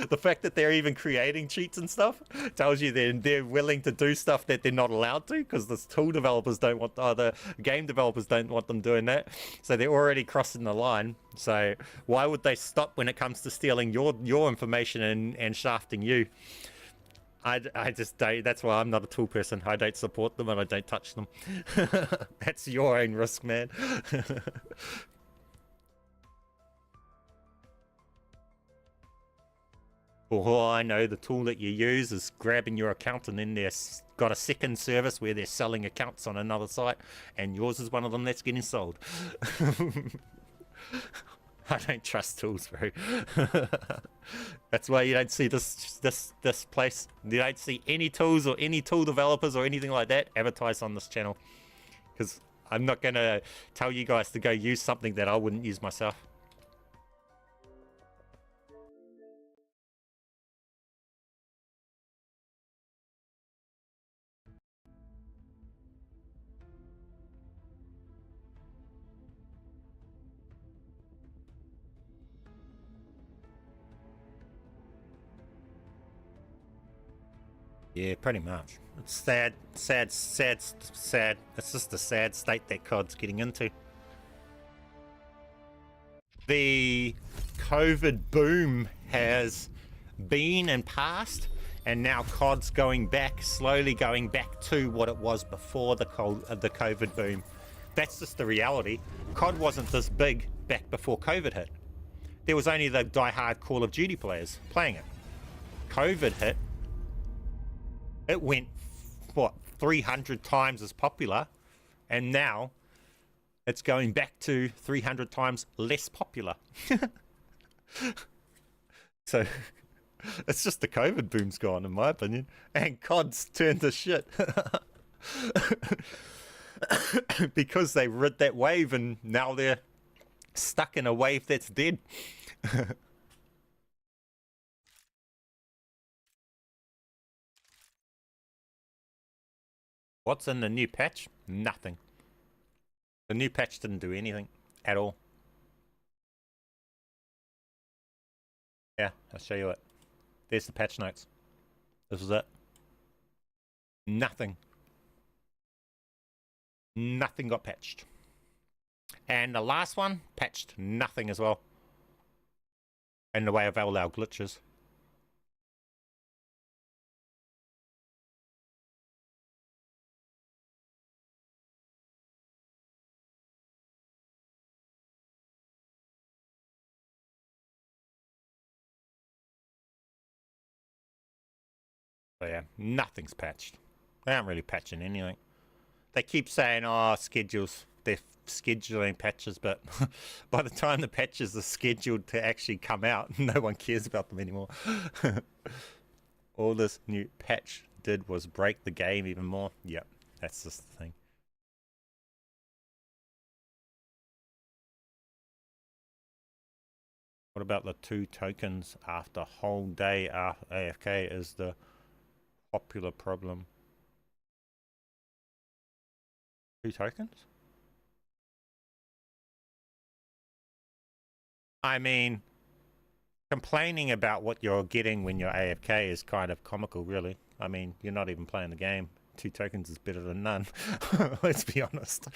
The fact that they're even creating cheats and stuff tells you they're willing to do stuff that they're not allowed to, because the tool developers don't want, the game developers don't want them doing that. So they're already crossing the line. So why would they stop when it comes to stealing your information and shafting you? I just don't. That's why I'm not a tool person. I don't support them and I don't touch them. That's your own risk, man. For all I know, the tool that you use is grabbing your account, and then they've got a second service where they're selling accounts on another site, and yours is one of them that's getting sold. I don't trust tools, bro. That's why you don't see this place. You don't see any tools or any tool developers or anything like that advertised on this channel, because I'm not going to tell you guys to go use something that I wouldn't use myself. Yeah, pretty much. It's sad. It's just a sad state that COD's getting into. The COVID boom has been and passed, and now COD's slowly going back to what it was before the COVID boom. That's just the reality. COD wasn't this big back before COVID hit. There was only the die-hard Call of Duty players playing it. COVID hit, It went, what, 300 times as popular, and now it's going back to 300 times less popular. So it's just the COVID boom's gone, in my opinion, and COD's turned to shit. Because they rid that wave and now they're stuck in a wave that's dead. What's in the new patch? Nothing. The new patch didn't do anything at all. Yeah, I'll show you it. There's the patch notes. This was it. Nothing. Nothing got patched. And the last one patched nothing as well. In the way of all our glitches. So yeah, nothing's patched. They aren't really patching anything. They keep saying, oh, schedules. They're scheduling patches, but by the time the patches are scheduled to actually come out, no one cares about them anymore. All this new patch did was break the game even more. Yep, that's just the thing. What about the 2 tokens after whole day AFK is the popular problem? 2 tokens? I mean, complaining about what you're getting when you're AFK is kind of comical, really. I mean, you're not even playing the game. 2 tokens is better than none. Let's be honest.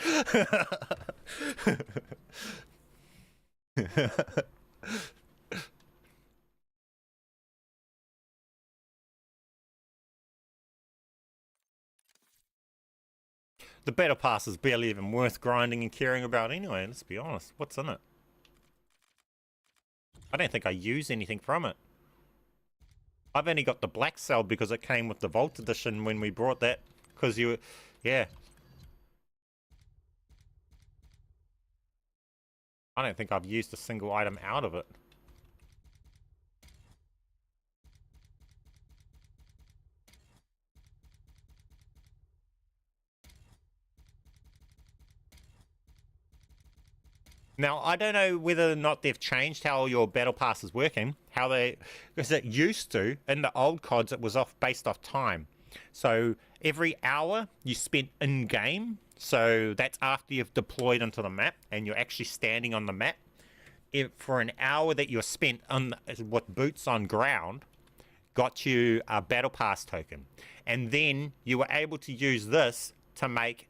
The battle pass is barely even worth grinding and caring about anyway, let's be honest. What's in it? I don't think I use anything from it. I've only got the black cell because it came with the Vault Edition when we brought that. Because you... yeah. I don't think I've used a single item out of it. Now, I don't know whether or not they've changed how your battle pass is working. How they... because it used to, in the old CODs, it was based off time. So, every hour you spent in-game, so that's after you've deployed into the map, and you're actually standing on the map. For an hour that you're spent on with boots on ground, got you a battle pass token. And then you were able to use this to make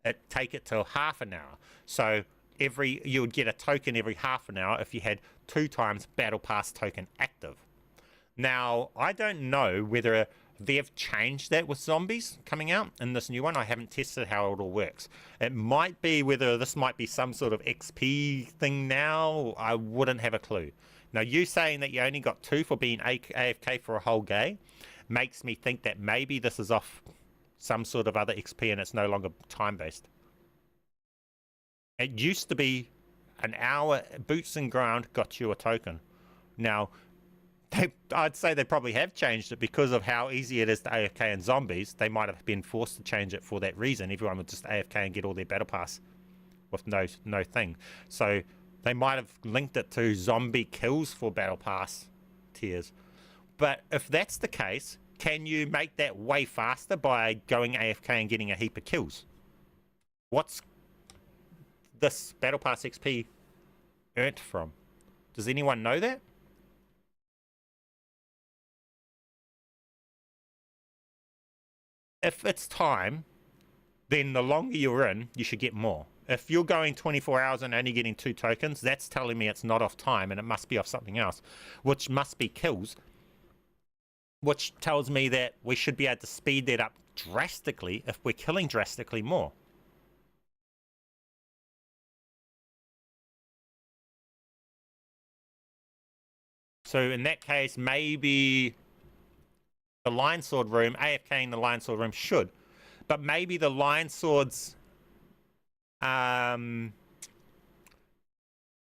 it, take it to half an hour. So... you would get a token every half an hour if you had 2 times battle pass token active. Now, I don't know whether they've changed that with zombies coming out in this new one. I haven't tested how it all works. It might be whether this might be some sort of XP thing now. I wouldn't have a clue. Now, you saying that you only got 2 for being AFK for a whole day makes me think that maybe this is off some sort of other XP and it's no longer time-based. It used to be an hour, boots and ground got you a token. Now, I'd say they probably have changed it because of how easy it is to AFK in zombies. They might have been forced to change it for that reason. Everyone would just AFK and get all their battle pass with no thing. So they might have linked it to zombie kills for battle pass tiers. But if that's the case, can you make that way faster by going AFK and getting a heap of kills? What's this battle pass XP earned from? Does anyone know that? If it's time, then the longer you're in, you should get more. If you're going 24 hours and only getting 2 tokens, that's telling me it's not off time and it must be off something else, which must be kills, which tells me that we should be able to speed that up drastically if we're killing drastically more. So in that case, maybe The Lion Sword room, AFK in the Lion Sword room should. But maybe the Lion Swords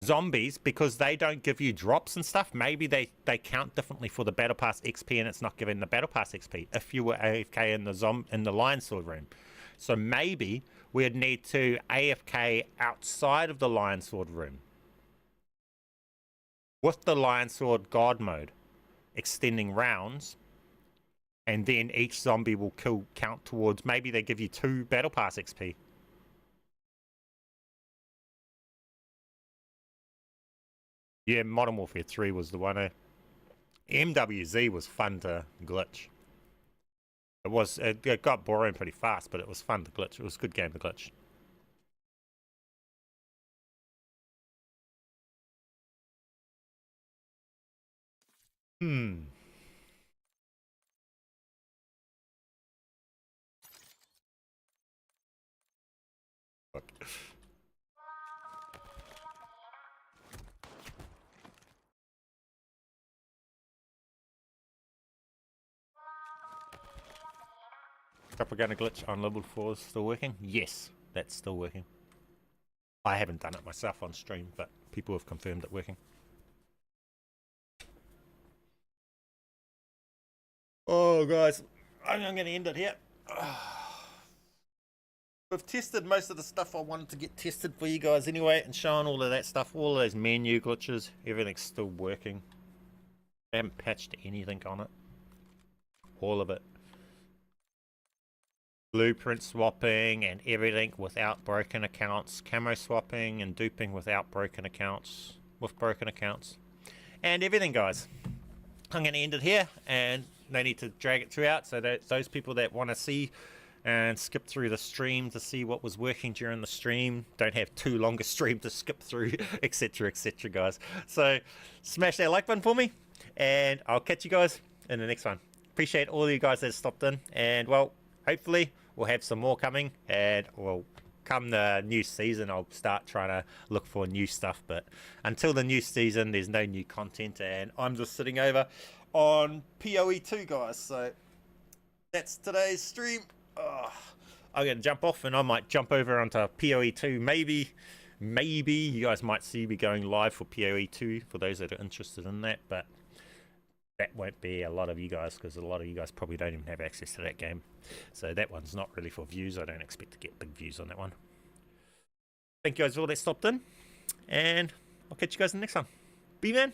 zombies, because they don't give you drops and stuff, maybe they count differently for the Battle Pass XP, and it's not giving the Battle Pass XP if you were AFK in the Lion Sword room. So maybe we'd need to AFK outside of the Lion Sword room with the Lion Sword God mode, extending rounds, and then each zombie will count towards, maybe they give you 2 Battle Pass XP. Yeah, Modern Warfare 3 was the one. MWZ was fun to glitch. It got boring pretty fast, but it was fun to glitch. It was a good game to glitch. Fuck. Propaganda glitch on level 4 is still working? Yes, that's still working. I haven't done it myself on stream, but people have confirmed it working. Oh, guys, I'm going to end it here. We've tested most of the stuff I wanted to get tested for you guys anyway, and shown all of that stuff, all of those menu glitches, everything's still working. I haven't patched anything on it. All of it. Blueprint swapping and everything without broken accounts. Camo swapping and duping without broken accounts. With broken accounts. And everything, guys. I'm going to end it here, and they need to drag it throughout so that those people that want to see and skip through the stream to see what was working during the stream don't have too long a stream to skip through, etc, guys. So smash that like button for me, and I'll catch you guys in the next one. Appreciate all of you guys that stopped in, and well, hopefully we'll have some more coming, and well, come the new season I'll start trying to look for new stuff, but until the new season there's no new content, and I'm just sitting over on PoE2, guys. So that's today's stream. I'm gonna jump off, and I might jump over onto PoE2. Maybe you guys might see me going live for PoE2 for those that are interested in that, but that won't be a lot of you guys, because a lot of you guys probably don't even have access to that game. So that one's not really for views. I don't expect to get big views on that one. Thank you guys all that stopped in, and I'll catch you guys in the next one. BMAN.